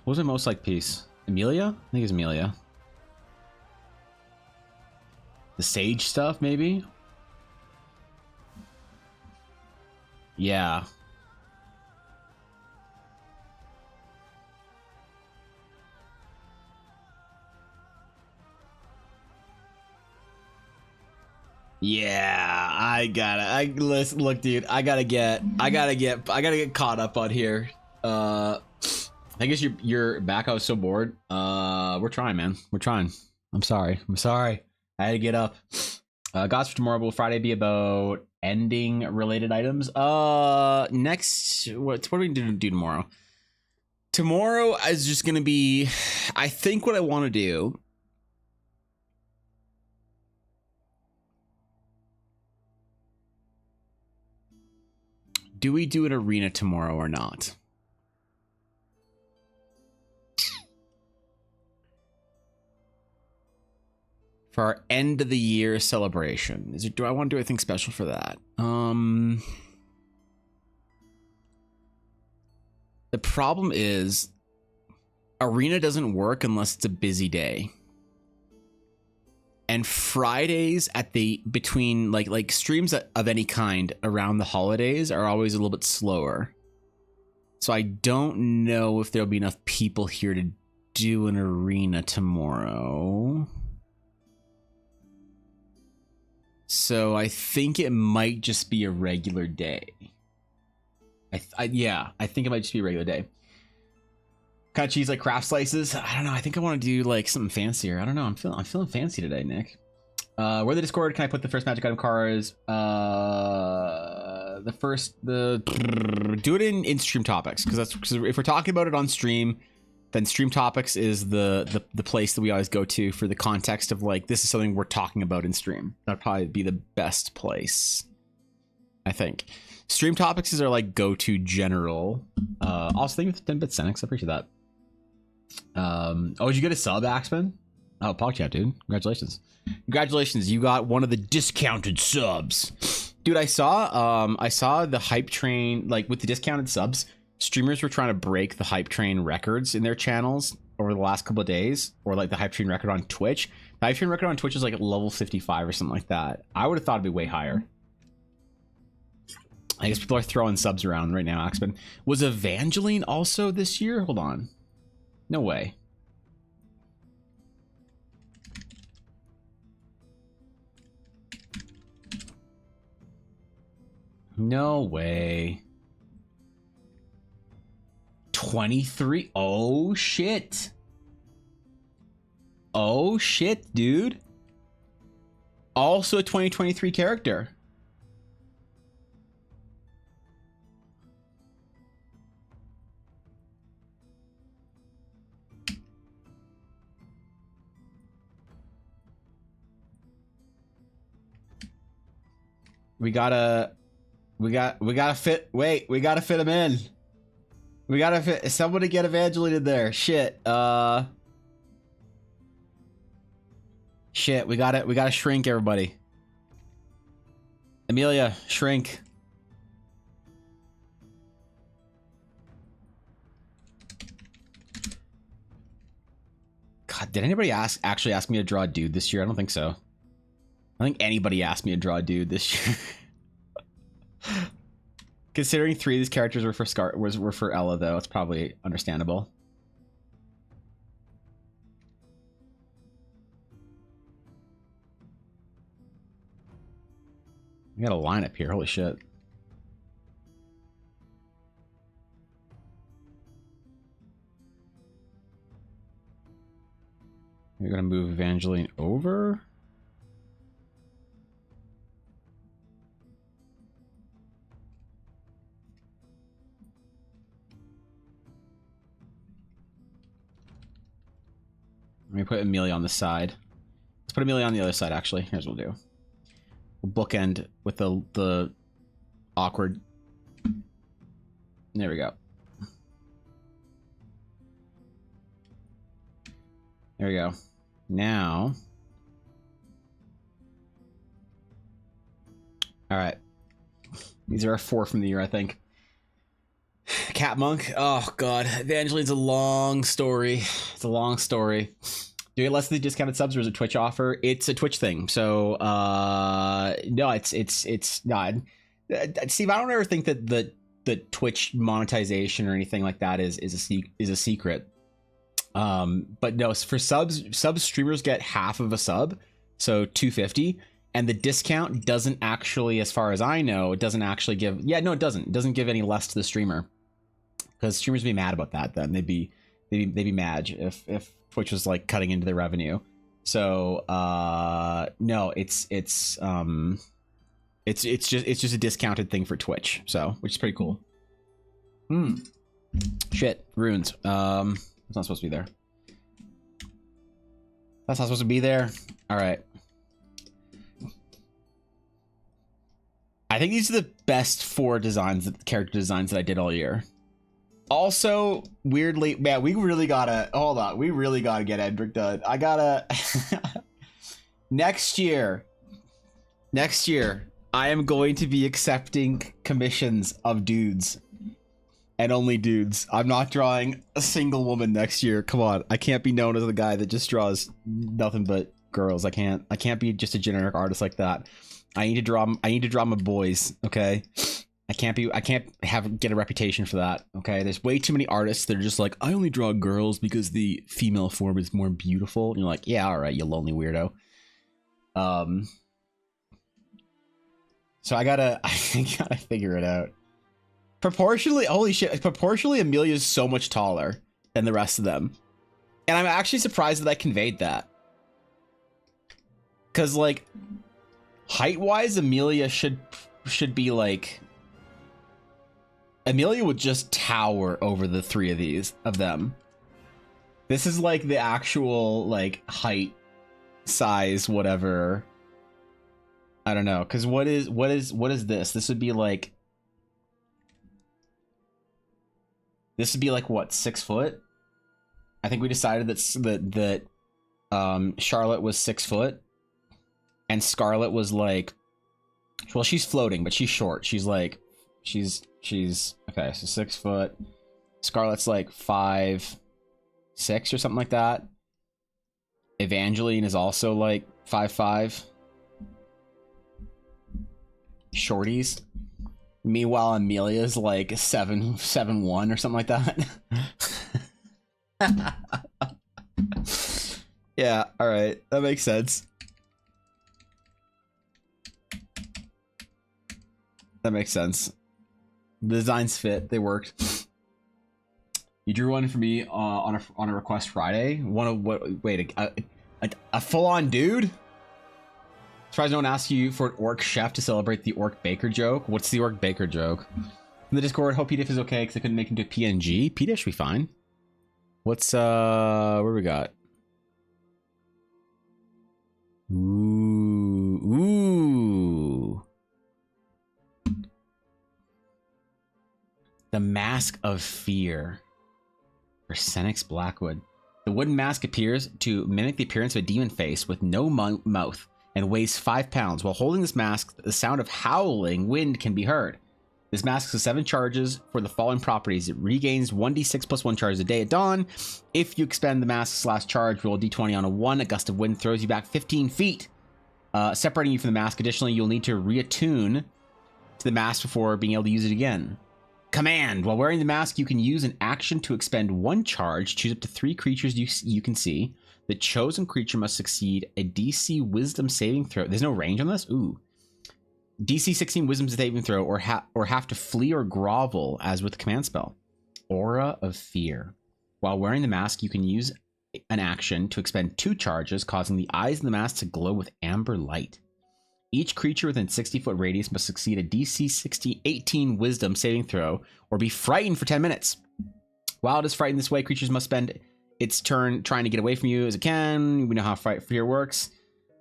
What was my most liked piece? Amelia? I think it's Amelia. The Sage stuff, maybe? Yeah. Yeah, listen, look, dude, I gotta get caught up on here. I guess you're back. I was so bored. We're trying, man. We're trying. I'm sorry. I had to get up. Gods for tomorrow. Will Friday be about ending related items? Next, what are we gonna do tomorrow? Tomorrow is just gonna be, I think what I want to do. Do we do an arena tomorrow or not? For our end of the year celebration. Do I want to do anything special for that? The problem is arena doesn't work unless it's a busy day. And Fridays at between like streams of any kind around the holidays are always a little bit slower. So I don't know if there'll be enough people here to do an arena tomorrow. So I think it might just be a regular day. Yeah, I think it might just be a regular day. Kind of cheese like craft slices. I don't know. I think I want to do like something fancier. I don't know. I'm feeling fancy today, Nick. Where the Discord? Can I put the first magic item cards? Do it in stream topics, because if we're talking about it on stream, then stream topics is the place that we always go to for the context of like, this is something we're talking about in stream. That'd probably be the best place, I think. Stream topics is our like go-to general. Also, thank you for 10 bit Senex. I appreciate that. Oh, did you get a sub, Axman? Oh, PogChat, dude. Congratulations. You got one of the discounted subs. Dude, I saw the hype train, like with the discounted subs, streamers were trying to break the hype train records in their channels over the last couple of days, or like the hype train record on Twitch. The hype train record on Twitch is like level 55 or something like that. I would have thought it'd be way higher. I guess people are throwing subs around right now, Axman. Was Evangeline also this year? Hold on. No way. No way. 23? Oh, shit. Oh, shit, dude. Also a 2023 character. We gotta fit. Wait, we gotta fit him in. We gotta fit. Somebody get Evangeline in there. Shit. Shit. We gotta shrink everybody. Amelia, shrink. God, did anybody actually ask me to draw a dude this year? I don't think so. I think anybody asked me to draw a dude this year. Considering 3 of these characters were for Ella, though, it's probably understandable. We got a lineup here. Holy shit. You're gonna move Evangeline over. Let me put Amelia on the side. Let's put Amelia on the other side, actually. Here's what we'll do. We'll bookend with the awkward. There we go. There we go. Now. All right. These are our 4 from the year, I think. Cat Monk. Oh god, Evangeline's a long story. It's a long story. Do you get less of the discounted subs, or is it Twitch offer? It's a Twitch thing. So no, it's not. Steve, I don't ever think that the Twitch monetization or anything like that is a secret. But no, for subs streamers get half of a sub, so $2.50. And the discount doesn't actually, as far as I know, it doesn't actually give. Yeah, no, it doesn't. It doesn't give any less to the streamer, because streamers would be mad about that. Then they'd be mad if Twitch was like cutting into their revenue. So no, it's just a discounted thing for Twitch. So, which is pretty cool. Shit, runes. It's not supposed to be there. That's not supposed to be there. All right. I think these are the best 4 character designs that I did all year. Also, weirdly, man, we really gotta get Edric done. I gotta next year, I am going to be accepting commissions of dudes and only dudes. I'm not drawing a single woman next year. Come on, I can't be known as the guy that just draws nothing but girls. I can't be just a generic artist like that. I need to draw my boys, okay? I can't get a reputation for that, okay? There's way too many artists that are just like, I only draw girls because the female form is more beautiful. And you're like, yeah, all right, you lonely weirdo. So I gotta figure it out. Proportionally, holy shit, proportionally Amelia's so much taller than the rest of them. And I'm actually surprised that I conveyed that. Cause like, height-wise, Amelia should be like... Amelia would just tower over the 3 of them. This is like the actual like height, size, whatever. I don't know, because what is this? This would be like what, 6 foot? I think we decided that Charlotte was 6 foot. And Scarlet was like, well, she's floating, but she's short. She's okay, so 6 foot. Scarlet's like 5'6" or something like that. Evangeline is also like 5'5". Shorties. Meanwhile, Amelia's like 7'1" or something like that. Yeah, all right, that makes sense. That makes sense. The designs fit. They worked. You drew one for me on a request Friday. One of what? Wait, a full-on dude? Surprised no one asked you for an orc chef to celebrate the orc baker joke. What's the orc baker joke? In the Discord, hope PDiff is okay because I couldn't make him do PNG. PDiff should be fine. What's where we got? Ooh. The Mask of Fear for Senix Blackwood. The wooden mask appears to mimic the appearance of a demon face with no mouth and weighs 5 pounds. While holding this mask, the sound of howling wind can be heard. This mask has 7 charges for the following properties. It regains 1d6 plus 1 charge a day at dawn. If you expend the mask's last charge, roll a d20 on a 1. A gust of wind throws you back 15 feet, separating you from the mask. Additionally, you'll need to reattune to the mask before being able to use it again. Command. While wearing the mask, you can use an action to expend 1 charge. Choose up to 3 creatures you can see. The chosen creature must succeed a DC Wisdom saving throw. There's no range on this? Ooh. DC 16 Wisdom saving throw or have to flee or grovel as with the command spell. Aura of Fear. While wearing the mask, you can use an action to expend 2 charges, causing the eyes in the mask to glow with amber light. Each creature within 60-foot radius must succeed a DC 18 Wisdom saving throw or be frightened for 10 minutes. While it is frightened this way, creatures must spend its turn trying to get away from you as it can. We know how fear works.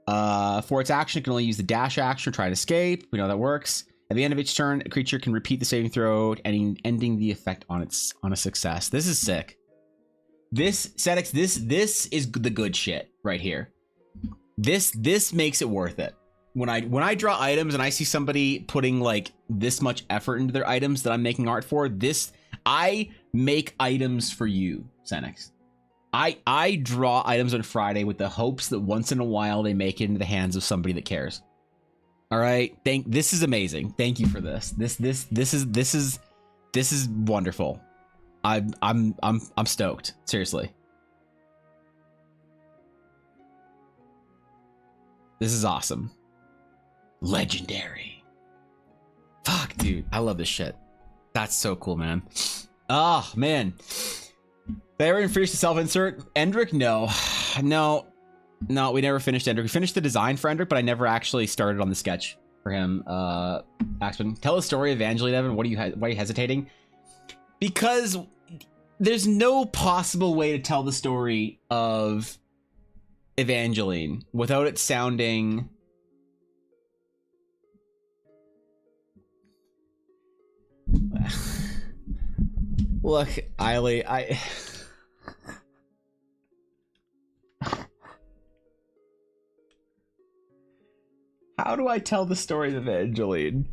For its action, it can only use the dash action or try to escape. We know how that works. At the end of each turn, a creature can repeat the saving throw, ending the effect on a success. This is sick. This is the good shit right here. This makes it worth it. When I draw items and I see somebody putting like this much effort into their items that I'm making art for, I make items for you, Senix. I draw items on Friday with the hopes that once in a while they make it into the hands of somebody that cares. All right, this is amazing. Thank you for this. This is wonderful. I'm stoked. Seriously. This is awesome. Legendary. Fuck, dude. I love this shit. That's so cool, man. Oh, man. Baron finished the self-insert. Endrick, no. No, we never finished Endrick. We finished the design for Endrick, but I never actually started on the sketch for him. Axman, tell the story of Evangeline, Evan. Why are you hesitating? Because there's no possible way to tell the story of Evangeline without it sounding... Look, Eiley, how do I tell the story of Evangeline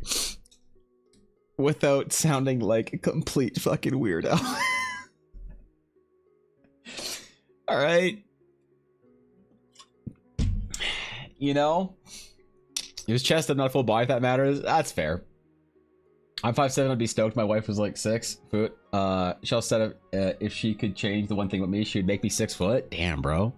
without sounding like a complete fucking weirdo? All right. You know, he was chested, not full body, if that matters. That's fair. I'm 5'7", I'd be stoked. My wife was like 6 foot. Shell said if she could change the one thing with me, she would make me 6 foot. Damn, bro.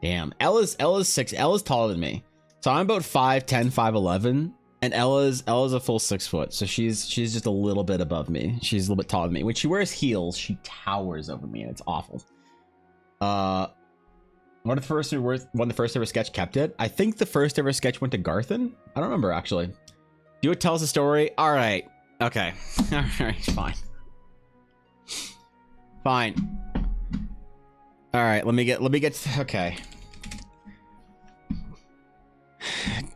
Damn. Ella's taller than me. So I'm about 5'10", 5'11", and Ella's a full 6 foot. So she's just a little bit above me. She's a little bit taller than me. When she wears heels, she towers over me, and it's awful. One of the first ever sketch kept it. I think the first ever sketch went to Garthen. I don't remember actually. Do it tell us a story. All right. Okay. All right. Fine. Fine. All right. Let me get. Okay.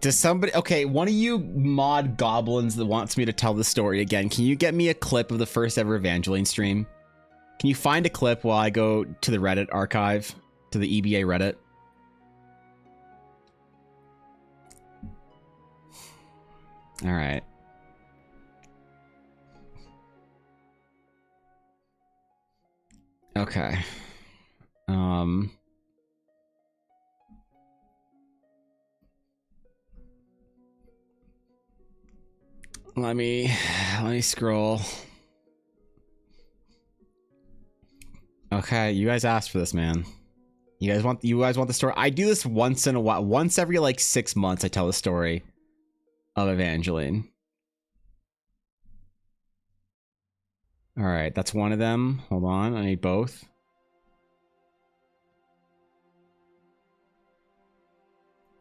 Does somebody? Okay. One of you mod goblins that wants me to tell the story again. Can you get me a clip of the first ever Evangeline stream? Can you find a clip while I go to the Reddit archive, to the EBA Reddit? All right. Okay. Let me scroll. Okay, you guys asked for this, man. You guys want the story? I do this once in a while. Once every like 6 months I tell the story of Evangeline. All right, that's one of them. Hold on, I need both.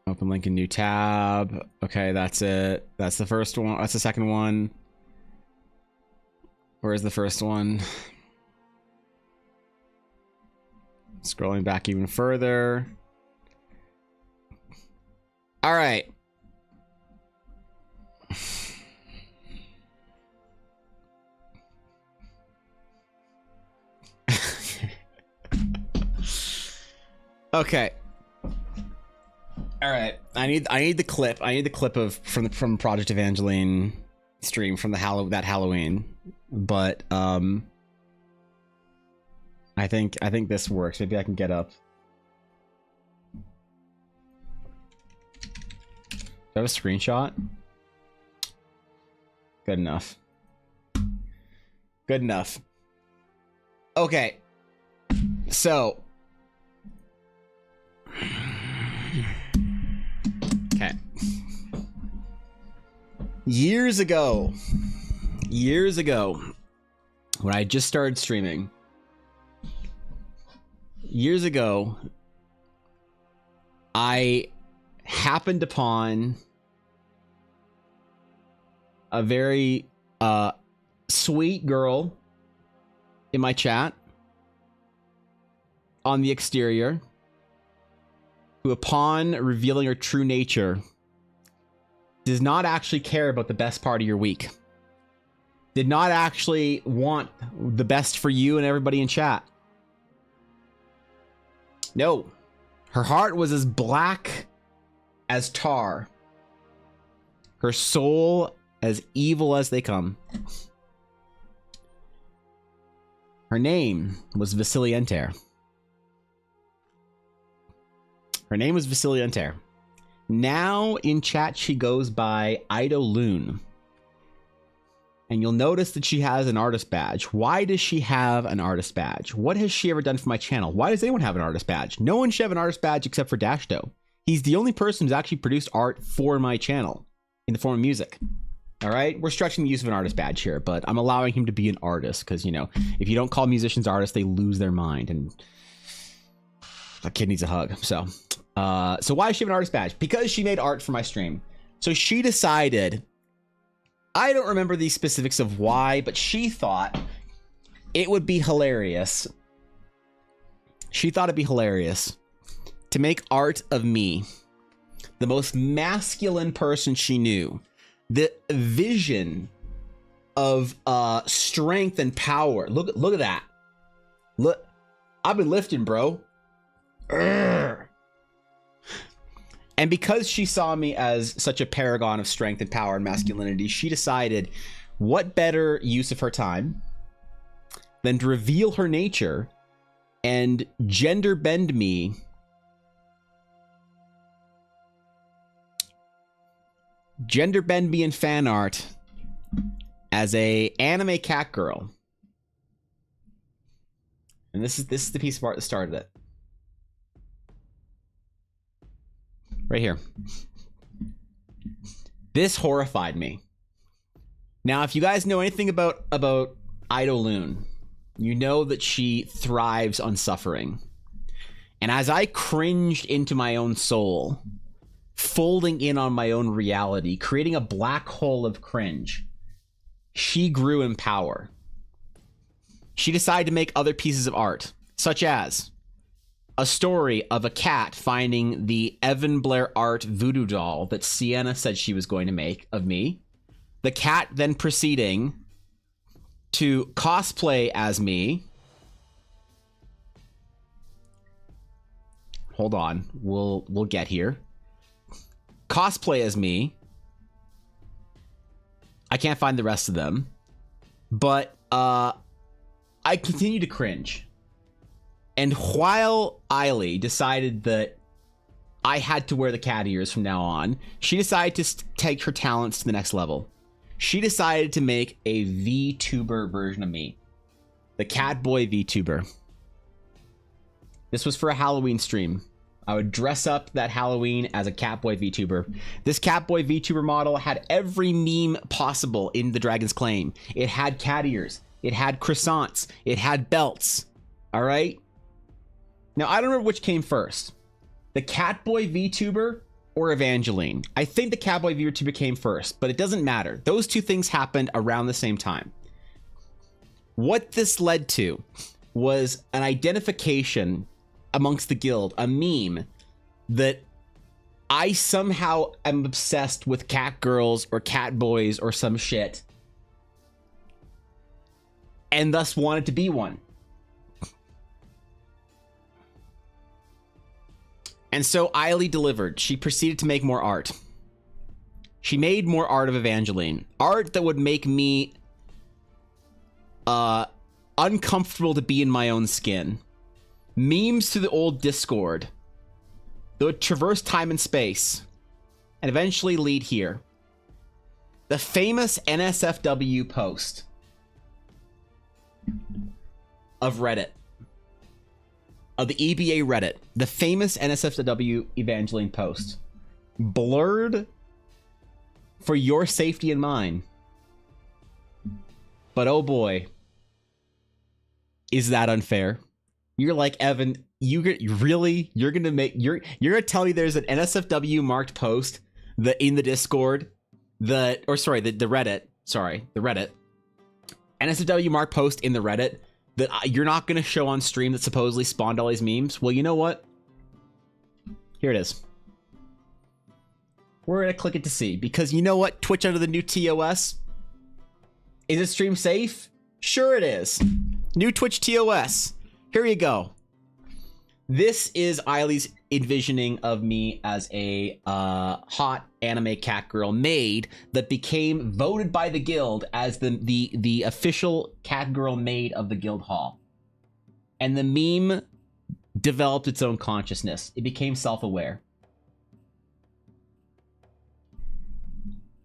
Open link in new tab. Okay, that's it. That's the first one. That's the second one. Where's the first one? Scrolling back even further. All right. Okay. All right. I need the clip. I need the clip of from Project Evangeline stream from that Halloween. But I think this works. Maybe I can get up. Do I have a screenshot? Good enough. Good enough. Okay. So. Okay. Years ago, when I just started streaming, I happened upon a very sweet girl in my chat on the exterior who, upon revealing her true nature, does not actually care about the best part of your week. Did not actually want the best for you and everybody in chat. No. Her heart was as black as tar. Her soul as evil as they come. Her name was Vasilienter. Her name was Vasilienter. Now in chat she goes by Idoloon. And you'll notice that she has an artist badge. Why does she have an artist badge? What has she ever done for my channel? Why does anyone have an artist badge? No one should have an artist badge except for Dashdo. He's the only person who's actually produced art for my channel in the form of music. All right, we're stretching the use of an artist badge here, but I'm allowing him to be an artist because, you know, if you don't call musicians artists, they lose their mind, and that kid needs a hug. So why does she have an artist badge? Because she made art for my stream. So she decided, I don't remember the specifics of why, but she thought it would be hilarious. She thought it'd be hilarious to make art of me, the most masculine person she knew. The vision of strength and power. Look at that. Look, I've been lifting, bro. Urgh. And because she saw me as such a paragon of strength and power and masculinity, she decided what better use of her time than to reveal her nature and gender bend me in fan art as a anime cat girl. And this is the piece of art that started it. Right here. This horrified me. Now, if you guys know anything about Idoloon, you know that she thrives on suffering. And as I cringed into my own soul, folding in on my own reality, creating a black hole of cringe, she grew in power. She decided to make other pieces of art, such as a story of a cat finding the Evan Blair art voodoo doll that Sienna said she was going to make of me. The cat then proceeding to cosplay as me. Hold on, we'll get here. Cosplay as me. I can't find the rest of them, but I continue to cringe. And while Eiley decided that I had to wear the cat ears from now on, she decided to take her talents to the next level. She decided to make a VTuber version of me. The Catboy VTuber. This was for a Halloween stream. I would dress up that Halloween as a Catboy VTuber. This Catboy VTuber model had every meme possible in the Dragon's Claim. It had cat ears. It had croissants. It had belts. All right? Now, I don't remember which came first. The Catboy VTuber or Evangeline. I think the Catboy VTuber came first, but it doesn't matter. Those two things happened around the same time. What this led to was an identification amongst the guild, a meme that I somehow am obsessed with cat girls or cat boys or some shit, and thus wanted to be one. And so Eiley delivered. She proceeded to make more art. She made more art of Evangeline. Art that would make me uncomfortable to be in my own skin. Memes to the old Discord that would traverse time and space and eventually lead here. The famous NSFW post of Reddit. Of the EBA Reddit. The famous NSFW Evangeline post. Blurred for your safety and mine. But oh boy. Is that unfair? You're like, Evan, you're gonna tell me there's an NSFW marked post in the Discord, the Reddit, NSFW marked post in the Reddit that you're not gonna show on stream that supposedly spawned all these memes? Well, you know what? Here it is. We're gonna click it to see, because you know what? Twitch under the new TOS. Is it stream safe? Sure it is. New Twitch TOS. Here you go. This is Eiley's envisioning of me as a hot anime cat girl maid that became voted by the guild as the official cat girl maid of the guild hall. And the meme developed its own consciousness. It became self-aware.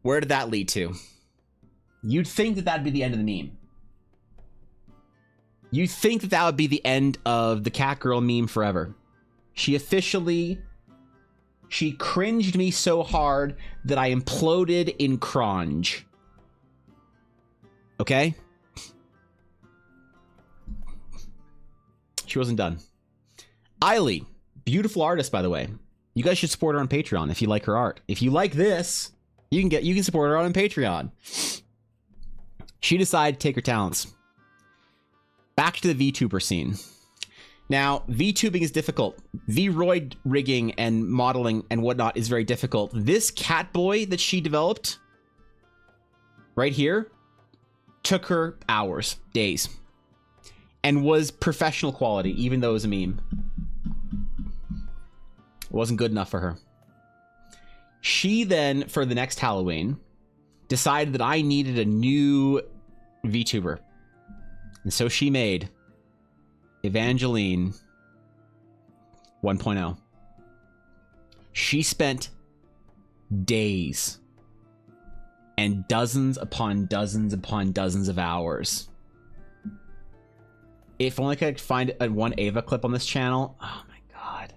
Where did that lead to? You'd think that that'd be the end of the meme. You'd think that that would be the end of the cat girl meme forever. She cringed me so hard that I imploded in cronge. Okay? She wasn't done. Eiley, beautiful artist, by the way. You guys should support her on Patreon if you like her art. If you like this, you can support her on Patreon. She decided to take her talents. Back to the VTuber scene. Now, VTubing is difficult. V-Roid rigging and modeling and whatnot is very difficult. This cat boy that she developed, right here, took her hours, days, and was professional quality, even though it was a meme. It wasn't good enough for her. She then, for the next Halloween, decided that I needed a new VTuber. And so she made Evangeline 1.0. She spent days and dozens upon dozens upon dozens of hours. If only I could find one Ava clip on this channel. Oh my god.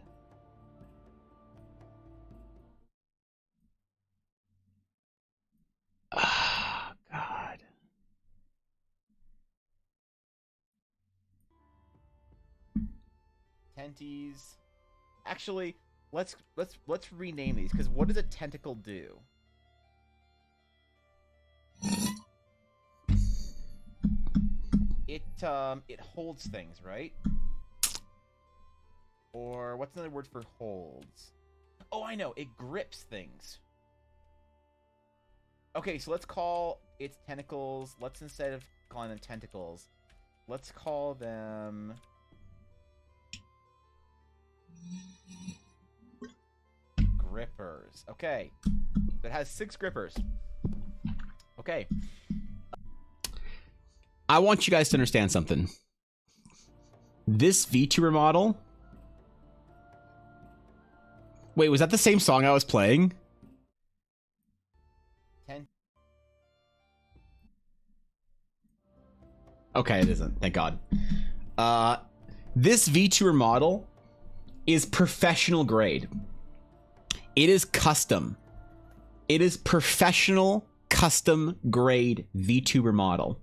Oh god. Tenties. Actually, let's rename these, because what does a tentacle do? It holds things, right? Or what's another word for holds? Oh, I know. It grips things. Okay, so let's call its tentacles. Let's, instead of calling them tentacles, let's call them grippers. Okay. That has 6 grippers. Okay. I want you guys to understand something. This VTuber model... Wait, was that the same song I was playing? Okay, it isn't. Thank God. This VTuber model is professional grade. It is custom. It is professional, custom grade VTuber model.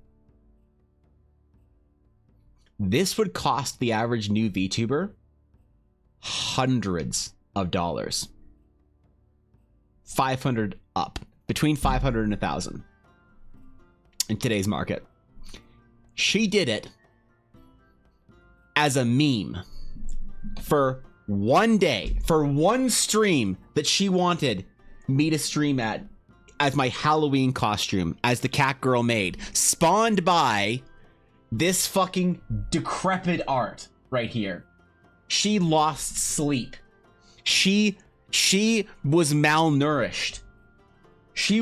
This would cost the average new VTuber hundreds of dollars. 500 up. Between 500 and 1,000 in today's market. She did it as a meme for one day, for one stream that she wanted me to stream at as my Halloween costume, as the cat girl maid, spawned by this fucking decrepit art right here. She lost sleep. She was malnourished. She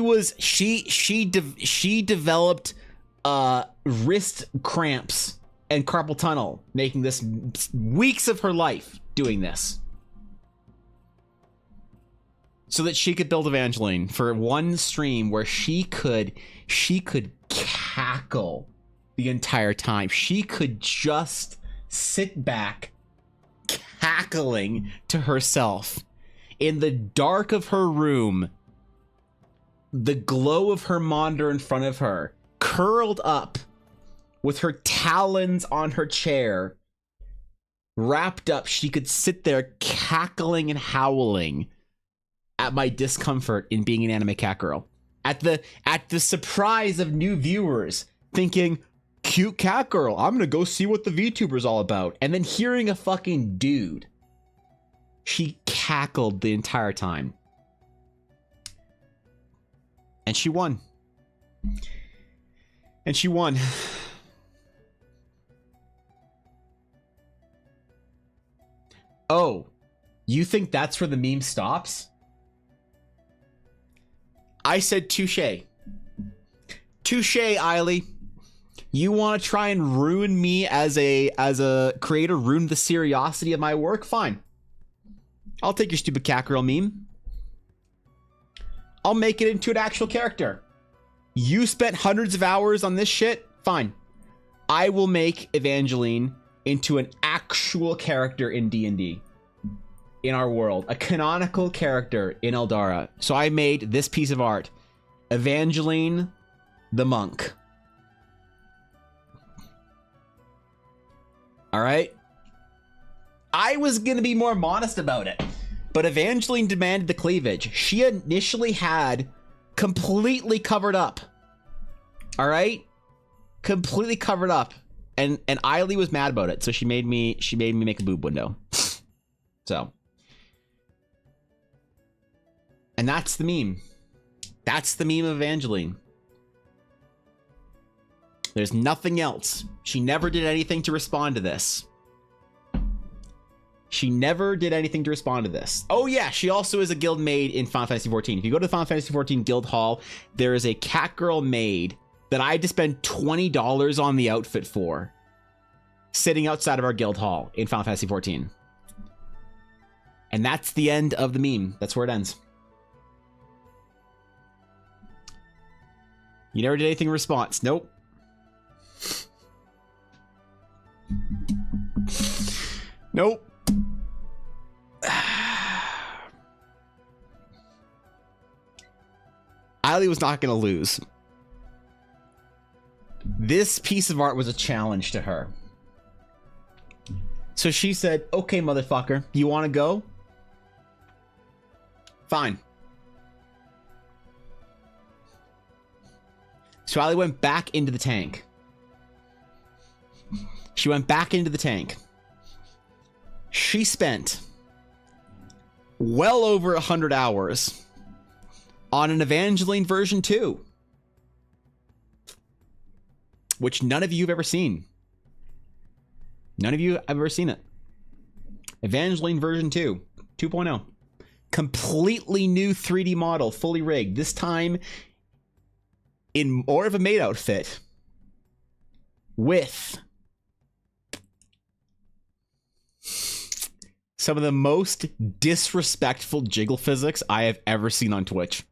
developed wrist cramps and carpal tunnel, making this weeks of her life doing this, so that she could build Evangeline for one stream where she could cackle the entire time. She could just sit back cackling to herself in the dark of her room, the glow of her monitor in front of her, curled up with her talons on her chair, wrapped up. She could sit there cackling and howling at my discomfort in being an anime cat girl, at the surprise of new viewers thinking, cute cat girl, I'm gonna go see what the VTuber's all about, and then hearing a fucking dude. She cackled the entire time, and she won. And she won. Oh, you think that's where the meme stops? I said touche. Touche, Eiley. You want to try and ruin me as a creator, ruin the seriosity of my work? Fine. I'll take your stupid cat girl meme. I'll make it into an actual character. You spent hundreds of hours on this shit? Fine. I will make Evangeline into an actual character in D&D. In our world. A canonical character in Eldara. So I made this piece of art. Evangeline the monk. Alright? I was gonna be more modest about it, but Evangeline demanded the cleavage. She initially had completely covered up. Alright? Completely covered up. And Eiley was mad about it, so she made me make a boob window. So. And that's the meme. That's the meme of Evangeline. There's nothing else. She never did anything to respond to this. She never did anything to respond to this. Oh yeah, she also is a guild maid in Final Fantasy XIV. If you go to the Final Fantasy XIV guild hall, there is a catgirl maid that I had to spend $20 on the outfit for, sitting outside of our guild hall in Final Fantasy XIV. And that's the end of the meme. That's where it ends. You never did anything in response. Nope. Nope. Eiley was not going to lose. This piece of art was a challenge to her. So she said, okay, motherfucker, you want to go? Fine. So Eiley went back into the tank. She went back into the tank. She spent well over 100 hours on an Evangeline version 2, which none of you have ever seen. None of you have ever seen it. Evangeline version 2, 2.0. Completely new 3D model, fully rigged. This time in more of a maid outfit with some of the most disrespectful jiggle physics I have ever seen on Twitch.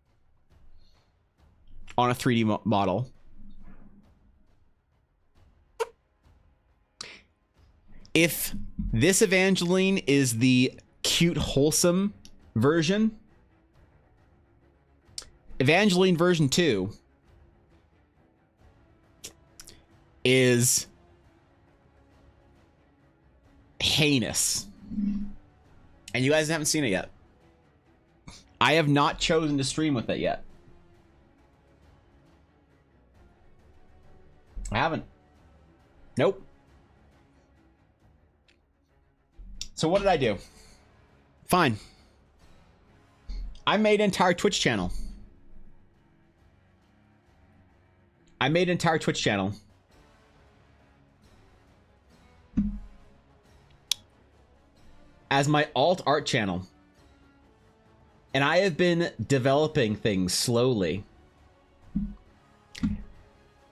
On a 3D model. If this Evangeline is the cute, wholesome version, Evangeline version 2 is heinous. And you guys haven't seen it yet. I have not chosen to stream with it yet. I haven't. Nope. So what did I do? Fine. I made an entire Twitch channel. As my alt art channel. And I have been developing things slowly.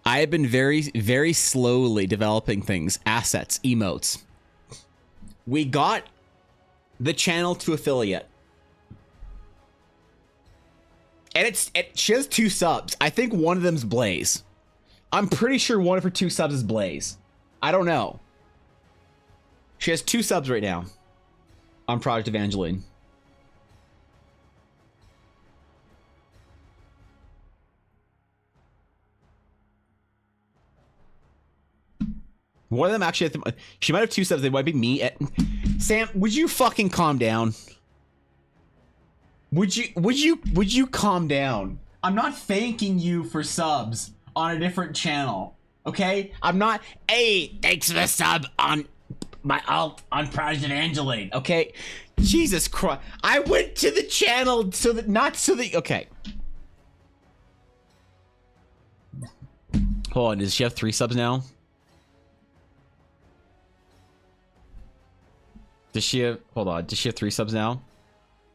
I have been very, very slowly developing things, assets, emotes. We got the channel to affiliate. And she has 2 subs. I think one of them's Blaze. I'm pretty sure one of her 2 subs is Blaze. I don't know. She has 2 subs right now on Project Evangeline. One of them actually, she might have 2 subs. They might be me. Sam, would you fucking calm down? Would you calm down? I'm not thanking you for subs on a different channel. Okay? I'm not, hey, thanks for the sub on my alt on Project Evangeline. Okay? Jesus Christ. I went to the channel so that, not so that, okay. Hold on, does she have 3 subs now? Does she have, hold on, does she have 3 subs now?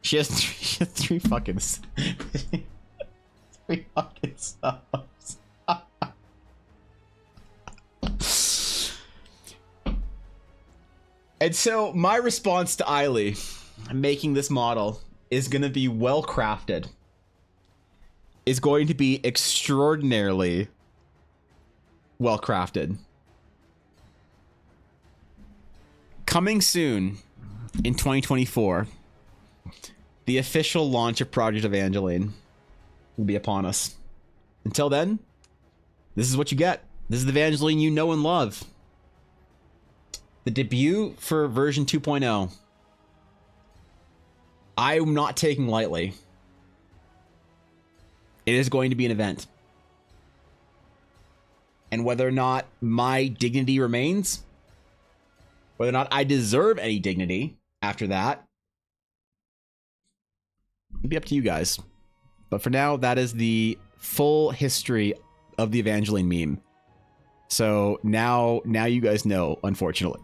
She has 3 fucking 3 fucking subs. And so my response to Eiley making this model is going to be well crafted. Is going to be extraordinarily well crafted. Coming soon in 2024, the official launch of Project Evangeline will be upon us. Until then, this is what you get. This is the Evangeline you know and love. The debut for version 2.0. I'm not taking lightly. It is going to be an event. And whether or not my dignity remains, whether or not I deserve any dignity after that, it'll be up to you guys. But for now, that is the full history of the Evangeline meme. So now you guys know, unfortunately.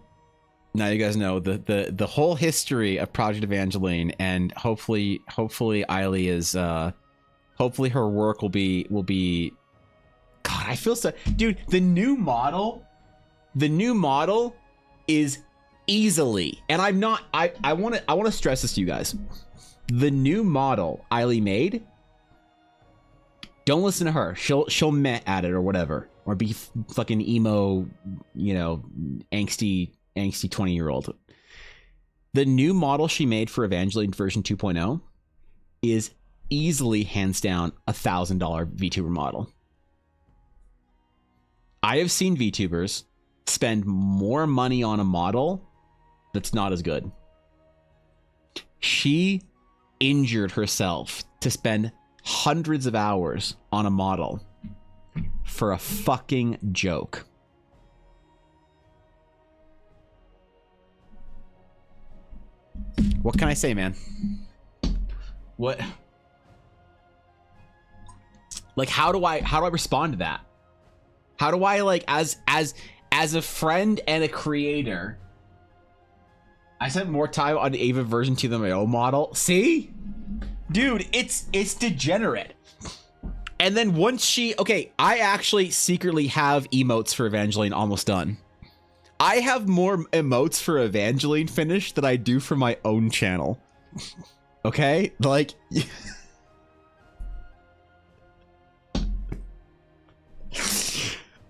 Now you guys know the whole history of Project Evangeline, and hopefully Eiley is hopefully her work will be God, I feel so, dude, the new model is easily, and I'm not, I want to stress this to you guys. The new model Eiley made, don't listen to her. She'll meh at it or whatever, or be fucking emo, you know, angsty 20-year-old. The new model she made for Evangeline version 2.0 is easily hands down $1,000 VTuber model. I have seen VTubers spend more money on a model that's not as good. She injured herself to spend hundreds of hours on a model for a fucking joke. What can I say, man? What? Like, how do I respond to that? How do I, like, as a friend and a creator, I spent more time on Ava version 2 than my own model. See? Dude, it's degenerate. And then once she, okay, I actually secretly have emotes for Evangeline almost done. I have more emotes for Evangeline finished than I do for my own channel. Okay? Like,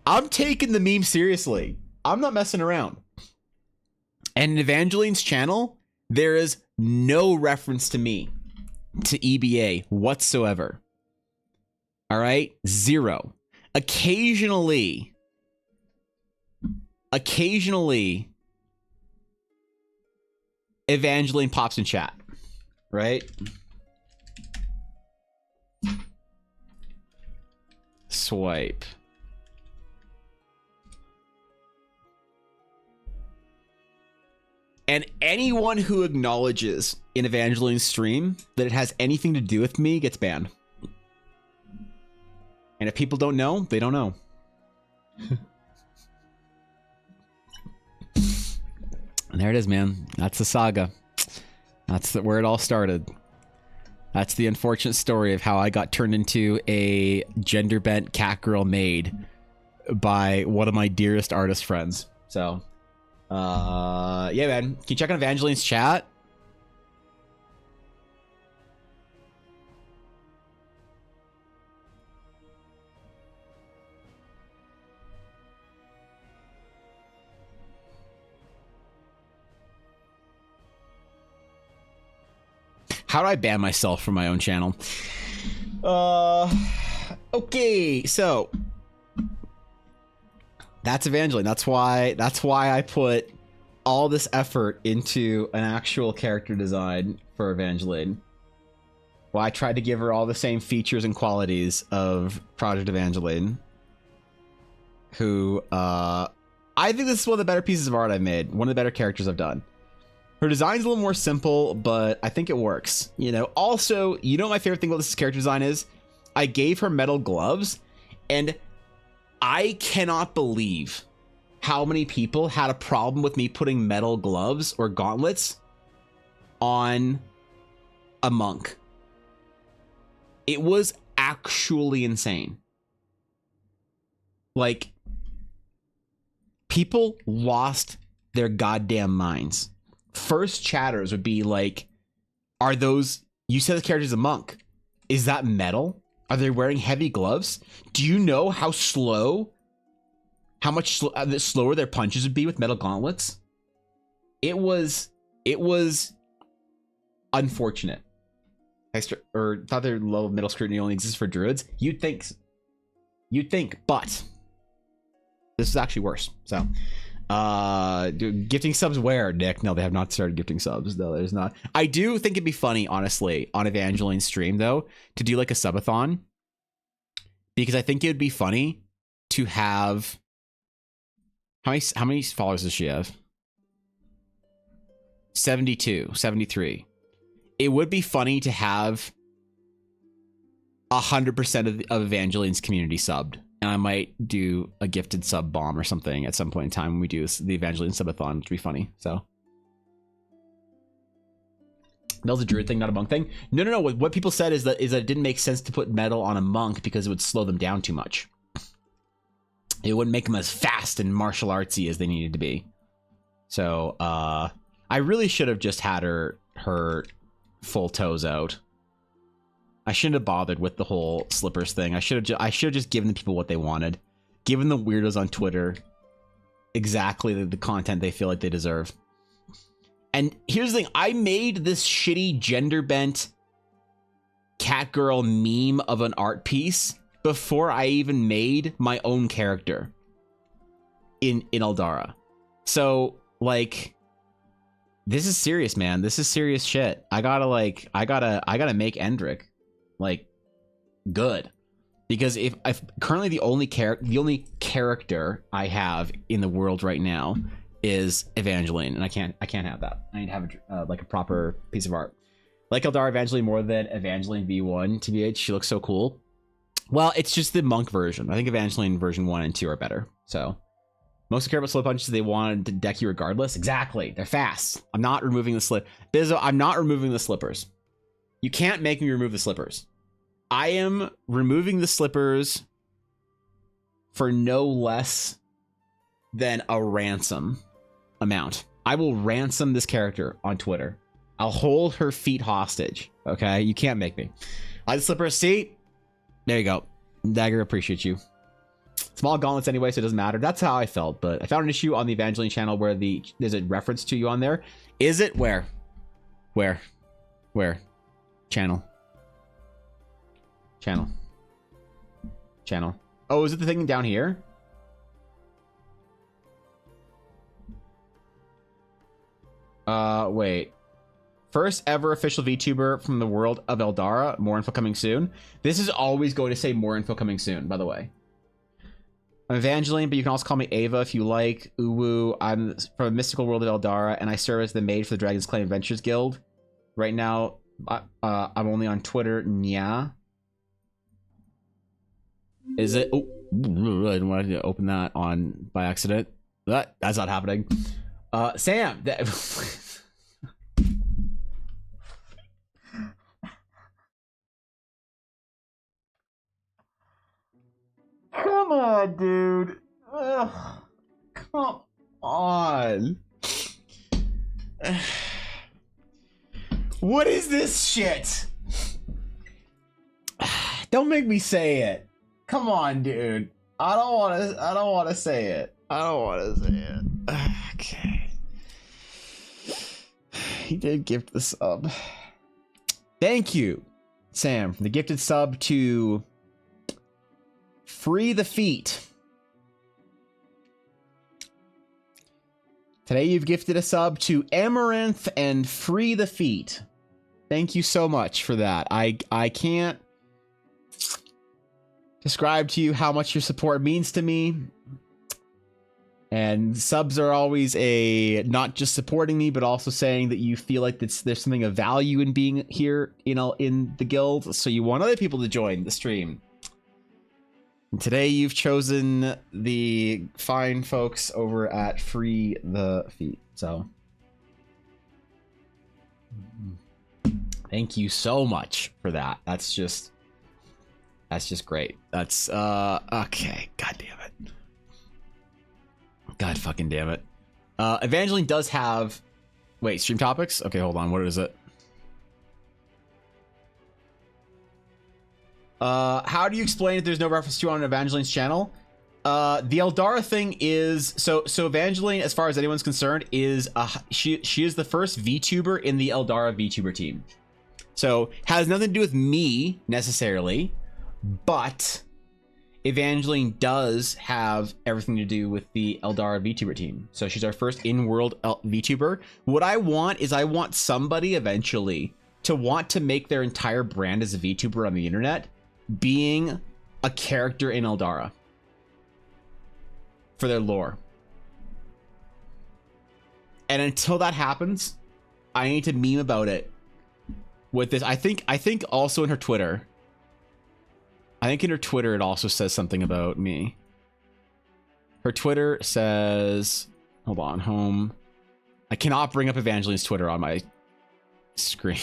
I'm taking the meme seriously. I'm not messing around. And in Evangeline's channel, there is no reference to me, to EBA whatsoever. All right? Zero. Occasionally, Evangeline pops in chat, right? Swipe. And anyone who acknowledges in Evangeline's stream that it has anything to do with me gets banned. And if people don't know, they don't know. And there it is, man. That's the saga. That's where it all started. That's the unfortunate story of how I got turned into a gender bent cat girl maid by one of my dearest artist friends. So, yeah, man. Can you check on Evangeline's chat? How do I ban myself from my own channel? Okay, so that's Evangeline. That's why I put all this effort into an actual character design for Evangeline. Well, I tried to give her all the same features and qualities of Project Evangeline, who I think this is one of the better pieces of art I've made, one of the better characters I've done. Her design's a little more simple, but I think it works. You know, also, you know what my favorite thing about this character design is? I gave her metal gloves, and I cannot believe how many people had a problem with me putting metal gloves or gauntlets on a monk. It was actually insane. Like, people lost their goddamn minds. First chatters would be like, are those, you said the character's a monk. Is that metal? Are they wearing heavy gloves? Do you know how much slower their punches would be with metal gauntlets? It was unfortunate. Or thought their low metal scrutiny only exists for druids. You'd think, but this is actually worse. So, gifting subs where, Nick? No, they have not started gifting subs. No, there's not. I do think it'd be funny, honestly, on Evangeline's stream though, to do like a subathon, because I think it would be funny to have how many followers does she have? 72, 73. It would be funny to have 100% of Evangeline's community subbed. And I might do a gifted sub bomb or something at some point in time when we do the Evangeline subathon, which would be funny. So that was a druid thing, not a monk thing. No. What people said is that it didn't make sense to put metal on a monk because it would slow them down too much. It wouldn't make them as fast and martial artsy as they needed to be. So I really should have just had her full toes out. I shouldn't have bothered with the whole slippers thing. I should have just given the people what they wanted, given the weirdos on Twitter exactly the content they feel like they deserve. And here's the thing: I made this shitty gender bent cat girl meme of an art piece before I even made my own character in Eldara. So like, this is serious, man. This is serious shit. I gotta make Endrick like good, because if currently the only character I have in the world right now is Evangeline, and I can't have that. I need to have like a proper piece of art, like Eldara Evangeline more than Evangeline V1. TBH, she looks so cool. Well, it's just the monk version. I think Evangeline version 1 and 2 are better. So most care about slow punches, they wanted to deck you regardless. Exactly, they're fast. I'm not removing the slip. Bizzo, I'm not removing the slippers. You can't make me remove the slippers. I am removing the slippers for no less than a ransom amount. I will ransom this character on Twitter. I'll hold her feet hostage. Okay, you can't make me. I slip her a seat. There you go. Dagger, appreciate you. Small gauntlets anyway, so it doesn't matter. That's how I felt, but I found an issue on the Evangeline channel where there's a reference to you on there. Is it? Where? Channel. Oh, is it the thing down here? Wait. First ever official VTuber from the world of Eldara. More info coming soon. This is always going to say more info coming soon, by the way. I'm Evangeline, but you can also call me Ava if you like. Uwu. I'm from a mystical world of Eldara, and I serve as the maid for the Dragon's Claim Adventures Guild. Right now, I'm only on Twitter. Nya. Is it? Oh, I didn't want to open that on by accident. That's not happening. Sam. Come on, dude. Ugh. Come on. What is this shit? Don't make me say it. Come on, dude. I don't want to say it. I don't want to say it. Okay. He did gift the sub. Thank you, Sam, for the gifted sub to Free the Feet. Today you've gifted a sub to Amaranth and Free the Feet. Thank you so much for that. I can't describe to you how much your support means to me. And subs are always not just supporting me, but also saying that you feel like there's something of value in being here, you know, in the guild. So you want other people to join the stream. And today you've chosen the fine folks over at Free the Feet. So thank you so much for that. That's just great. That's okay. God damn it. God fucking damn it. Evangeline does have... Wait, stream topics? Okay, hold on. What is it? How do you explain if there's no reference to on Evangeline's channel? The Eldara thing is... So Evangeline, as far as anyone's concerned, is... she is the first VTuber in the Eldara VTuber team. So, has nothing to do with me, necessarily. But... Evangeline does have everything to do with the Eldara VTuber team. So she's our first in-world VTuber. What I want is I want somebody eventually to want to make their entire brand as a VTuber on the internet being a character in Eldara for their lore. And until that happens, I need to meme about it with this. I think also in her Twitter... I think in her Twitter, it also says something about me. Her Twitter says, hold on, home. I cannot bring up Evangeline's Twitter on my screen.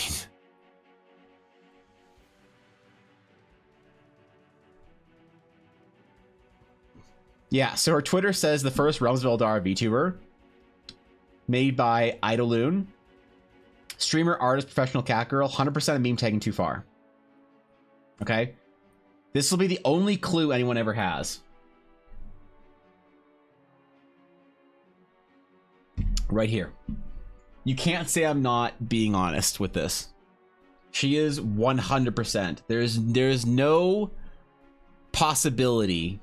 Yeah, so her Twitter says the first Realms of Eldara VTuber made by Idoloon. Streamer, artist, professional cat girl, 100% of meme tagging too far. Okay? This will be the only clue anyone ever has. Right here. You can't say I'm not being honest with this. She is 100%. There's no possibility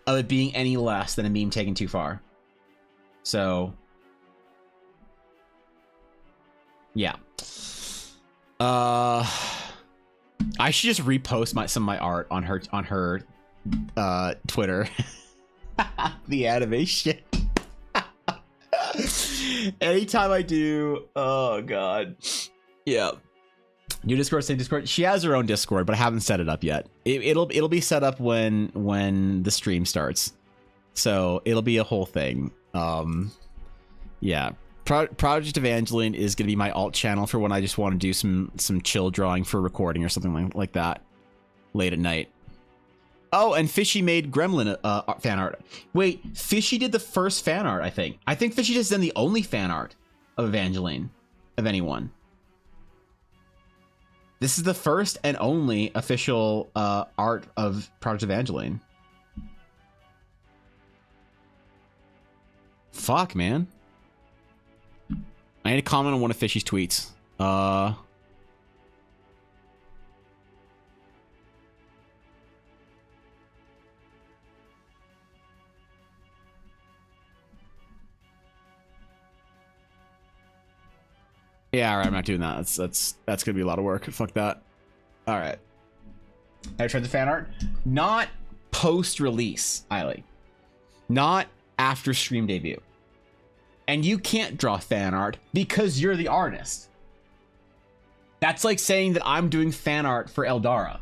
of it being any less than a meme taken too far. So, yeah. I should just repost some of my art on her Twitter. The animation. Anytime I do, oh god. Yeah. New Discord, same Discord. She has her own Discord, but I haven't set it up yet. It'll be set up when the stream starts. So it'll be a whole thing. Yeah. Project Evangeline is going to be my alt channel for when I just want to do some chill drawing for recording or something like that late at night. Oh, and Fishy made Gremlin fan art. Wait, Fishy did the first fan art, I think. I think Fishy has done the only fan art of Evangeline, of anyone. This is the first and only official art of Project Evangeline. Fuck, man. I need to comment on one of Fishy's tweets. Yeah, all right, I'm not doing that. That's gonna be a lot of work. Fuck that. All right. Have you tried the fan art? Not post-release, Eiley. Not after stream debut. And you can't draw fan art because you're the artist. That's like saying that I'm doing fan art for Eldara.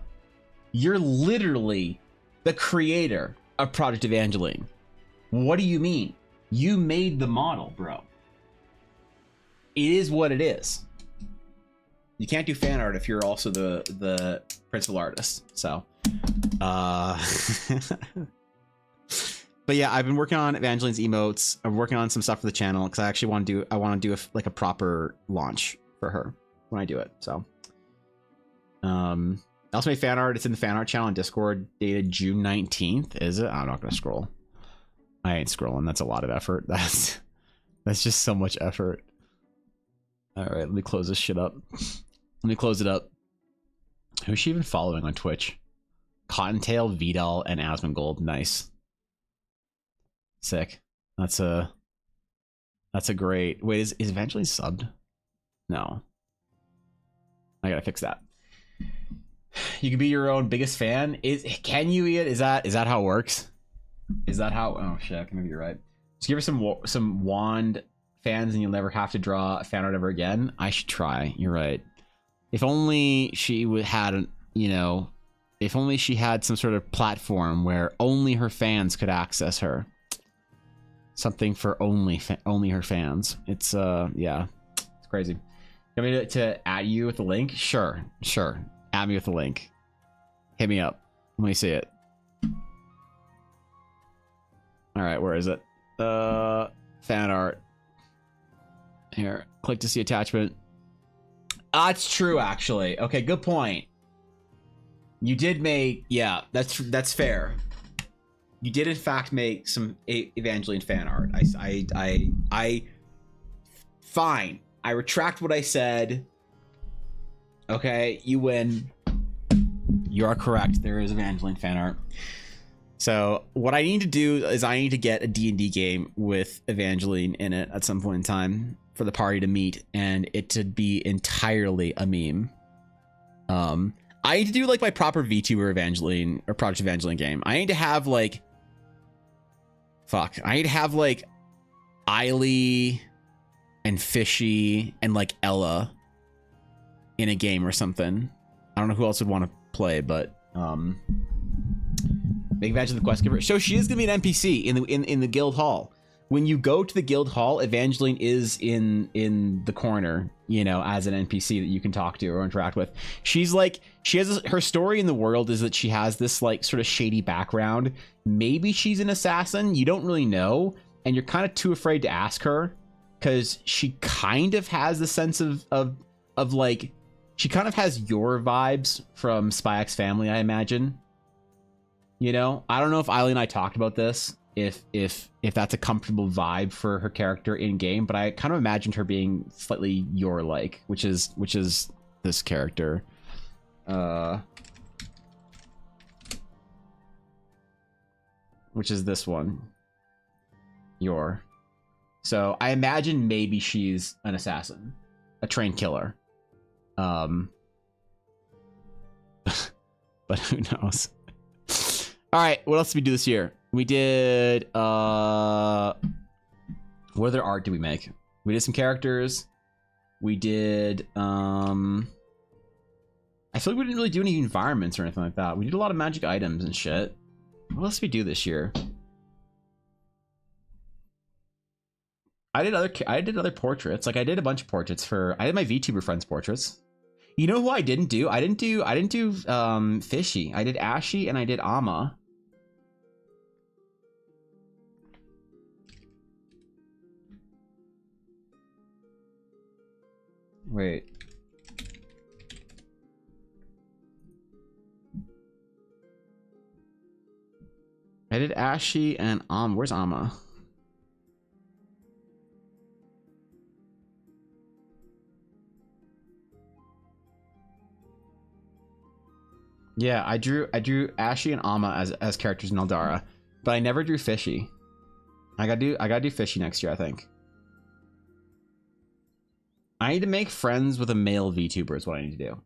You're literally the creator of Project Evangeline. What do you mean? You made the model, bro. It is what it is. You can't do fan art if you're also the principal artist. So But yeah, I've been working on Evangeline's emotes. I'm working on some stuff for the channel because I actually want to do like a proper launch for her when I do it. So, I also made fan art. It's in the fan art channel on Discord, dated June 19th. Is it? I'm not gonna scroll. I ain't scrolling. That's a lot of effort. That's just so much effort. All right, let me close this shit up. Let me close it up. Who's she even following on Twitch? Cottontail, Vidal, and Asmongold. Nice. Sick. That's a great. Wait, is Evangeline subbed? No. I gotta fix that. You can be your own biggest fan. Can you, Ian? Is that how it works? Is that how? Oh shit, maybe you're right. Just give her some wand fans, and you'll never have to draw a fan art ever again. I should try. You're right. If only she had, if only she had some sort of platform where only her fans could access her. Something for only her fans. It's yeah, it's crazy. You want me to add you with the link? Sure. Add me with the link. Hit me up. Let me see it. All right, where is it? Fan art. Here, click to see attachment. It's true, actually. Okay, good point. You did make, yeah, that's fair. You did in fact make some Evangeline fan art. I fine. I retract what I said. Okay, you win. You are correct. There is Evangeline fan art. So what I need to do is I need to get a D&D game with Evangeline in it at some point in time for the party to meet and it to be entirely a meme. I need to do like my proper VTuber Evangeline or Project Evangeline game. I need to have like I need to have like Eiley and Fishy and like Ella in a game or something. I don't know who else would want to play, but make Evangeline the quest giver. So she is gonna be an NPC in the guild hall. When you go to the guild hall, Evangeline is in the corner, as an NPC that you can talk to or interact with. She's like, her story in the world is that she has this like sort of shady background. Maybe she's an assassin. You don't really know, and you're kind of too afraid to ask her because she kind of has the sense of like, she kind of has your vibes from Spy X Family, I imagine. I don't know if Eiley and I talked about this, if that's a comfortable vibe for her character in game, but I kind of imagined her being slightly your like, which is this character. Which is this one. Your. So I imagine maybe she's an assassin, a trained killer. But who knows? All right, what else did we do this year? We did what other art did we make? We did some characters. We did I feel like we didn't really do any environments or anything like that. We did a lot of magic items and shit. What else did we do this year? I did other portraits. Like I did a bunch of portraits I did my VTuber friends portraits. You know who I didn't do? I didn't do Fishy. I did Ashy and I did Ama. Wait. I did Ashy and where's Ama? Yeah, I drew Ashy and Ama as characters in Eldara, but I never drew Fishy. I gotta do Fishy next year, I think. I need to make friends with a male VTuber is what I need to do.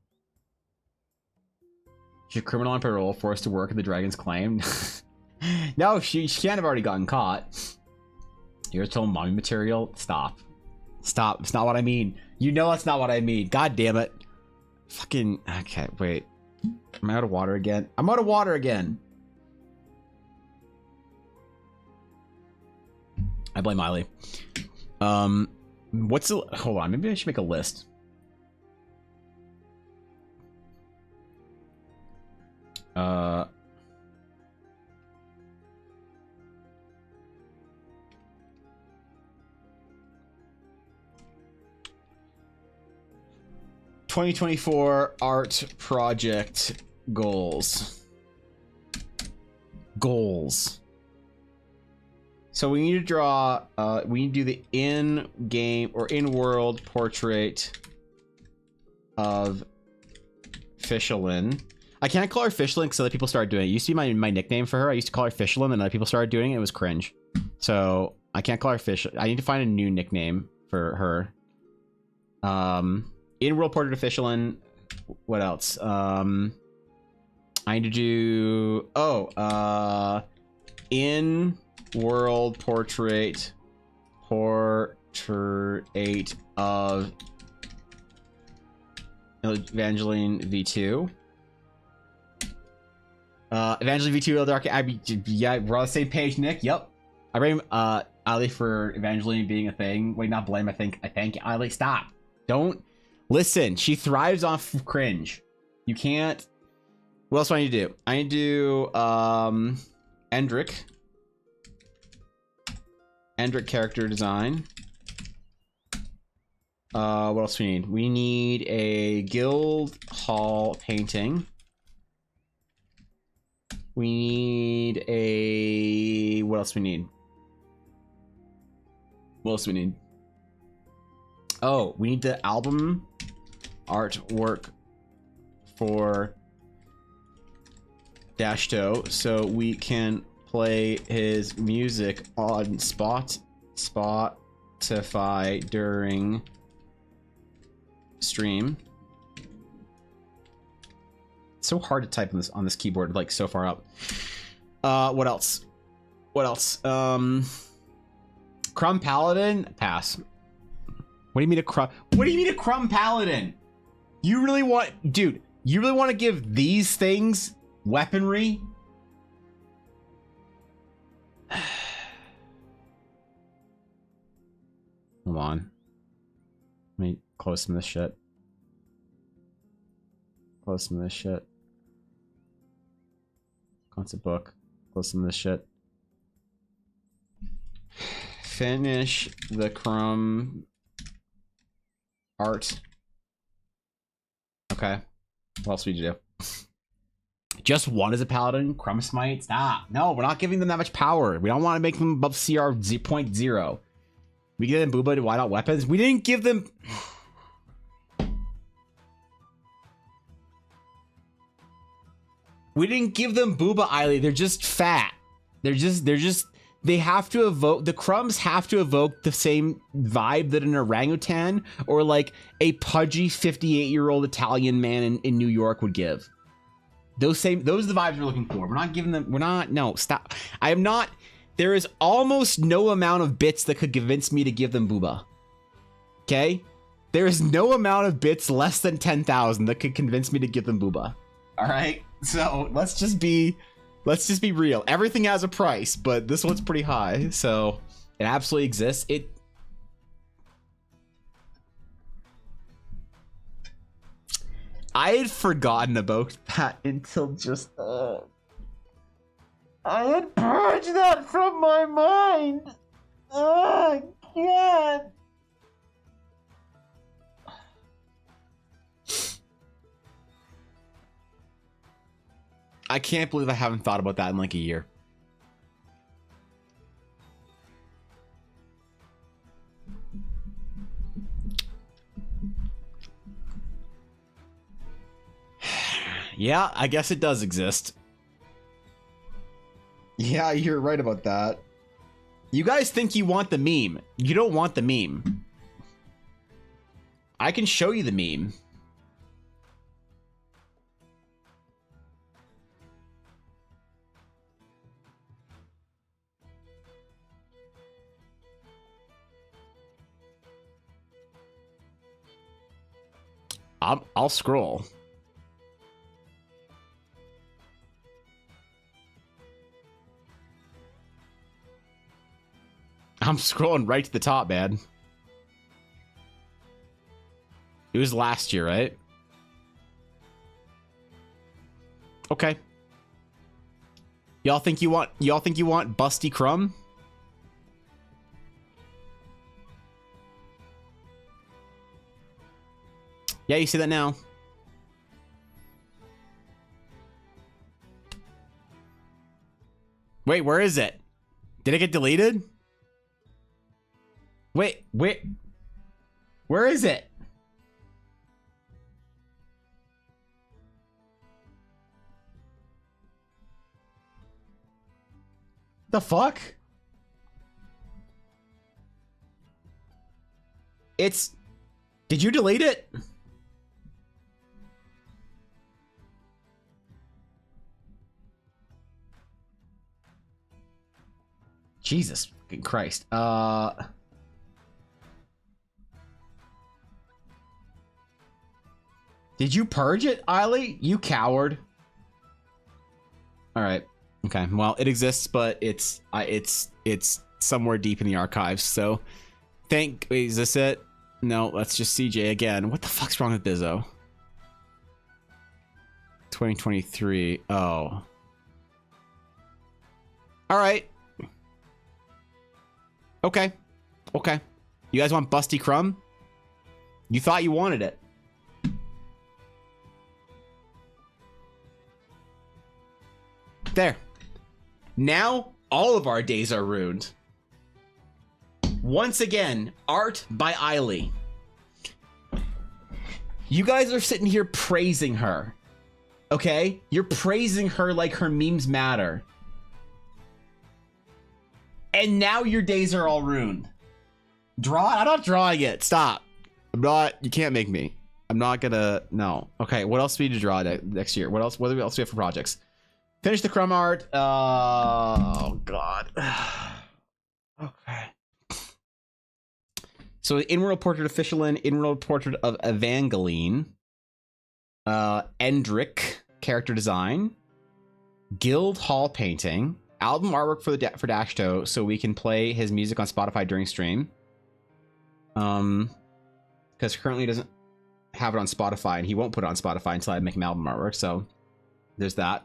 She's a criminal on parole, forced to work at the Dragon's Claim. No, she can't have already gotten caught. You're told mommy material. Stop. It's not what I mean. That's not what I mean. God damn it. Fucking okay. Wait. Am I out of water again? I'm out of water again. I blame Miley. Hold on, maybe I should make a list. 2024 art project goals. So we need to draw, we need to do the in-game or in-world portrait of Fishelin. I can't call her Fishelin because other people started doing it. It used to be my nickname for her. I used to call her Fishelin, and other people started doing it. It was cringe. So I can't call her Fish. I need to find a new nickname for her. In-world portrait of Fishelin. What else? I need to do... in-world portrait of Evangeline V2. Evangeline V2 Eldara. Yeah, we're on the same page, Nick. Yep. I blame Ali for Evangeline being a thing. Wait, not blame. I think Ali. Stop. Don't listen. She thrives off cringe. You can't. What else do I need to do? I need to do Endrick character design. What else do we need? We need a guild hall painting. We need a... What else do we need? Oh, we need the album artwork for Dashto so we can play his music on Spotify during stream. It's so hard to type on this keyboard, like so far up. What else? Crumb Paladin? Pass. What do you mean a crumb? What do you mean a crumb paladin? You really want, dude, you really want to give these things weaponry? Hold on. Let me close some of this shit. Concept book. Close some of this shit. Finish the crumb art. Okay. What else do we do? Just one as a paladin? Crumb Smite? Stop. No, we're not giving them that much power. We don't want to make them above CR 0.0. We give them Booba to white out weapons. We didn't give them... We didn't give them Booba, Eiley. They're just fat. They have to evoke, the crumbs have to evoke the same vibe that an orangutan or like a pudgy 58-year-old Italian man in New York would give. Those are the vibes we're looking for. We're not giving them, no, stop. I am not, there is almost no amount of bits that could convince me to give them Booba. Okay? There is no amount of bits less than 10,000 that could convince me to give them Booba. All right? So let's just be real. Everything has a price, but this one's pretty high, so it absolutely exists. I had forgotten about that until just I had purged that from my mind. I can't. I can't believe I haven't thought about that in like a year. Yeah, I guess it does exist. Yeah, you're right about that. You guys think you want the meme. You don't want the meme. I can show you the meme. I'll scroll. I'm scrolling right to the top, man. It was last year, right? Okay. Y'all think you want Busty Crumb? Yeah, you see that now. Wait, where is it? Did it get deleted? Wait, where is it? The fuck? It's... Did you delete it? Jesus fucking Christ. Did you purge it, Eiley? You coward. All right. Okay. Well, it exists, but it's somewhere deep in the archives. So, wait, is this it? No, let's just CJ again. What the fuck's wrong with Bizzo? 2023. Oh. All right. Okay. Okay. You guys want Busty Crumb? You thought you wanted it. There. Now, all of our days are ruined. Once again, art by Eiley. You guys are sitting here praising her. Okay? You're praising her like her memes matter. And now your days are all ruined. Draw it? I'm not drawing it. Stop. I'm not. You can't make me. I'm not gonna. No. Okay. What else do we need to draw next year? What else do we have for projects? Finish the crumb art. Oh God. Okay. So in-world portrait of Fishelin, in-world portrait of Evangeline, Endrick character design, guild hall painting, album artwork for for Dashto, so we can play his music on Spotify during stream. Because currently he doesn't have it on Spotify, and he won't put it on Spotify until I make him album artwork. So there's that.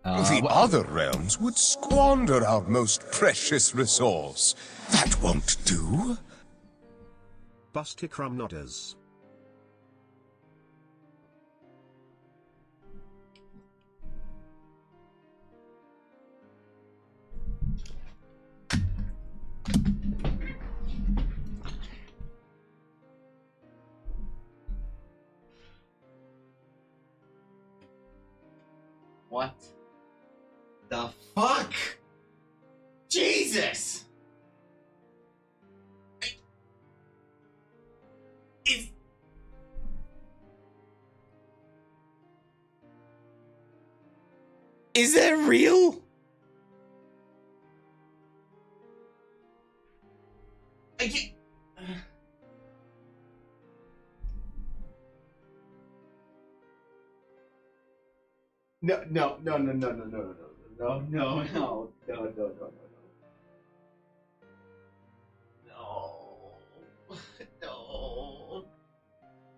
The other realms would squander our most precious resource. That won't do. Busty Crumb nodders. What the fuck? Jesus! Is that real? I can't... No.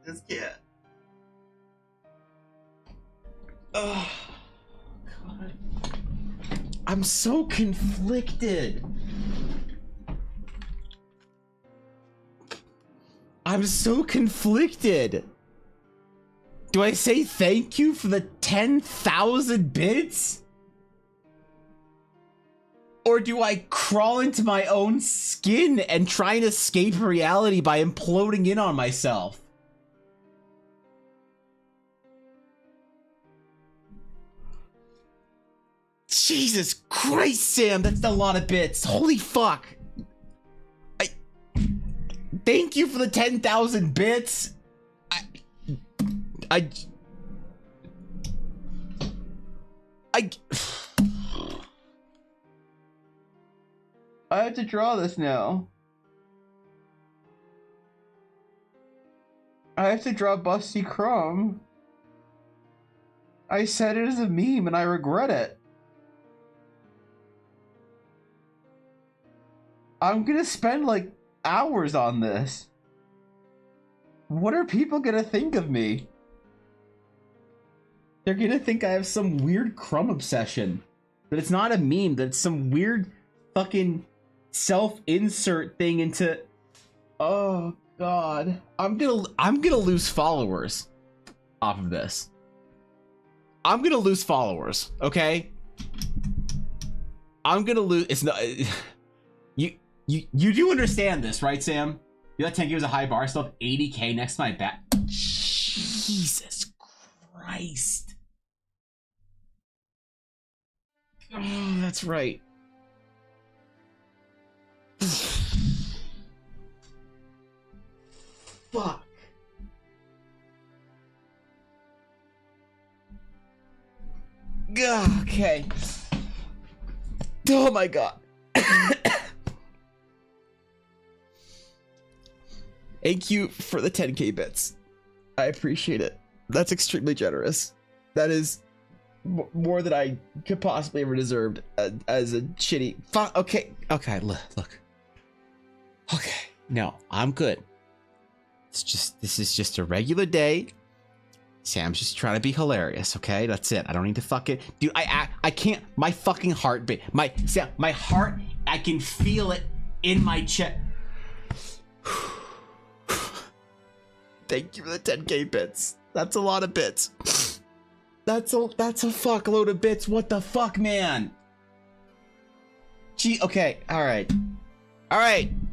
Just can't. Oh, God. I'm so conflicted. Do I say thank you for the 10,000 bits? Or do I crawl into my own skin and try and escape reality by imploding in on myself? Jesus Christ, Sam, that's a lot of bits. Holy fuck. Thank you for the 10,000 bits. I have to draw this now. I have to draw Busty Crumb. I said it as a meme and I regret it. I'm gonna spend like hours on this. What are people gonna think of me? They're gonna think I have some weird crumb obsession. That it's not a meme, that it's some weird fucking self-insert thing into... Oh, God. I'm gonna lose followers off of this. I'm gonna lose followers, okay? I'm gonna lose. It's not. You do understand this, right, Sam? You let 10K was a high bar, still have 80K next to my back. Jesus Christ. Oh, that's right. Fuck. Okay. Oh my god. Thank you for the 10K bits. I appreciate it. That's extremely generous. That is more than I could possibly ever deserved as a shitty. Okay. Look. Okay. No, I'm good. This is just a regular day. Sam's just trying to be hilarious, okay? That's it. I don't need to fucking... Dude, I can't... My fucking heartbeat... My heart, I can feel it in my chest. Thank you for the 10K bits. That's a lot of bits. That's a fuckload of bits. What the fuck, man? Gee, okay. All right. Fine.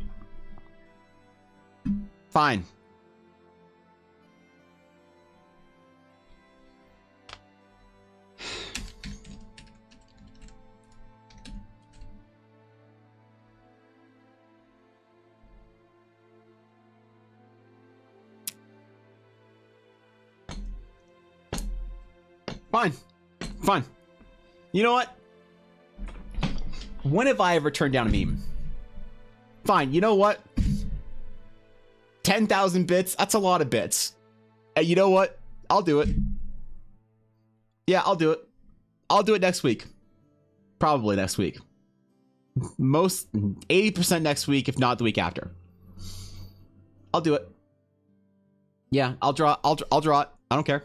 Fine. You know what? When have I ever turned down a meme? Fine, you know what? 10,000 bits, that's a lot of bits. And you know what? I'll do it. Yeah, I'll do it. I'll do it next week. Probably next week. Most 80% next week, if not the week after. I'll do it. Yeah, I'll draw it. I don't care.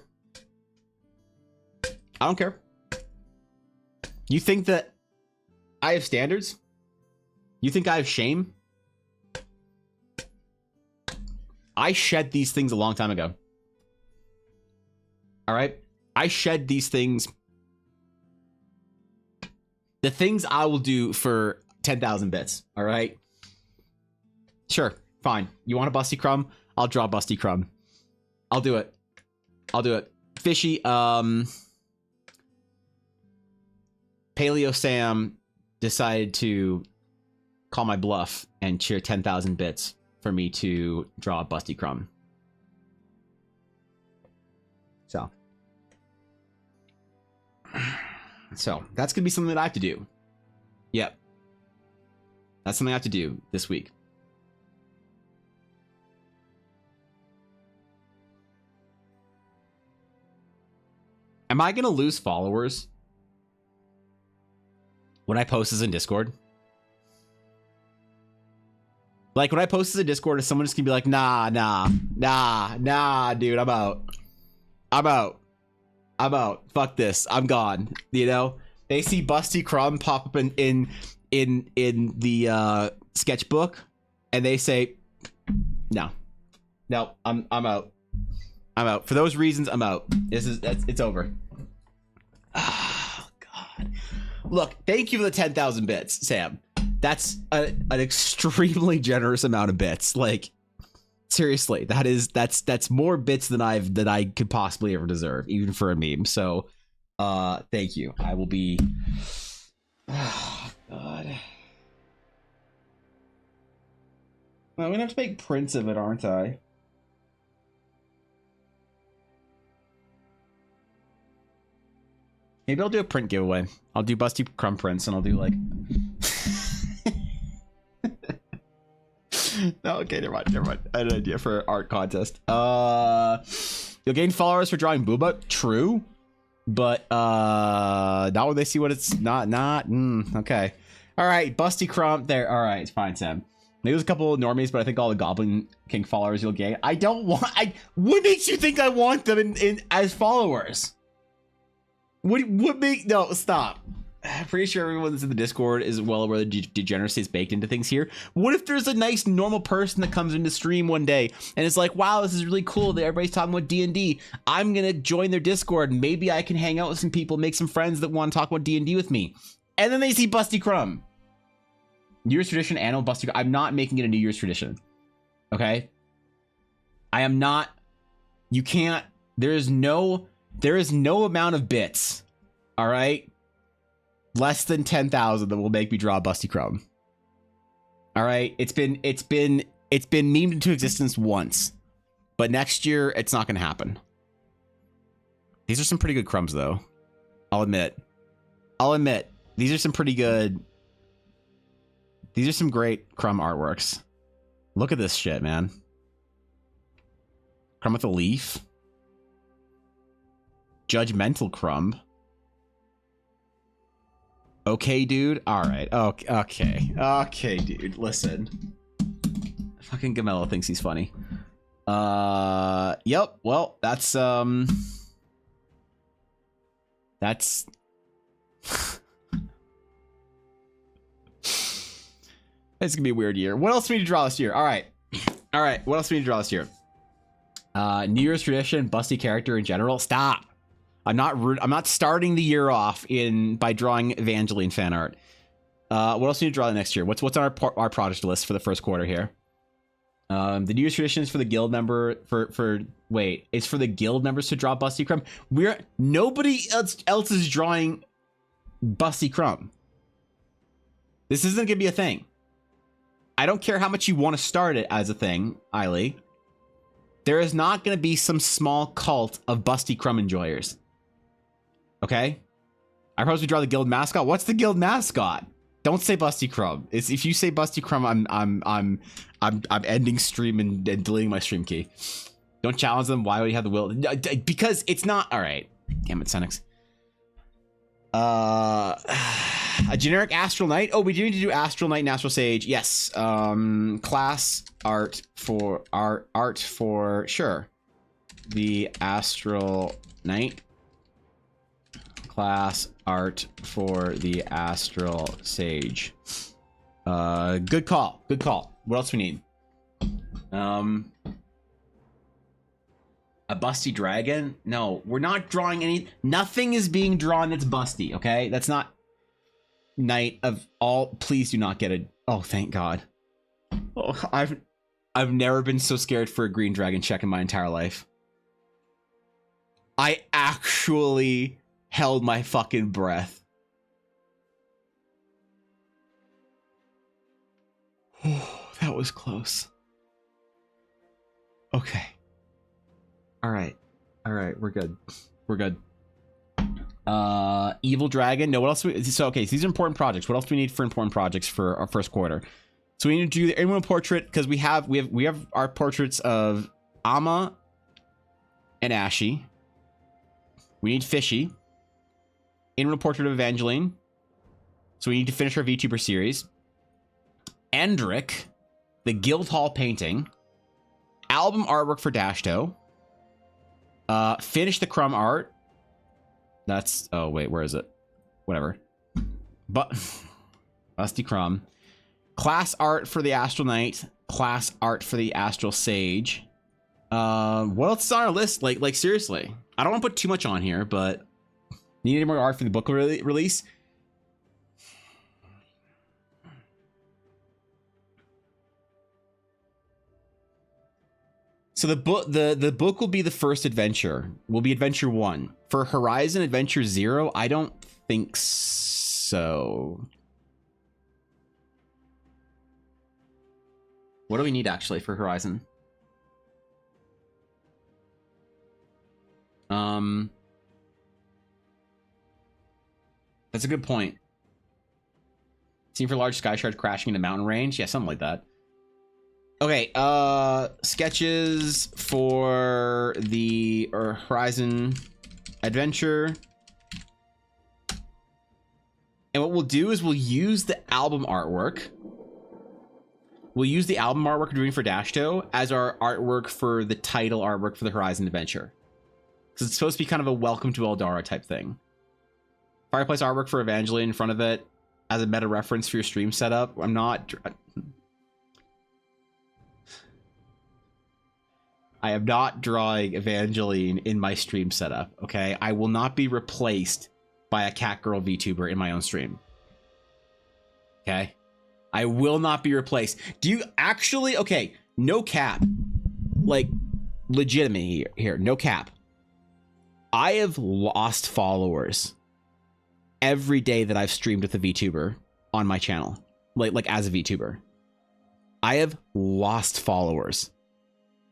I don't care. You think that I have standards? You think I have shame? I shed these things a long time ago. All right? I shed these things. The things I will do for 10,000 bits. All right? Sure. Fine. You want a Busty Crumb? I'll draw Busty Crumb. I'll do it. Fishy, Paleo Sam decided to call my bluff and cheer 10,000 bits for me to draw a Busty Crumb. So that's gonna be something that I have to do. Yep. That's something I have to do this week. Am I gonna lose followers when I post this in Discord? Like, when I post this in Discord, is someone just gonna be like, nah, dude, I'm out. Fuck this. I'm gone. You know? They see Busty Crumb pop up in the sketchbook, and they say, no, I'm out. I'm out. For those reasons, I'm out. It's over. Oh, God. Look, thank you for the 10,000 bits, Sam. That's an extremely generous amount of bits. Like, seriously, that's more bits than I could possibly ever deserve, even for a meme. So, thank you. I will be. Oh, God. Well, I'm gonna have to make prints of it, aren't I? Maybe I'll do a print giveaway. I'll do Busty Crumb prints, and I'll do like. No, okay, never mind. I had an idea for art contest. You'll gain followers for drawing Booba. True, but not when they see what it's not. Okay, all right, Busty Crumb there. All right, it's fine, Sam. Maybe there's a couple of normies, but I think all the Goblin King followers you'll gain. I don't want. What makes you think I want them in as followers? What make? No, stop. I'm pretty sure everyone that's in the Discord is well aware that degeneracy is baked into things here. What if there's a nice normal person that comes into stream one day and it's like, wow, this is really cool that everybody's talking about D&D. I'm gonna join their Discord. Maybe I can hang out with some people, make some friends that want to talk about D&D with me. And then they see Busty Crumb. New Year's tradition, annual Busty Crumb. I'm not making it a New Year's tradition. Okay? I am not. You can't. There is no amount of bits. All right? Less than 10,000 that will make me draw a Busty Crumb. All right? It's been memed into existence once. But next year, it's not going to happen. These are some pretty good crumbs, though. I'll admit. These are some pretty good. These are some great crumb artworks. Look at this shit, man. Crumb with a leaf. Judgmental crumb. Okay, dude. All right. Okay, dude. Listen. Fucking Gamello thinks he's funny. Yep. Well, that's it's gonna be a weird year. What else do we need to draw this year? All right. What else do we need to draw this year? New Year's tradition, busty character in general. Stop. I'm not starting the year off by drawing Evangeline fan art. What else do we need to draw next year? What's on our project list for the first quarter here? The New Year's tradition is for the guild member it's for the guild members to draw Busty Crumb. Nobody else is drawing Busty Crumb. This isn't gonna be a thing. I don't care how much you want to start it as a thing, Eiley. There is not going to be some small cult of Busty Crumb enjoyers. Okay? I propose we draw the guild mascot. What's the guild mascot? Don't say Busty Crumb. If you say Busty Crumb, I'm ending stream and deleting my stream key. Don't challenge them. Why would you have the will? Because it's not. All right. Damn it, Senix. A generic Astral Knight. Oh, we do need to do Astral Knight and Astral Sage. Yes. Class art for sure. The Astral Knight. Class art for the Astral Sage. Good call. What else we need? A busty dragon? No, we're not drawing any. Nothing is being drawn that's busty. Okay, that's not. Knight of all. Please do not get it. Oh, thank God. Oh, I've never been so scared for a green dragon check in my entire life. I actually held my fucking breath. Oh, that was close. Okay. All right, we're good. Evil dragon. No, what else? So these are important projects. What else do we need for important projects for our first quarter? So we need to do the animal portrait because we have our portraits of Amma and Ashy. We need Fishy. Animal portrait of Evangeline. So we need to finish our VTuber series. Endrick, the Guildhall painting. Album artwork for Dashto. Finish the Crumb art. That's, oh wait, where is it? Whatever. But Busty Crumb. Class art for the Astral Knight. Class art for the Astral Sage. What else is on our list? Like seriously. I don't want to put too much on here, but need any more art for the book release? So the book will be the first adventure. Will be adventure 1. For Horizon Adventure 0, I don't think so. What do we need actually for Horizon? That's a good point. Scene for large sky shards crashing into mountain range. Yeah, something like that. Okay, sketches for the Horizon Adventure. And what we'll do is we'll use the album artwork. We'll use the album artwork we're doing for Dashto as our artwork for the title artwork for the Horizon Adventure. Because it's supposed to be kind of a welcome to Eldara type thing. Fireplace artwork for Evangeline in front of it as a meta reference for your stream setup. I'm not. I am not drawing Evangeline in my stream setup, okay? I will not be replaced by a cat girl VTuber in my own stream. Okay? I will not be replaced. Do you actually... Okay, no cap. Like, legitimate here. No cap. I have lost followers every day that I've streamed with a VTuber on my channel. Like as a VTuber. I have lost followers.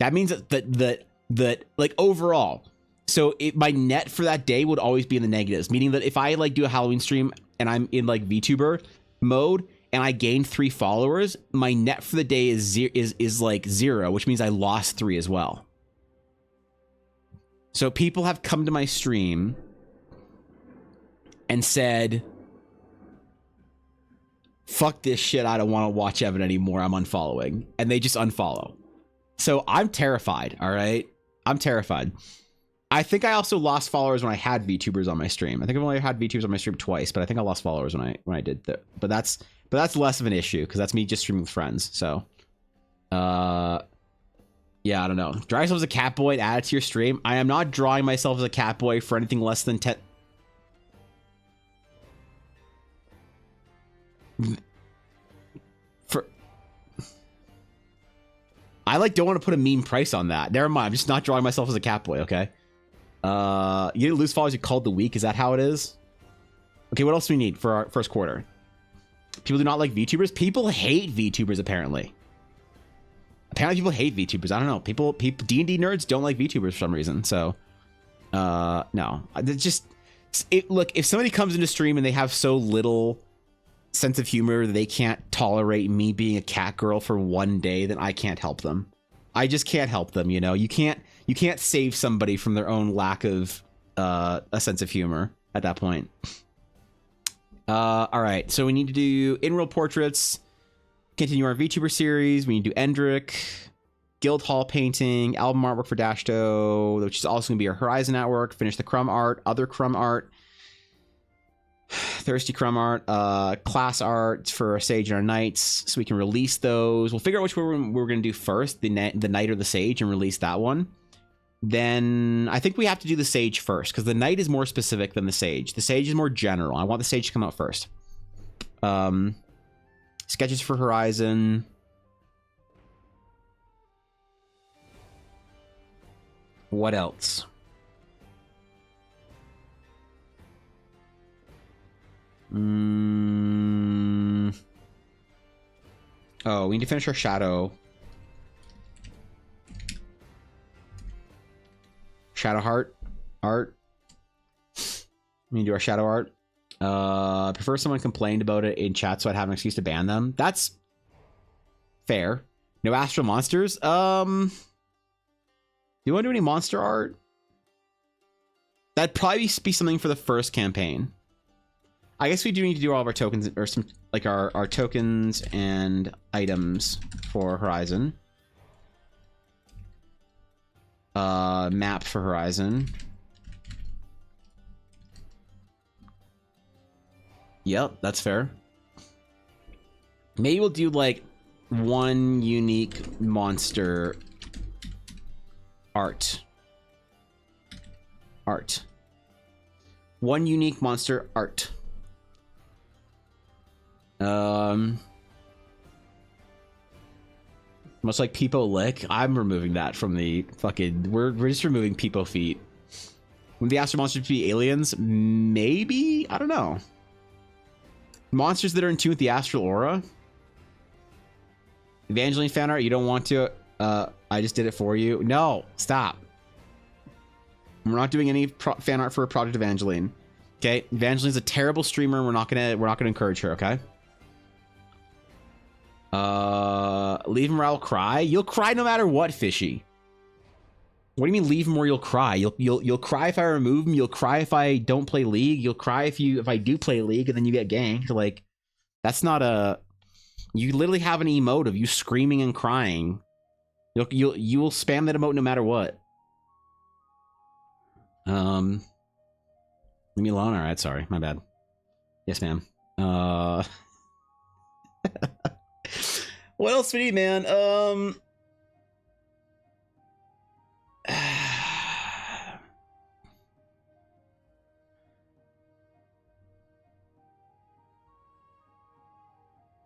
That means that like overall, so my net for that day would always be in the negatives, meaning that if I like do a Halloween stream and I'm in like VTuber mode and I gain 3 followers, my net for the day is like 0, which means I lost 3 as well. So people have come to my stream and said, fuck this shit, I don't want to watch Evan anymore, I'm unfollowing, and they just unfollow. So I'm terrified, all right? I'm terrified. I think I also lost followers when I had VTubers on my stream. I think I've only had VTubers on my stream twice, but I think I lost followers when I did that. But that's less of an issue because that's me just streaming with friends. So, yeah, I don't know. Draw yourself as a cat boy and add it to your stream. I am not drawing myself as a cat boy for anything less than 10. I like don't want to put a mean price on that. Never mind. I'm just not drawing myself as a cat boy. Okay. You didn't lose followers. You called the week. Is that how it is? Okay. What else do we need for our first quarter? People do not like VTubers. People hate VTubers. Apparently people hate VTubers. I don't know. People D&D nerds don't like VTubers for some reason. So, no, it's just look, if somebody comes into stream and they have so little sense of humor they can't tolerate me being a cat girl for one day, then I can't help them. I just can't help them, you know. You can't save somebody from their own lack of a sense of humor at that point. All right, so we need to do in-real portraits, continue our VTuber series. We need to do Endrick, guild hall painting, album artwork for Dashto, which is also gonna be our Horizon artwork, finish the Crumb art, other Crumb art, Thirsty Crumb art, class art for our Sage and our Knights, so we can release those. We'll figure out which one we're going to do first, the Knight or the Sage, and release that one. Then I think we have to do the Sage first, because the Knight is more specific than the Sage. The Sage is more general. I want the Sage to come out first. Sketches for Horizon. What else? Oh, we need to finish our shadow heart art. We need to do our shadow art. I prefer someone complained about it in chat so I'd have an excuse to ban them. That's fair. No astral monsters. Do you want to do any monster art? That'd probably be something for the first campaign. I guess we do need to do all of our tokens, or some like our tokens and items for Horizon. Map for Horizon. Yep, that's fair. Maybe we'll do like one unique monster art. One unique monster art. Much like Peepo Lick, I'm removing that from the fucking. We're just removing Peepo feet. Would the astral monsters be aliens? Maybe, I don't know. Monsters that are in tune with the astral aura. Evangeline fan art. You don't want to? I just did it for you. No, stop. We're not doing any fan art for Project Evangeline. Okay, Evangeline's a terrible streamer. We're not gonna encourage her. Okay. Leave him or I'll cry. You'll cry no matter what, Fishy. What do you mean leave him or you'll cry? You'll cry if I remove him. You'll cry if I don't play League. You'll cry if I do play League and then you get ganked. Like, that's not a. You literally have an emote of you screaming and crying. You will spam that emote no matter what. Leave me alone. All right, sorry, my bad. Yes, ma'am. What else we need, man?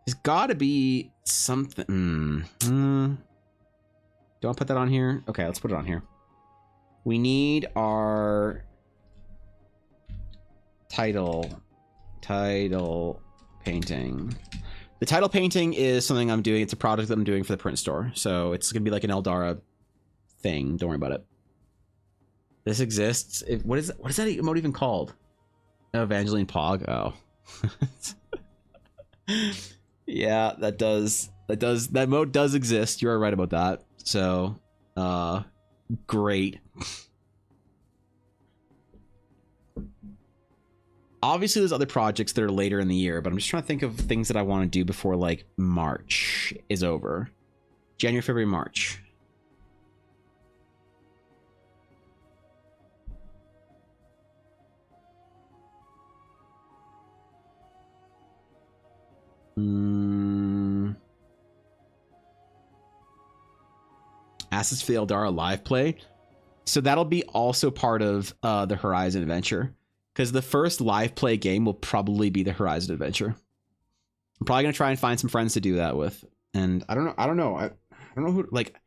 There's got to be something. Do I put that on here? Okay, let's put it on here. We need our title painting. The title painting is something I'm doing. It's a project that I'm doing for the print store. So it's going to be like an Eldara thing. Don't worry about it. This exists. What is that emote even called? Oh, Evangeline Pog. Oh. Yeah, that mode does exist. You're right about that. So, great. Obviously, there's other projects that are later in the year, but I'm just trying to think of things that I want to do before like March is over. January, February, March. Assets for the Eldara live play. So that'll be also part of the Horizon Adventure. Because the first live play game will probably be the Horizon Adventure. I'm probably gonna try and find some friends to do that with. And I don't know. I don't know who, like,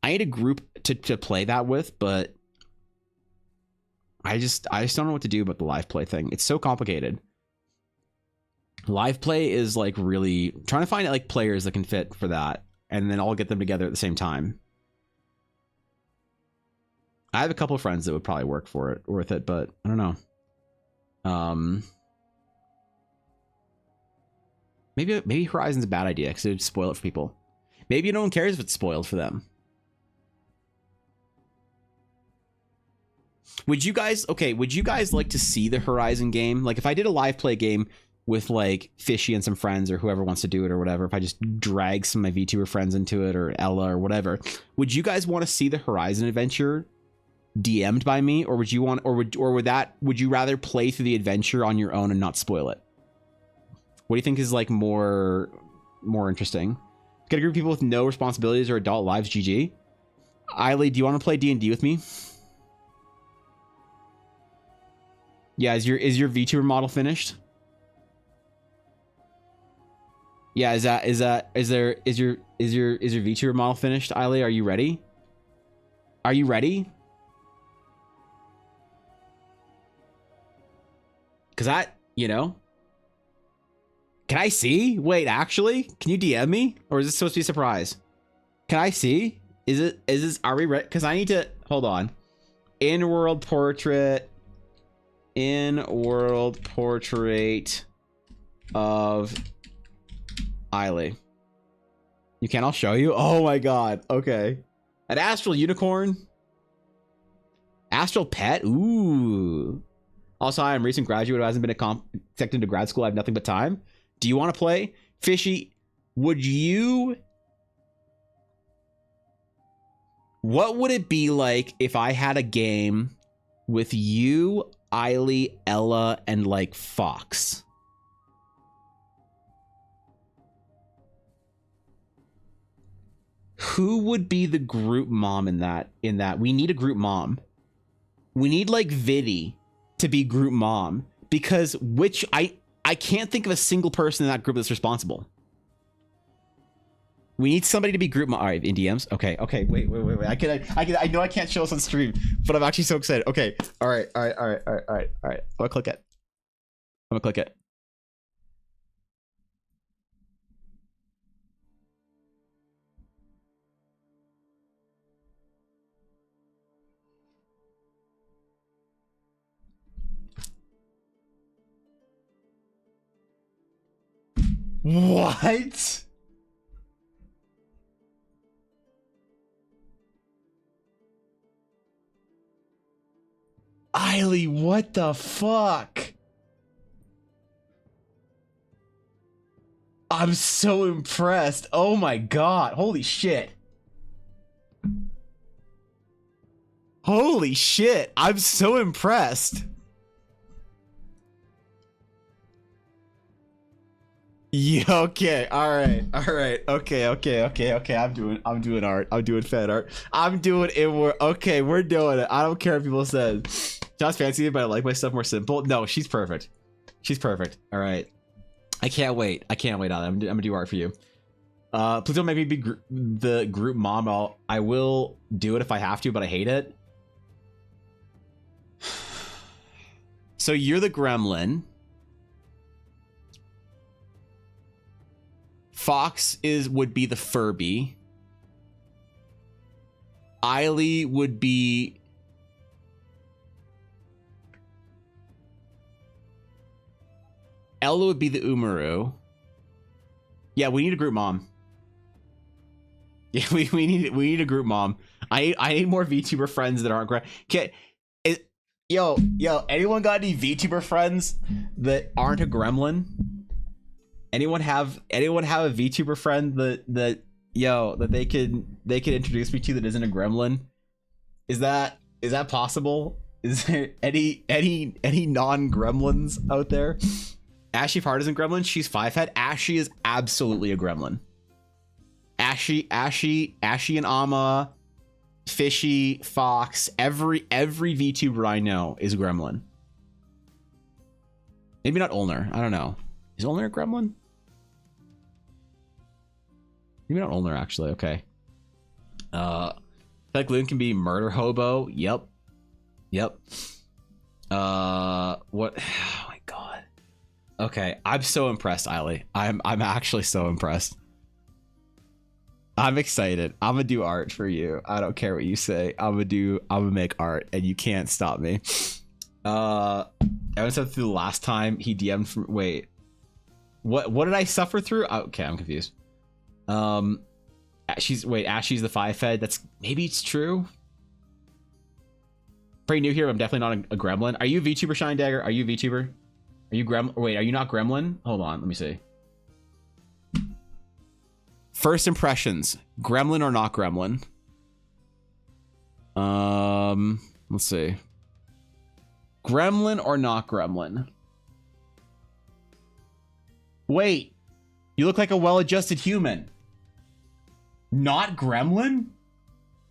I need a group to play that with, but I just don't know what to do about the live play thing. It's so complicated. Live play is like really trying to find like players that can fit for that, and then all get them together at the same time. I have a couple of friends that would probably work for it with it, but I don't know. Maybe Horizon's a bad idea because it would spoil it for people. Maybe no one cares if it's spoiled for them. Would you guys like to see the Horizon game? Like if I did a live play game with like Fishy and some friends or whoever wants to do it or whatever, if I just drag some of my VTuber friends into it or Ella or whatever, would you guys want to see the Horizon adventure DM'd by me, or would you want, would you rather play through the adventure on your own and not spoil it? What do you think is like more interesting? Get a group of people with no responsibilities or adult lives. GG. Eiley, do you want to play D&D with me? Yeah, is your VTuber model finished? Yeah, is your VTuber model finished, Eiley? Are you ready? Are you ready? Cause that, can I see? Wait, actually, can you DM me? Or is this supposed to be a surprise? Can I see? Are we ready? Cause I need to, hold on. In-world portrait of Eiley. You can, I'll show you. Oh my God. Okay. An astral unicorn. Astral pet. Ooh. Also, I am a recent graduate who hasn't been accepted into grad school. I have nothing but time. Do you want to play? Fishy, what would it be like if I had a game with you, Eiley, Ella, and like Fox? Who would be the group mom in that? We need a group mom. We need like Viddy to be group mom, because I can't think of a single person in that group that's responsible. We need somebody to be group mom. All right, in DMs. Okay. Wait. I know I can't show us on stream, but I'm actually so excited. Okay. All right. I'm gonna click it. What? Eiley, what the fuck? I'm so impressed. Oh my God. Holy shit. Holy shit. I'm so impressed. Yeah, okay, all right, okay. I'm doing art. I'm doing fan art. I'm doing it. Okay, we're doing it. I don't care if people said John's fancy, but I like my stuff more simple. No, she's perfect. She's perfect. All right, I can't wait. Ali. I'm gonna do art for you. Please don't make me be the group mom. I will do it if I have to, but I hate it. So you're the gremlin. Fox would be the Furby. Eiley would be Ella would be the Umaru. Yeah, we need a group mom. Yeah, we need a group mom. I need more VTuber friends that aren't yo, anyone got any VTuber friends that aren't a gremlin? Anyone have a VTuber friend that they could introduce me to that isn't a gremlin? Is that possible? Is there any non-gremlins out there? Ashy Part isn't gremlin. She's 5-head. Ashy is absolutely a gremlin. Ashy and Amma, Fishy, Fox, every VTuber I know is a gremlin. Maybe not Ulner. I don't know. Is Ulner a gremlin? Maybe not Ulner, actually. Okay. Like Loon can be murder hobo. Yep. What? Oh my god. Okay, I'm so impressed, Eiley. I'm actually so impressed. I'm excited. I'm gonna do art for you. I don't care what you say. I'm gonna make art, and you can't stop me. I went through the last time he DM'd from. Wait. What did I suffer through? Okay, I'm confused. Ashy's the 5-head. That's maybe it's true. Pretty new here. I'm definitely not a gremlin. Are you VTuber, Shine Dagger? Are you VTuber? Are you Wait, are you not gremlin? Hold on, let me see. First impressions: gremlin or not gremlin? Let's see. Gremlin or not gremlin? Wait, you look like a well-adjusted human. Not gremlin?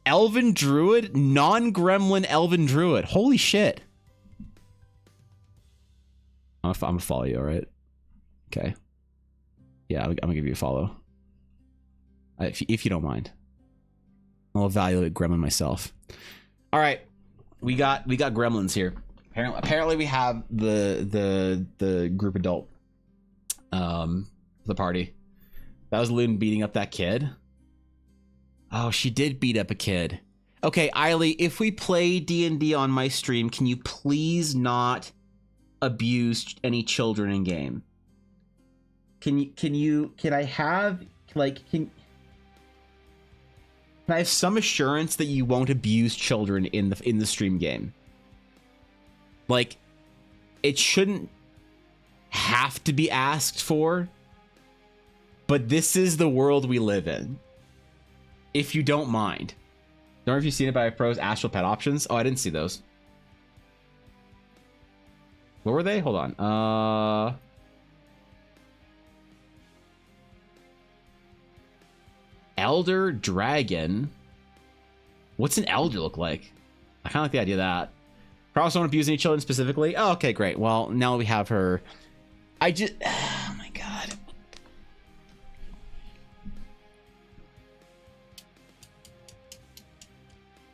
Elven druid? Non-gremlin elven druid. Holy shit. I'm gonna follow you, alright? Okay. Yeah, I'm gonna give you a follow. If you don't mind. I'll evaluate gremlin myself. Alright. We got gremlins here. Apparently we have the group adult. The party. That was Loon beating up that kid. Oh, she did beat up a kid. Okay, Eiley, if we play D&D on my stream, can you please not abuse any children in game? Can I have some assurance that you won't abuse children in the stream game? Like, it shouldn't have to be asked for, but this is the world we live in. If you don't mind. Don't know if you've seen it by Pro's Astral Pet options. Oh, I didn't see those. What were they? Hold on. Elder Dragon. What's an elder look like? I kind of like the idea of that. Probably don't abuse any children specifically. Oh, okay, great. Well, now we have her. Oh my god.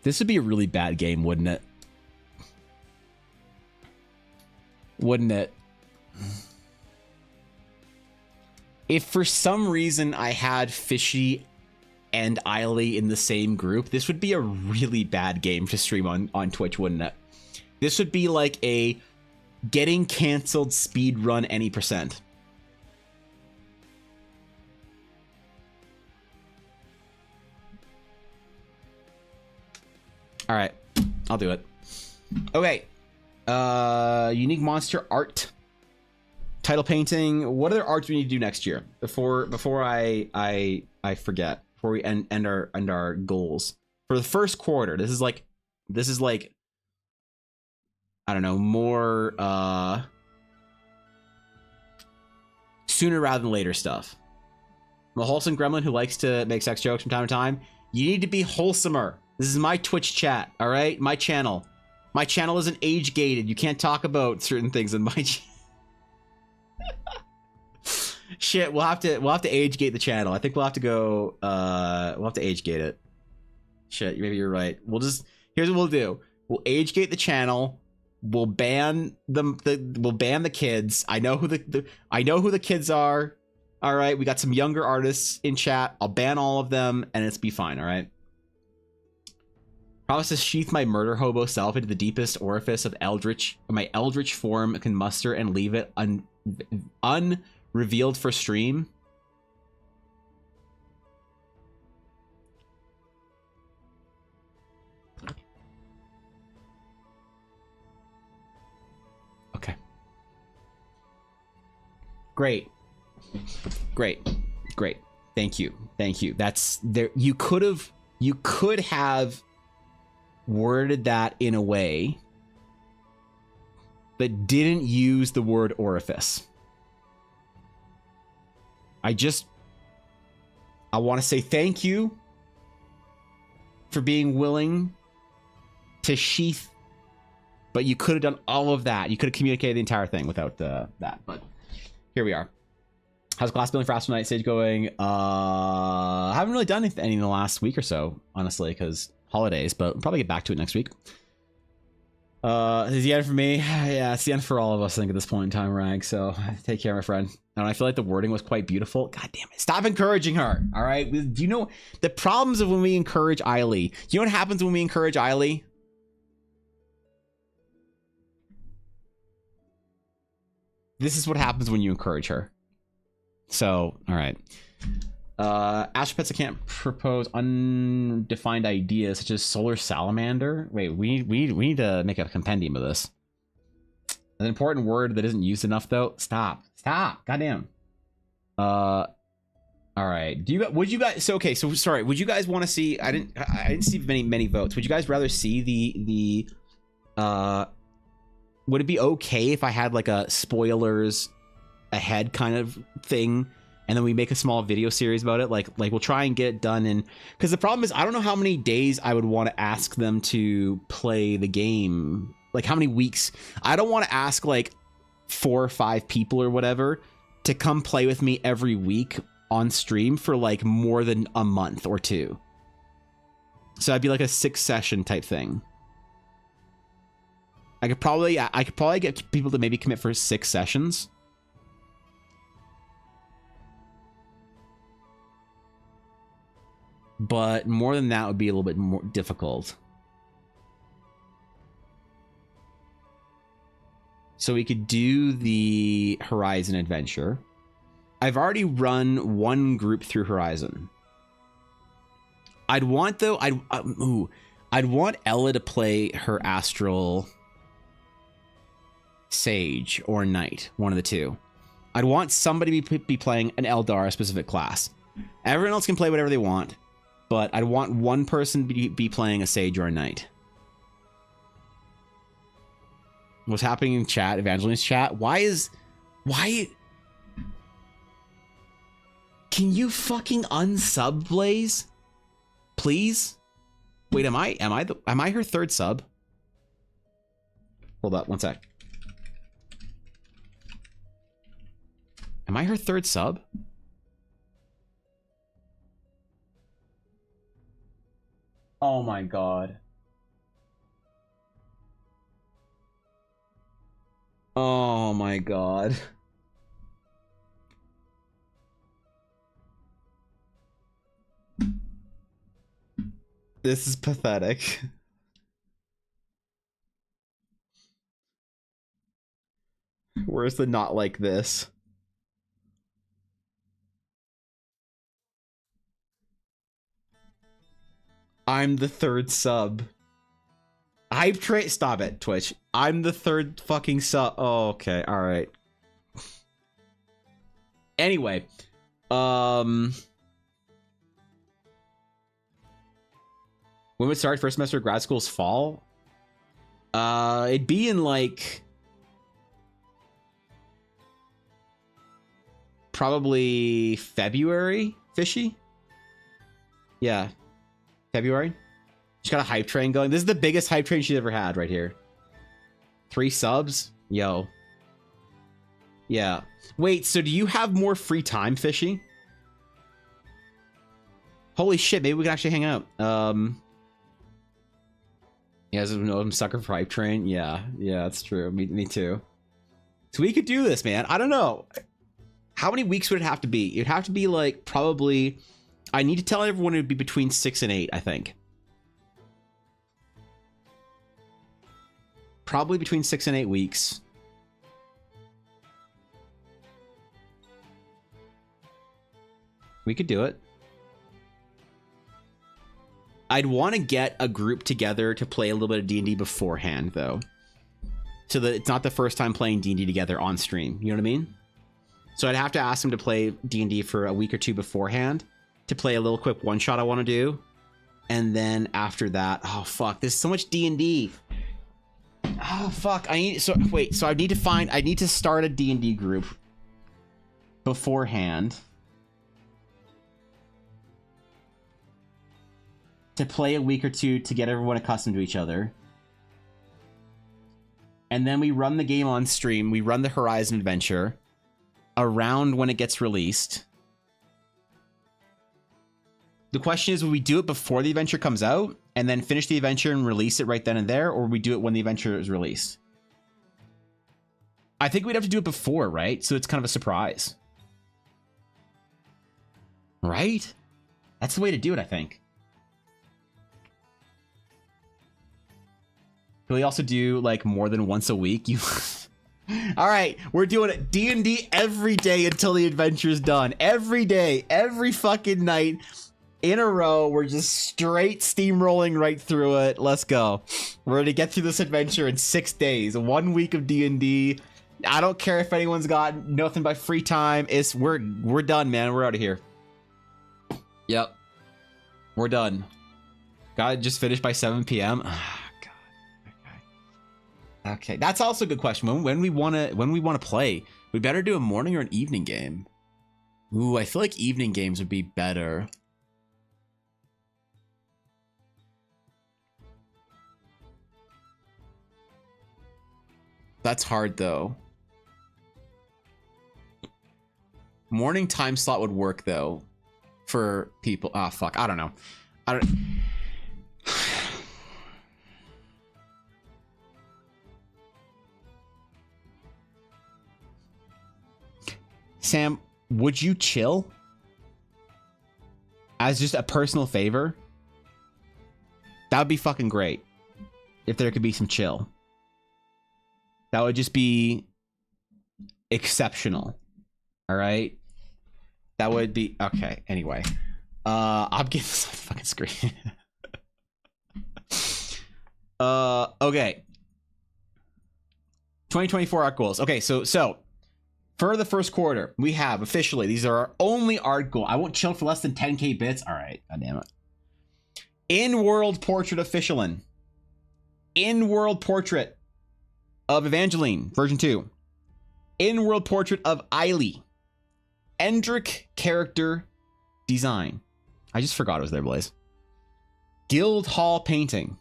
This would be a really bad game, wouldn't it? Wouldn't it? If for some reason I had Fishy and Eiley in the same group, this would be a really bad game to stream on Twitch, wouldn't it? This would be like a getting canceled speed run any percent. All right, I'll do it. Okay. Unique monster art. Title painting. What other art do we need to do next year before I forget? Before we end our goals for the first quarter. This is like I don't know, more sooner rather than later stuff. I'm a wholesome gremlin who likes to make sex jokes from time to time. You need to be wholesomer. This is my Twitch chat, all right? My channel. My channel isn't age gated. You can't talk about certain things in my channel. Shit, we'll have to age gate the channel. I think we'll have to go we'll have to age gate it. Shit, maybe you're right. Here's what we'll do. We'll age gate the channel. We'll ban the kids. I know who the kids are. All right, we got some younger artists in chat. I'll ban all of them and it's be fine, all right? Promise to sheath my murder hobo self into the deepest orifice of my eldritch form can muster and leave it unrevealed for stream. Okay. Great. Thank you. That's there. You could have worded that in a way that didn't use the word orifice. I want to say thank you for being willing to sheath, but you could have done all of that. You could have communicated the entire thing without that, but here we are. How's class building for Astral Night Stage going? I haven't really done anything in the last week or so, honestly, because holidays, but we'll probably get back to it next week. This is the end for me. Yeah, it's the end for all of us, I think, at this point in time, Rag. So take care, my friend. And I feel like the wording was quite beautiful. God damn it. Stop encouraging her. All right. Do you know the problems of when we encourage Eiley? Do you know what happens when we encourage Eiley? This is what happens when you encourage her. So, all right. Astropets, I can't propose undefined ideas such as solar salamander. Wait, we need to make a compendium of this. An important word that isn't used enough, though. Stop. Goddamn. All right. Would you guys? So okay. So sorry. Would you guys want to see? I didn't see many votes. Would you guys rather see the would it be okay if I had like a spoilers ahead kind of thing, and then we make a small video series about it? Like we'll try and get it done in, because the problem is I don't know how many days I would want to ask them to play the game. Like how many weeks. I don't want to ask like 4 or 5 people or whatever to come play with me every week on stream for like more than a month or 2. So that'd be like a 6 session type thing. I could probably get people to maybe commit for 6 sessions. But more than that would be a little bit more difficult. So we could do the Horizon adventure. I've already run 1 group through Horizon. I'd want Ella to play her Astral Sage or Knight, one of the 2. I'd want somebody to be playing an Eldara specific class. Everyone else can play whatever they want, but I'd want one person be playing a Sage or a Knight. What's happening in chat, Evangeline's chat? Why? Can you fucking unsub Blaze? Please? Wait, am I her 3rd sub? Hold up, one sec. Am I her 3rd sub? Oh my god. Oh my god. This is pathetic. Where's the not like this? I'm the 3rd sub. Stop it, Twitch. I'm the 3rd fucking sub. Oh, okay. All right. Anyway, when would start first semester of grad school's fall? It'd be in like probably February, Fishy. Yeah, February. She's got a hype train going. This is the biggest hype train she's ever had right here. 3 subs? Yo. Yeah. Wait, so do you have more free time, Fishy? Holy shit, maybe we can actually hang out. You guys know I'm sucker for hype train? Yeah, that's true. Me too. So we could do this, man. I don't know. How many weeks would it have to be? It'd have to be like probably... I need to tell everyone it would be between 6 and 8, I think. Probably between 6 and 8 weeks. We could do it. I'd want to get a group together to play a little bit of D&D beforehand, though. So that it's not the first time playing D&D together on stream. You know what I mean? So I'd have to ask them to play D&D for a week or two beforehand to play a little quick one-shot I want to do. And then after that... Oh, fuck. There's so much D&D. Oh, fuck. I need... So, wait. So I need to find... I need to start a D&D group beforehand to play a week or two to get everyone accustomed to each other. And then we run the game on stream. We run the Horizon Adventure around when it gets released. The question is, will we do it before the adventure comes out and then finish the adventure and release it right then and there, or will we do it when the adventure is released? I think we'd have to do it before, right? So it's kind of a surprise. Right? That's the way to do it, I think. Can we also do like more than once a week? You all right, we're doing it D&D every day until the adventure's done. Every day, every fucking night in a row. We're just straight steamrolling right through it. Let's go. We're gonna get through this adventure in 6 days. 1 week of D&D. I don't care if anyone's got nothing but free time. We're done, man. We're out of here. Yep, we're done. Gotta just finish by 7 p.m. Okay, that's also a good question. When we wanna play, we better do a morning or an evening game. Ooh, I feel like evening games would be better. That's hard though. Morning time slot would work though for people. Ah, fuck. I don't know. Sam, would you chill? As just a personal favor? That would be fucking great. If there could be some chill. That would just be exceptional. All right? That would be... Okay, anyway. I'm getting this on the fucking screen. Okay. 2024 art goals. Okay, so... For the first quarter, we have officially, these are our only art goal. I won't chill for less than 10k bits. All right, goddammit. In-world portrait of Fishelin. In-world portrait of Evangeline, version 2. In-world portrait of Eiley. Endrick character design. I just forgot it was there, Blaze. Guild Hall painting.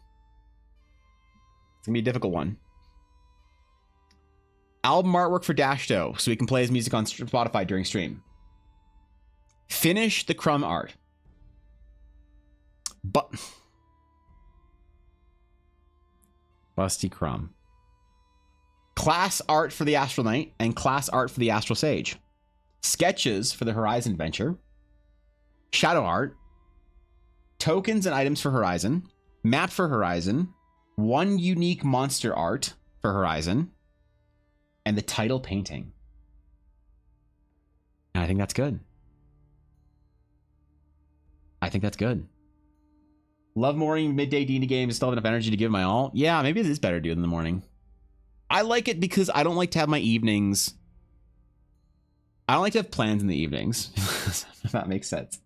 It's gonna be a difficult one. Album artwork for Dashto, so we can play his music on Spotify during stream. Finish the Crumb art. Busty Crumb. Class art for the Astral Knight and class art for the Astral Sage. Sketches for the Horizon Adventure. Shadow art. Tokens and items for Horizon. Map for Horizon. 1 unique monster art for Horizon. And the title painting. And I think that's good. I think that's good. Love morning, midday D&D games. Still have enough energy to give my all. Yeah, maybe it is better to do it in the morning. I like it because I don't like to have my evenings. I don't like to have plans in the evenings. If that makes sense.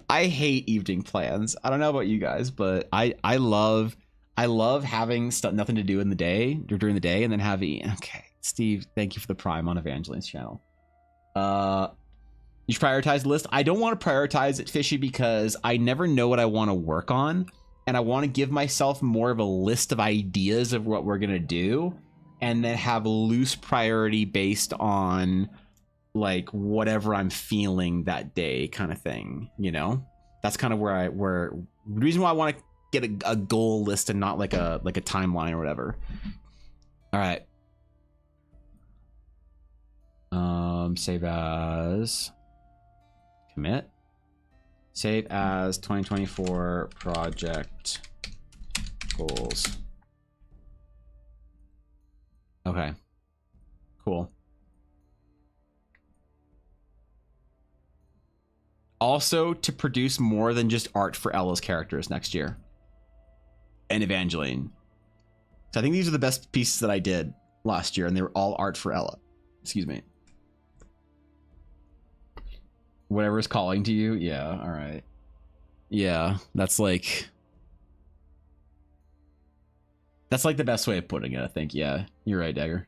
I hate evening plans. I don't know about you guys, but I love having nothing to do in the day or during the day and then having... Okay, Steve, thank you for the Prime on Evangeline's channel. You should prioritize the list. I don't want to prioritize it, Fishy, because I never know what I want to work on. And I want to give myself more of a list of ideas of what we're going to do. And then have loose priority based on like whatever I'm feeling that day kind of thing. You know, that's kind of where the reason why I want to get a goal list and not like a timeline or whatever. All right. Save as commit. Save as 2024 project goals. Okay. Cool. Also, to produce more than just art for Ella's characters next year. And Evangeline. So I think these are the best pieces that I did last year, and they were all art for Ella. Excuse me. Whatever is calling to you? Yeah, alright. Yeah, that's like the best way of putting it, I think. Yeah, you're right, Dagger.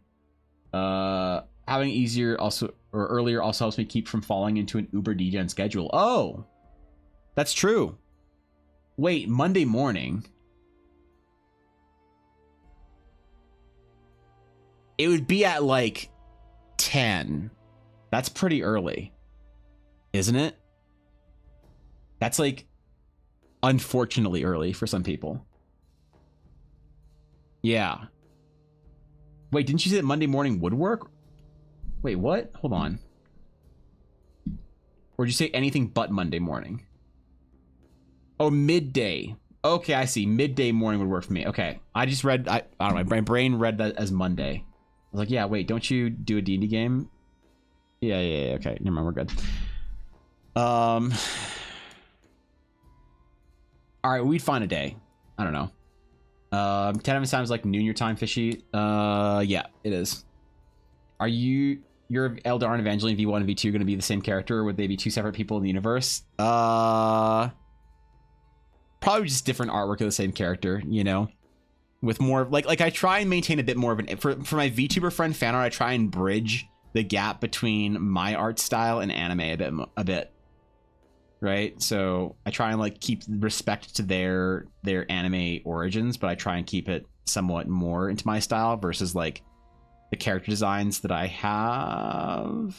Having easier also or earlier also helps me keep from falling into an Uber degen schedule. Oh, that's true. Wait, Monday morning. It would be at like 10. That's pretty early, isn't it? That's like unfortunately early for some people. Yeah. Wait, didn't you say that Monday morning would work? Wait, what? Hold on. Or did you say anything but Monday morning? Oh, midday. Okay, I see. Midday morning would work for me. Okay. I just read, I don't know, my brain read that as Monday. I was like, yeah, wait, don't you do a D&D game? Yeah, okay. Never mind, we're good. All right, we'd find a day. I don't know. 10 of times like noon your time, Fishy. Yeah, it is. Are you're Eldara and Evangeline V1 and V2 going to be the same character, or would they be two separate people in the universe? Probably just different artwork of the same character, you know, with more like I try and maintain a bit more of an for my VTuber friend fan art. I try and bridge the gap between my art style and anime a bit. Right, so I try and like keep respect to their anime origins, but I try and keep it somewhat more into my style versus like the character designs that I have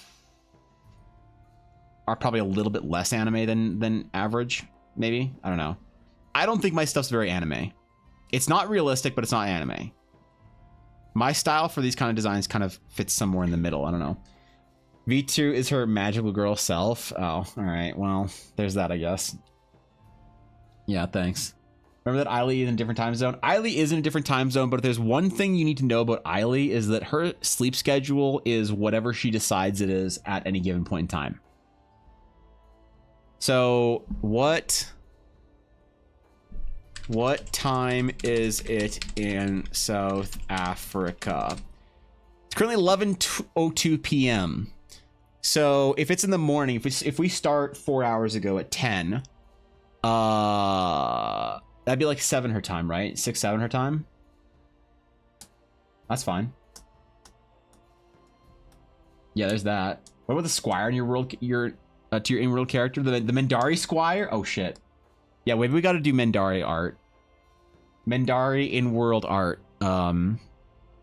are probably a little bit less anime than average. Maybe, I don't know. I don't think my stuff's very anime. It's not realistic, but it's not anime. My style for these kind of designs kind of fits somewhere in the middle. I don't know. V2 is her magical girl self. Oh, all right. Well, there's that, I guess. Yeah, thanks. Remember that Eiley is in a different time zone? Eiley is in a different time zone, but if there's one thing you need to know about Eiley is that her sleep schedule is whatever she decides it is at any given point in time. So, what time is it in South Africa? It's currently 11:02 p.m. So if it's in the morning, if we start 4 hours ago at 10, that'd be like 7 her time, right? 6, 7 her time. That's fine. Yeah, there's that. What about the squire in your world? To your in-world character, the Mendari squire. Oh shit. Yeah, maybe we got to do Mendari art. Mendari in-world art.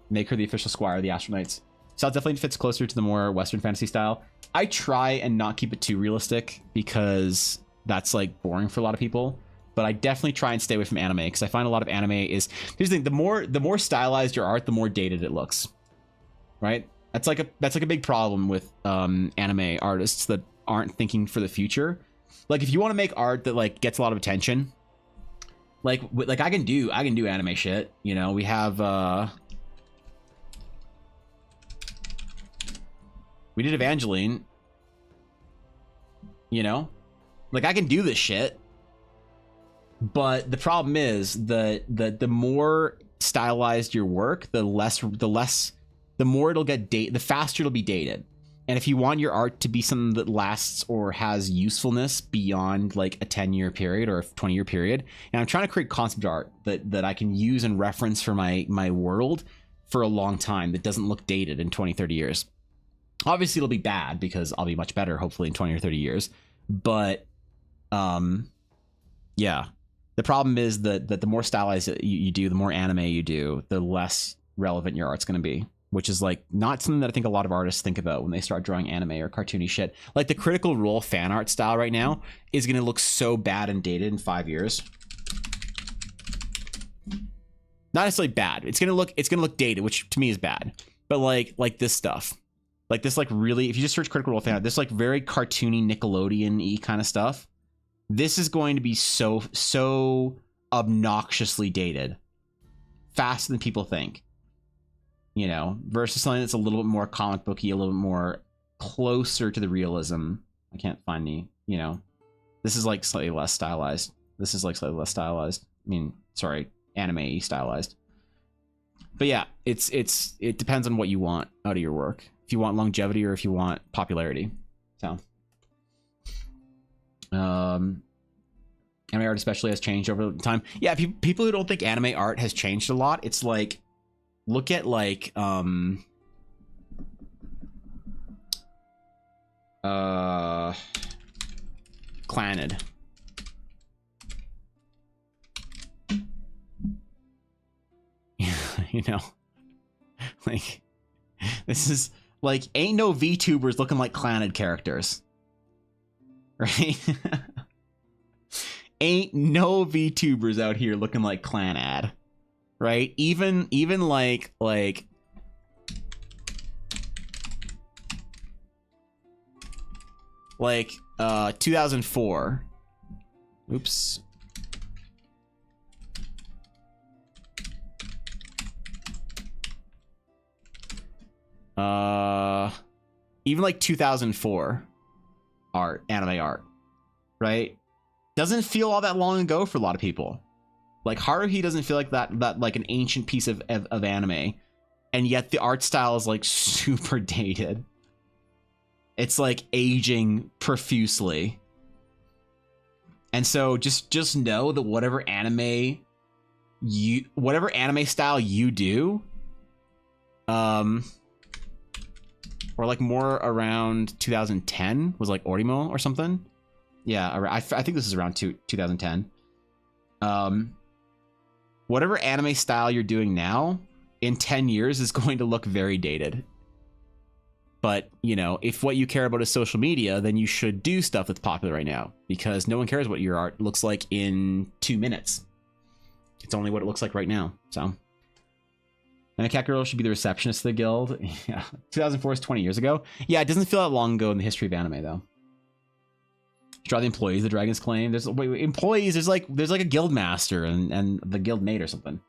Make her the official squire of the Astronauts. So that definitely fits closer to the more Western fantasy style. I try and not keep it too realistic because that's like boring for a lot of people. But I definitely try and stay away from anime because I find a lot of anime is, here's the thing, the more stylized your art, the more dated it looks. Right? That's like a big problem with anime artists that aren't thinking for the future. Like if you want to make art that like gets a lot of attention, like I can do anime shit. You know, we have we did Evangeline. You know, like I can do this shit. But the problem is that the more stylized your work, the more it'll get the faster it'll be dated. And if you want your art to be something that lasts or has usefulness beyond like a 10-year period or a 20-year period, and I'm trying to create concept art that I can use and reference for my world for a long time that doesn't look dated in 20, 30 years. Obviously, it'll be bad because I'll be much better, hopefully, in 20 or 30 years. But, yeah. The problem is that the more stylized you do, the more anime you do, the less relevant your art's going to be, which is like not something that I think a lot of artists think about when they start drawing anime or cartoony shit. Like the Critical Role fan art style right now is going to look so bad and dated in 5 years. Not necessarily bad. It's gonna look dated, which to me is bad. But like this stuff, like this, like really, if you just search Critical Role fan art, this like very cartoony Nickelodeon-y kind of stuff. This is going to be so obnoxiously dated, faster than people think. You know, versus something that's a little bit more comic booky, a little bit more closer to the realism. I can't find the, you know, this is like slightly less stylized. This is like slightly less stylized. I mean, sorry. Anime stylized. But yeah, it depends on what you want out of your work. If you want longevity or if you want popularity. So anime art especially has changed over time. Yeah, people who don't think anime art has changed a lot, it's like, look at like Clannad. You know, like this is like ain't no VTubers looking like Clannad characters, right? Ain't no VTubers out here looking like Clannad, right? Even like 2004. Oops. Even like 2004 art, anime art, right? Doesn't feel all that long ago for a lot of people. Like Haruhi doesn't feel like that like an ancient piece of anime, and yet the art style is like super dated. It's like aging profusely. And so just know that whatever anime style you do, or like more around 2010 was like Orimo or something. Yeah, I think this is around 2010. Whatever anime style you're doing now, in 10 years is going to look very dated. But, you know, if what you care about is social media, then you should do stuff that's popular right now, because no one cares what your art looks like in 2 minutes. It's only what it looks like right now, so... And a cat girl should be the receptionist of the guild. Yeah, 2004 is 20 years ago. Yeah, it doesn't feel that long ago in the history of anime, though. Draw the employees, the Dragon's Claim. There's employees. There's like a guild master and the guild mate or something.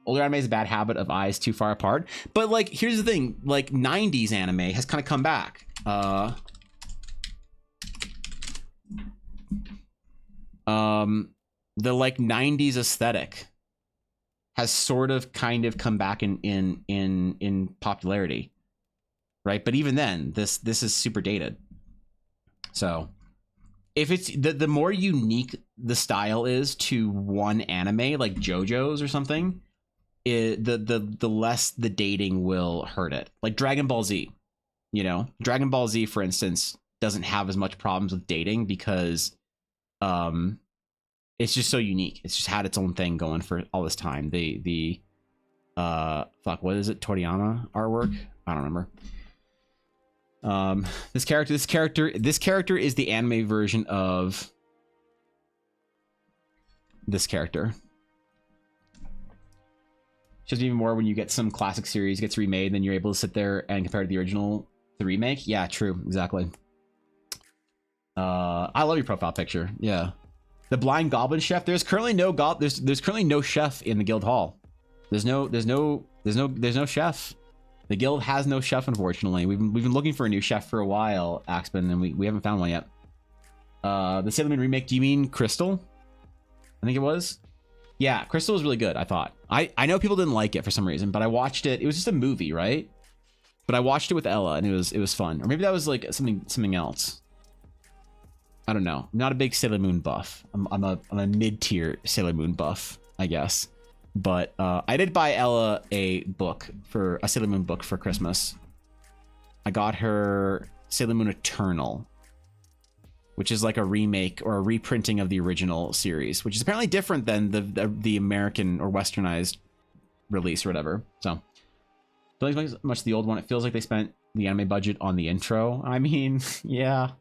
Older anime is a bad habit of eyes too far apart. But like, here's the thing: like 90s anime has kind of come back. The like 90s aesthetic has sort of kind of come back in popularity, right? But even then, this is super dated. So if it's the more unique the style is to one anime, like JoJo's or something, the less the dating will hurt it. Like Dragon Ball Z, you know, Dragon Ball Z, for instance, doesn't have as much problems with dating because it's just so unique. It's just had its own thing going for all this time. The what is it? Toriyama artwork? I don't remember. This character is the anime version of this character. Shows even more when you get some classic series gets remade, then you're able to sit there and compare to the original, the remake. Yeah, true, exactly. I love your profile picture. Yeah. The Blind Goblin Chef. There's currently no there's currently no chef in the guild hall. There's no chef. The guild has no chef, unfortunately. We've been looking for a new chef for a while, Axman, and we haven't found one yet. The Sailor Moon remake. Do you mean Crystal? I think it was. Yeah, Crystal was really good, I thought. I know people didn't like it for some reason, but I watched it. It was just a movie, right? But I watched it with Ella, and it was fun. Or maybe that was like something else. I don't know. I'm not a big Sailor Moon buff. I'm a mid-tier Sailor Moon buff, I guess. But I did buy Ella a Sailor Moon book for Christmas. I got her Sailor Moon Eternal, which is like a remake or a reprinting of the original series, which is apparently different than the American or westernized release or whatever. So, don't like much the old one. It feels like they spent the anime budget on the intro. I mean, yeah.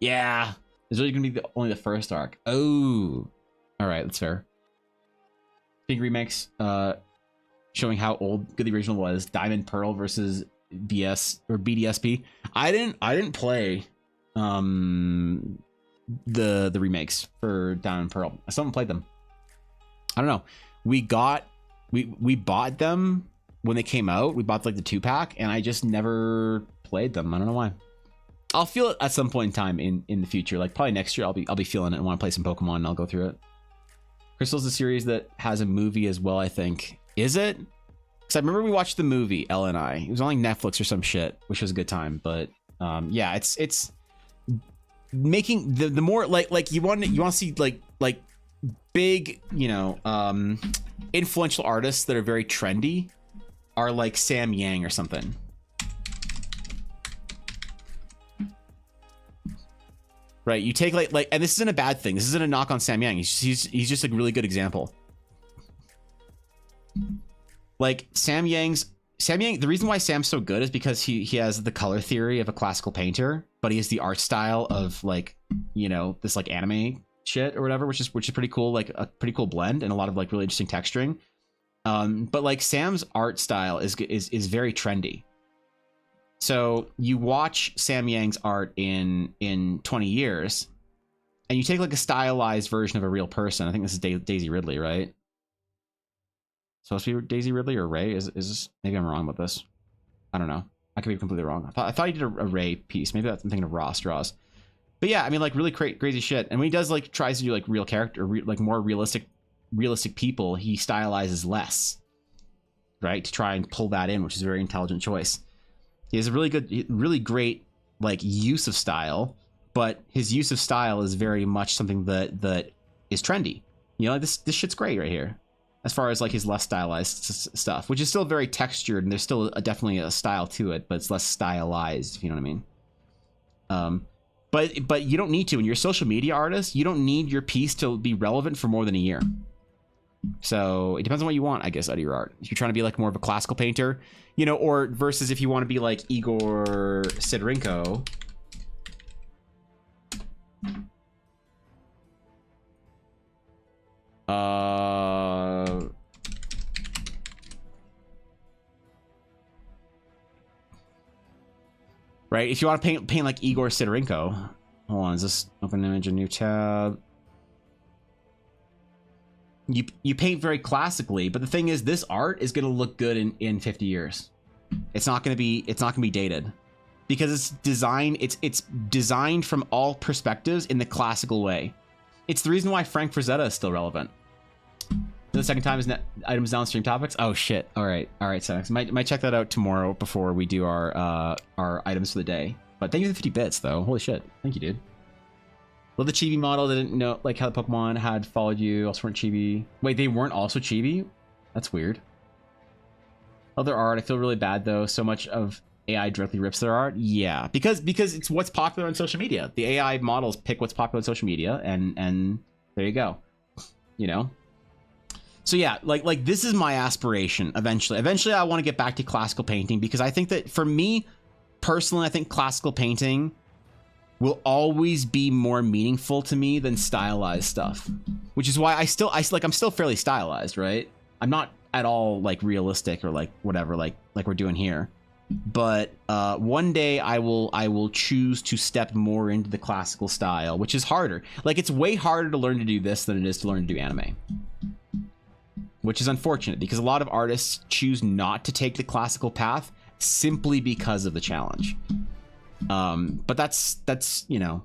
It's really gonna be only the first arc. Oh, all right, that's fair. Big remakes, showing how good the original was. Diamond Pearl versus BS or BDSP. I didn't play the remakes for Diamond Pearl. I still haven't played them. I don't know. We bought them when they came out. We bought like the 2-pack, and I just never played them. I don't know why. I'll feel it at some point in time in the future. Like probably next year, I'll be feeling it and want to play some Pokemon, and I'll go through it. Crystal's a series that has a movie as well, I think. Is it? Because I remember we watched the movie, Ella and I. It was on like Netflix or some shit, which was a good time. But yeah, it's making the more like you want to see like big, you know, influential artists that are very trendy are like Sam Yang or something. Right, you take like, and this isn't a bad thing. This isn't a knock on Sam Yang. He's just a really good example. Like Sam Yang. The reason why Sam's so good is because he has the color theory of a classical painter, but he has the art style of like, you know, this like anime shit or whatever, which is pretty cool. Like a pretty cool blend and a lot of like really interesting texturing. But like Sam's art style is very trendy. So you watch Sam Yang's art in 20 years, and you take like a stylized version of a real person. I think this is Daisy Ridley, right? Supposed to be Daisy Ridley or Ray? Is this, maybe I'm wrong about this. I don't know. I could be completely wrong. I thought he did a Ray piece. Maybe that's, I'm thinking of Ross draws. But yeah, I mean, like really crazy shit. And when he does like tries to do like real character, like more realistic people, he stylizes less, right? To try and pull that in, which is a very intelligent choice. He has a really great like use of style, but his use of style is very much something that is trendy. You know, this shit's great right here, as far as like his less stylized stuff, which is still very textured, and there's still definitely a style to it, but it's less stylized, if you know what I mean. But you don't need to. When you're a social media artist, you don't need your piece to be relevant for more than a year. So it depends on what you want, I guess, out of your art. If you're trying to be like more of a classical painter, you know, or versus if you want to be like Igor Sidorenko. Right, if you want to paint like Igor Sidorenko. Hold on, is this open image, a new tab? You paint very classically, but the thing is, this art is going to look good in 50 years. It's not going to be dated, because it's designed from all perspectives in the classical way. It's the reason why Frank Frazetta is still relevant. The second time is items downstream topics. Oh shit! All right, Senex. Might check that out tomorrow before we do our items for the day. But thank you for the 50 bits, though. Holy shit! Thank you, dude. Well, the chibi model didn't know like how the Pokemon had followed you. Also weren't chibi. Wait, they weren't also chibi? That's weird. Other art, I feel really bad though. So much of AI directly rips their art. Yeah, because it's what's popular on social media. The AI models pick what's popular on social media, and there you go. You know. So yeah, like this is my aspiration eventually. Eventually, I want to get back to classical painting, because I think that for me personally, I think classical painting will always be more meaningful to me than stylized stuff, which is why I'm still fairly stylized, right? I'm not at all like realistic or like whatever, like we're doing here. But one day I will choose to step more into the classical style, which is harder. Like it's way harder to learn to do this than it is to learn to do anime, which is unfortunate, because a lot of artists choose not to take the classical path simply because of the challenge. But that's, you know,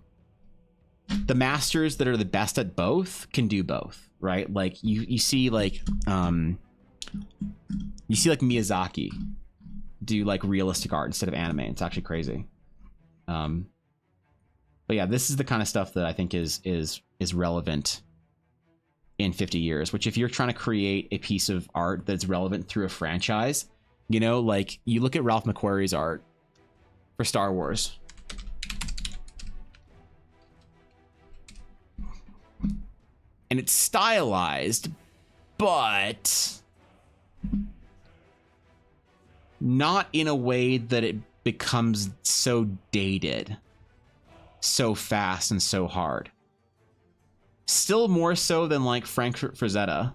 the masters that are the best at both can do both, right? Like you see like Miyazaki do like realistic art instead of anime. It's actually crazy. But yeah, this is the kind of stuff that I think is relevant in 50 years, which if you're trying to create a piece of art that's relevant through a franchise, you know, like you look at Ralph McQuarrie's art, for Star Wars. And it's stylized, but not in a way that it becomes so dated, so fast, and so hard. Still more so than like Frankfurt Frazetta.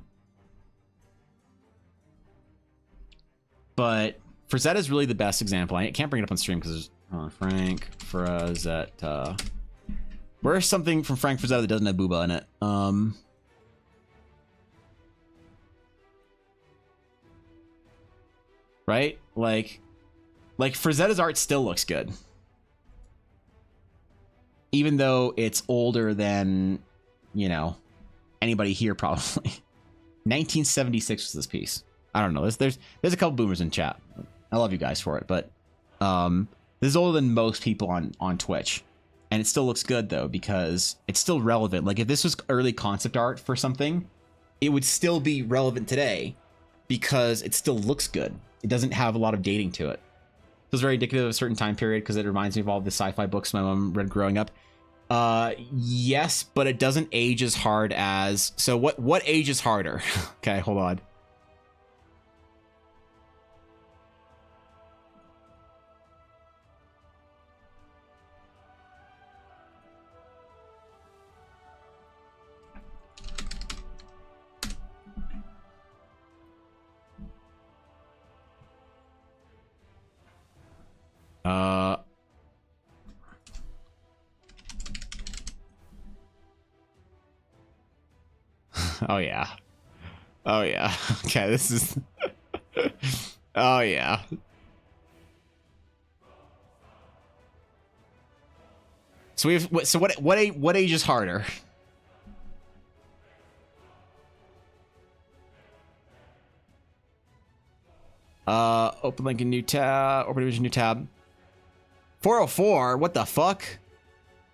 But Frazetta is really the best example. I can't bring it up on stream because Frank Frazetta. Where's something from Frank Frazetta that doesn't have Booba in it? Right? Like Frazetta's art still looks good. Even though it's older than, you know, anybody here probably. 1976 was this piece. I don't know. There's a couple boomers in chat. I love you guys for it, but this is older than most people on Twitch. And it still looks good though, because it's still relevant. Like if this was early concept art for something, it would still be relevant today because it still looks good. It doesn't have a lot of dating to it. It was very indicative of a certain time period because it reminds me of all the sci-fi books my mom read growing up. Yes, but it doesn't age as hard as... So what ages harder? Okay, hold on. Oh yeah. Oh yeah. Okay, this is oh yeah. So what age is harder? Open link in new tab, open image new tab. 404, what the fuck?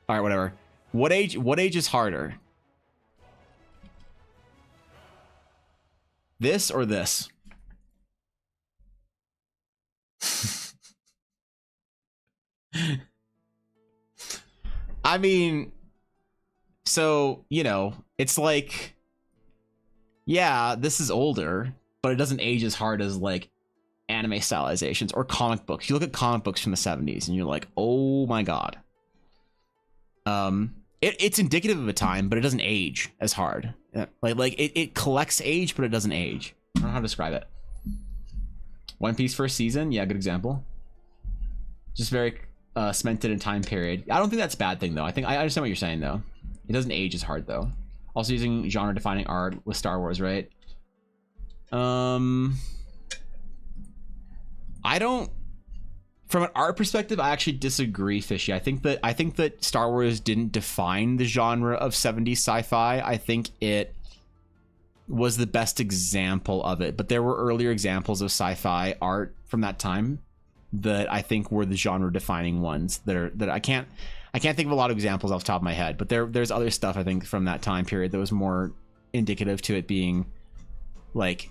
All right, whatever. What age is harder? This or this? I mean, so, you know, it's like, yeah, this is older, but it doesn't age as hard as like anime stylizations or comic books. You look at comic books from the 70s and you're like, oh my god. It's indicative of a time, but it doesn't age as hard. Like it collects age, but it doesn't age. I don't know how to describe it. One Piece first season, yeah, good example. Just very cemented in time period. I don't think that's a bad thing though. I understand what you're saying though. It doesn't age as hard though. Also using genre defining art with Star Wars, right? I don't. From an art perspective, I actually disagree, Fishy. I think that Star Wars didn't define the genre of 70s sci-fi. I think it was the best example of it. But there were earlier examples of sci-fi art from that time that I think were the genre defining ones that I can't think of a lot of examples off the top of my head. But there's other stuff I think from that time period that was more indicative to it being like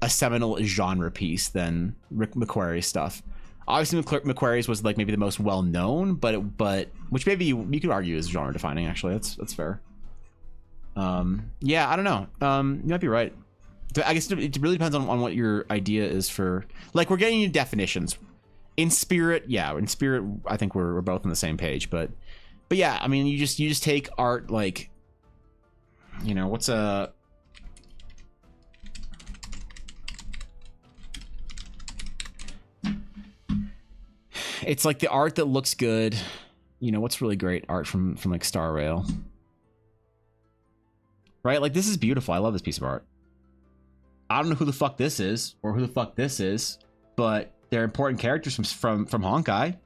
a seminal genre piece than Rick McQuarrie's stuff. Obviously, McQuarrie's was like maybe the most well known, but which maybe you could argue is genre defining. Actually, that's fair. Yeah, I don't know. You might be right. I guess it really depends on what your idea is for. Like, we're getting into definitions. In spirit, yeah. In spirit, I think we're both on the same page. But yeah, I mean, you just take art like, you know, what's a. It's like the art that looks good. You know, what's really great art from like Star Rail. Right? Like, this is beautiful. I love this piece of art. I don't know who the fuck this is or who the fuck this is, but they're important characters from Honkai.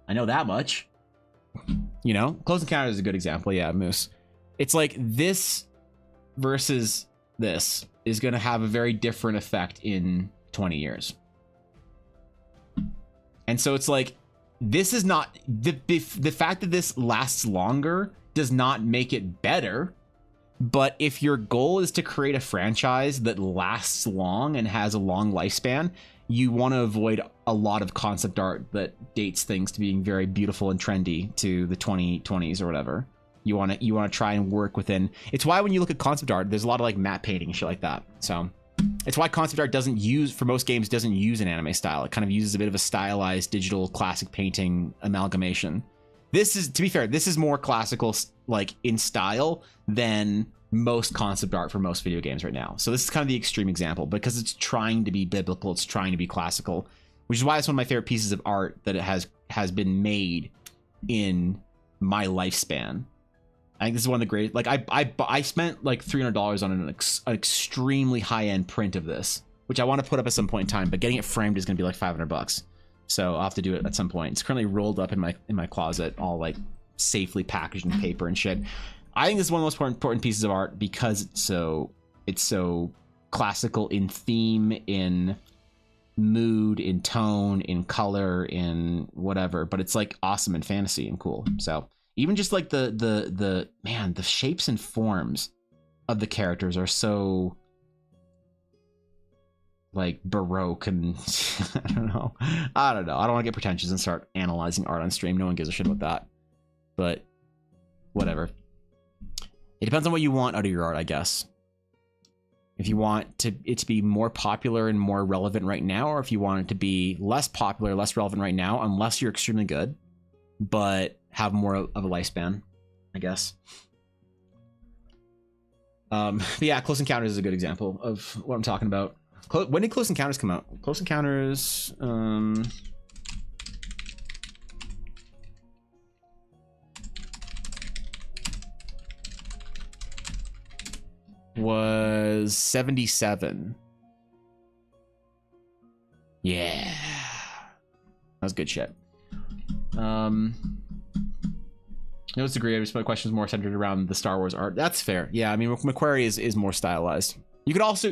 I know that much. You know, Close Encounters is a good example. Yeah, Moose. It's like this versus this is going to have a very different effect in 20 years. And so it's like, this is not the fact that this lasts longer does not make it better. But if your goal is to create a franchise that lasts long and has a long lifespan, you want to avoid a lot of concept art that dates things to being very beautiful and trendy to the 2020s or whatever. You want to try and work within. It's why when you look at concept art, there's a lot of like matte painting and shit like that. So it's why concept art doesn't use an anime style. It kind of uses a bit of a stylized digital classic painting amalgamation. This is, to be fair, this is more classical like in style than most concept art for most video games right now. So this is kind of the extreme example because it's trying to be biblical, it's trying to be classical, which is why it's one of my favorite pieces of art that it has been made in my lifespan. I think this is one of the great. Like I spent like $300 on an extremely high end print of this, which I want to put up at some point in time. But getting it framed is going to be like $500, so I'll have to do it at some point. It's currently rolled up in my closet, all like safely packaged in paper and shit. I think this is one of the most important pieces of art because it's so classical in theme, in mood, in tone, in color, in whatever. But it's like awesome and fantasy and cool. So. Even just like the shapes and forms of the characters are so like Baroque and I don't know. I don't want to get pretentious and start analyzing art on stream. No one gives a shit about that. But whatever. It depends on what you want out of your art, I guess. If you want it to be more popular and more relevant right now, or if you want it to be less popular, less relevant right now, unless you're extremely good, but have more of a lifespan, I guess. But yeah, Close Encounters is a good example of what I'm talking about. When did Close Encounters come out? Close Encounters, was 77. Yeah, that was good shit. No disagree. I just my question is more centered around the Star Wars art. That's fair. Yeah, I mean McQuarrie is more stylized. You could also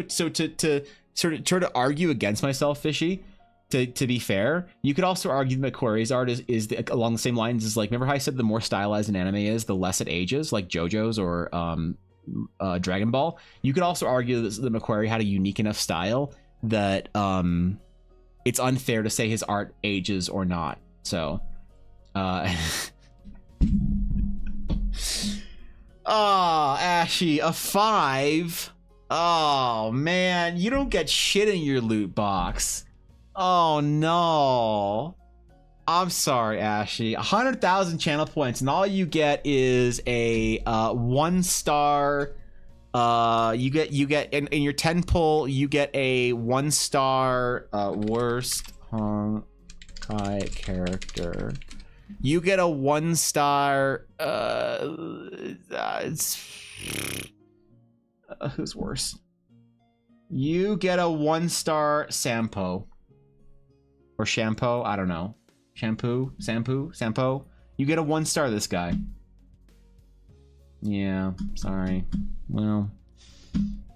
so to sort of argue against myself, Fishy. To be fair, you could also argue that McQuarrie's art is along the same lines as like, remember how I said the more stylized an anime is, the less it ages, like JoJo's or Dragon Ball. You could also argue that McQuarrie had a unique enough style that it's unfair to say his art ages or not. So. Oh, Ashy, a 5. Oh man, you don't get shit in your loot box. Oh no, I'm sorry, Ashy. 100,000 channel points, and all you get is a 1-star. You get in your 10 pull, you get a 1-star worst Honkai character. You get a 1-star. Who's worse? You get a 1-star Sampo. Or Shampoo. I don't know. Shampoo. You get a 1-star. This guy. Yeah. Sorry. Well,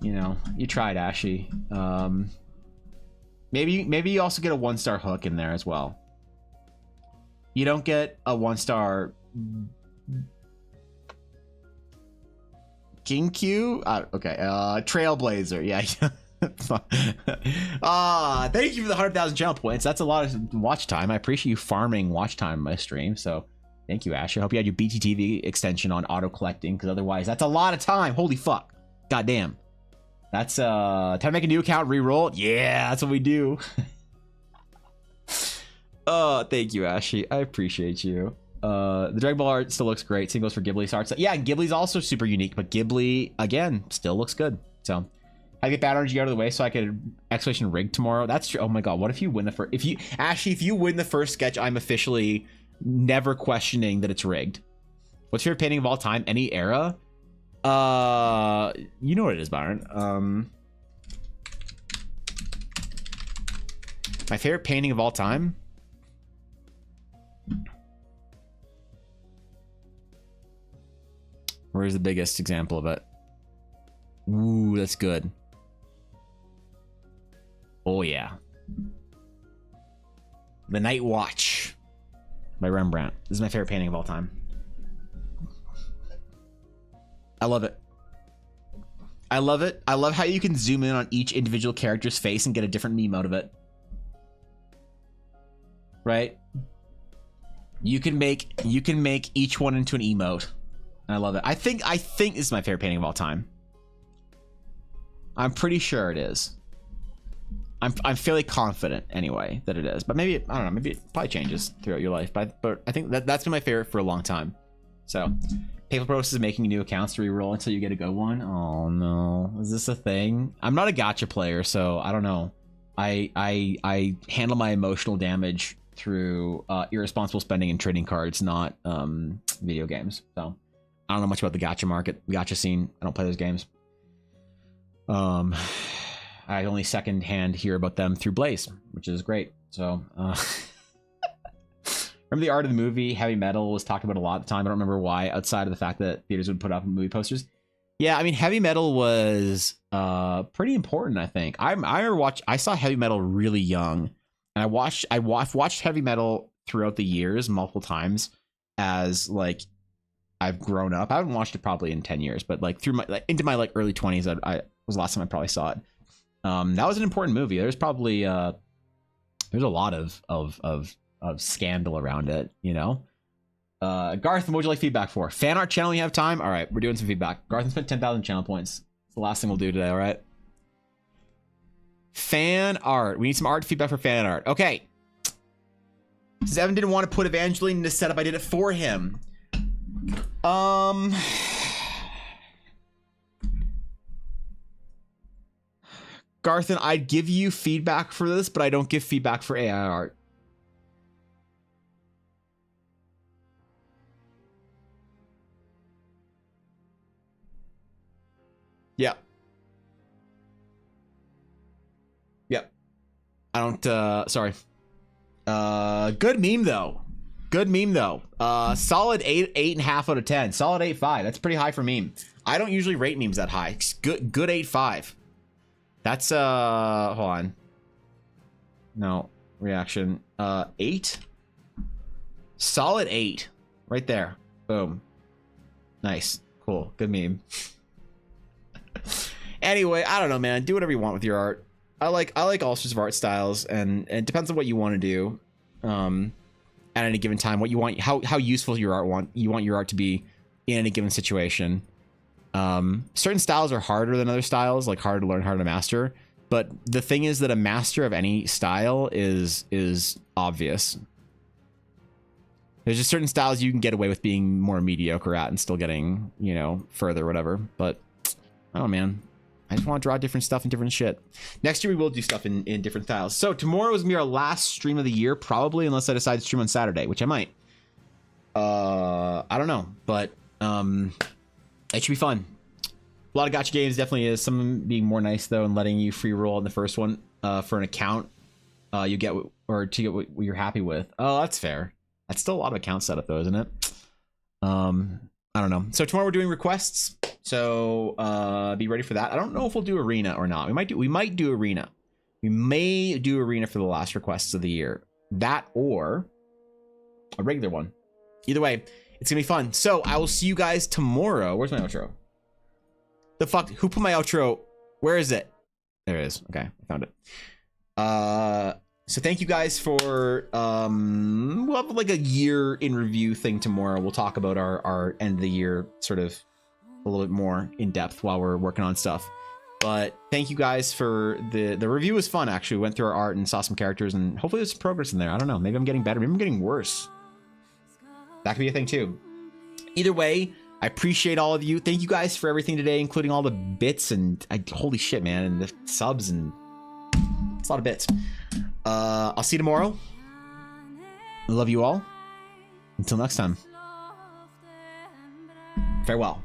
you know, you tried, Ashy. Maybe you also get a 1-star Hook in there as well. You don't get a 1-star Ginkyu? Okay, Trailblazer. Yeah. Thank you for the 100,000 channel points. That's a lot of watch time. I appreciate you farming watch time in my stream. So thank you, Ash. I hope you had your BTTV extension on auto collecting, because otherwise that's a lot of time. Holy fuck. Goddamn. That's time to make a new account, reroll. Yeah, that's what we do. Oh, thank you, Ashy. I appreciate you. The Dragon Ball art still looks great. Same goes for Ghibli's art. So, yeah, Ghibli's also super unique, but Ghibli, again, still looks good. So I get bad energy out of the way so I could exclamation rig tomorrow. That's true. Oh my god, what if you win the first? If you win the first sketch, I'm officially never questioning that it's rigged. What's your favorite painting of all time? Any era? You know what it is, Byron. My favorite painting of all time. Where's the biggest example of it? Ooh, that's good. Oh yeah. The Night Watch by Rembrandt. This is my favorite painting of all time. I love it. I love it. I love how you can zoom in on each individual character's face and get a different meme out of it. Right? You can make each one into an emote. I love it. I think this is my favorite painting of all time. I'm pretty sure it is. I'm fairly confident anyway that it is, but maybe I don't know. Maybe it probably changes throughout your life. But I think that's been my favorite for a long time. So, Paper Bros is making new accounts to reroll until you get a good one. Oh no, is this a thing? I'm not a gacha player, so I don't know. I handle my emotional damage through irresponsible spending and trading cards, not video games. So I don't know much about the gacha scene. I don't play those games. I only secondhand hear about them through Blaze, which is great. So, remember the art of the movie Heavy Metal was talked about a lot at the time. I don't remember why, outside of the fact that theaters would put up movie posters. Yeah, I mean, Heavy Metal was pretty important, I think. I saw Heavy Metal really young, and I've watched Heavy Metal throughout the years multiple times as like I've grown up. I haven't watched it probably in 10 years, but like into my early 20s, I was the last time I probably saw it. That was an important movie. There's probably there's a lot of scandal around it, you know. Garth, what would you like feedback for? Fan art channel, you have time? All right, we're doing some feedback. Garth spent 10,000 channel points. It's the last thing we'll do today, all right? Fan art. We need some art feedback for fan art. Okay. Since Evan didn't want to put Evangeline in the setup, I did it for him. Garthen, I'd give you feedback for this, but I don't give feedback for AI art. Yep. Yep. I don't, sorry. Good meme though. Good meme though. Solid 8.5 out of 10. Solid 8.5. That's pretty high for meme. I don't usually rate memes that high. Good 8.5. That's hold on. No, reaction. 8. Solid 8. Right there. Boom. Nice. Cool. Good meme. Anyway, I don't know, man. Do whatever you want with your art. I like all sorts of art styles, and it depends on what you want to do. At any given time, what you want, how useful you want your art to be in any given situation. Certain styles are harder than other styles, like harder to learn, harder to master. But the thing is that a master of any style is obvious. There's just certain styles you can get away with being more mediocre at and still getting, you know, further or whatever. But oh man, I just want to draw different stuff and different shit. Next year we will do stuff in different styles. So tomorrow is gonna be our last stream of the year, probably, unless I decide to stream on Saturday, which I might. I don't know, but it should be fun. A lot of gacha games definitely is. Some of them being more nice though and letting you free roll on the first one for an account you get or to get what you're happy with. Oh, that's fair. That's still a lot of account setup though, isn't it? I don't know. So tomorrow we're doing requests. So be ready for that. I don't know if we'll do arena or not. We might do arena. We may do arena for the last requests of the year. That or a regular one. Either way, it's gonna be fun. So I will see you guys tomorrow. Where's my outro? The fuck? Who put my outro? Where is it? There it is. Okay, I found it. So thank you guys for we'll have like a year in review thing tomorrow. We'll talk about our end of the year sort of a little bit more in depth while we're working on stuff. But thank you guys for the review was fun actually. We went through our art and saw some characters and hopefully there's some progress in there. I don't know. Maybe I'm getting better. Maybe I'm getting worse. That could be a thing too. Either way, I appreciate all of you. Thank you guys for everything today, including all the bits and holy shit, man, and the subs and it's a lot of bits. I'll see you tomorrow. I love you all. Until next time. Farewell.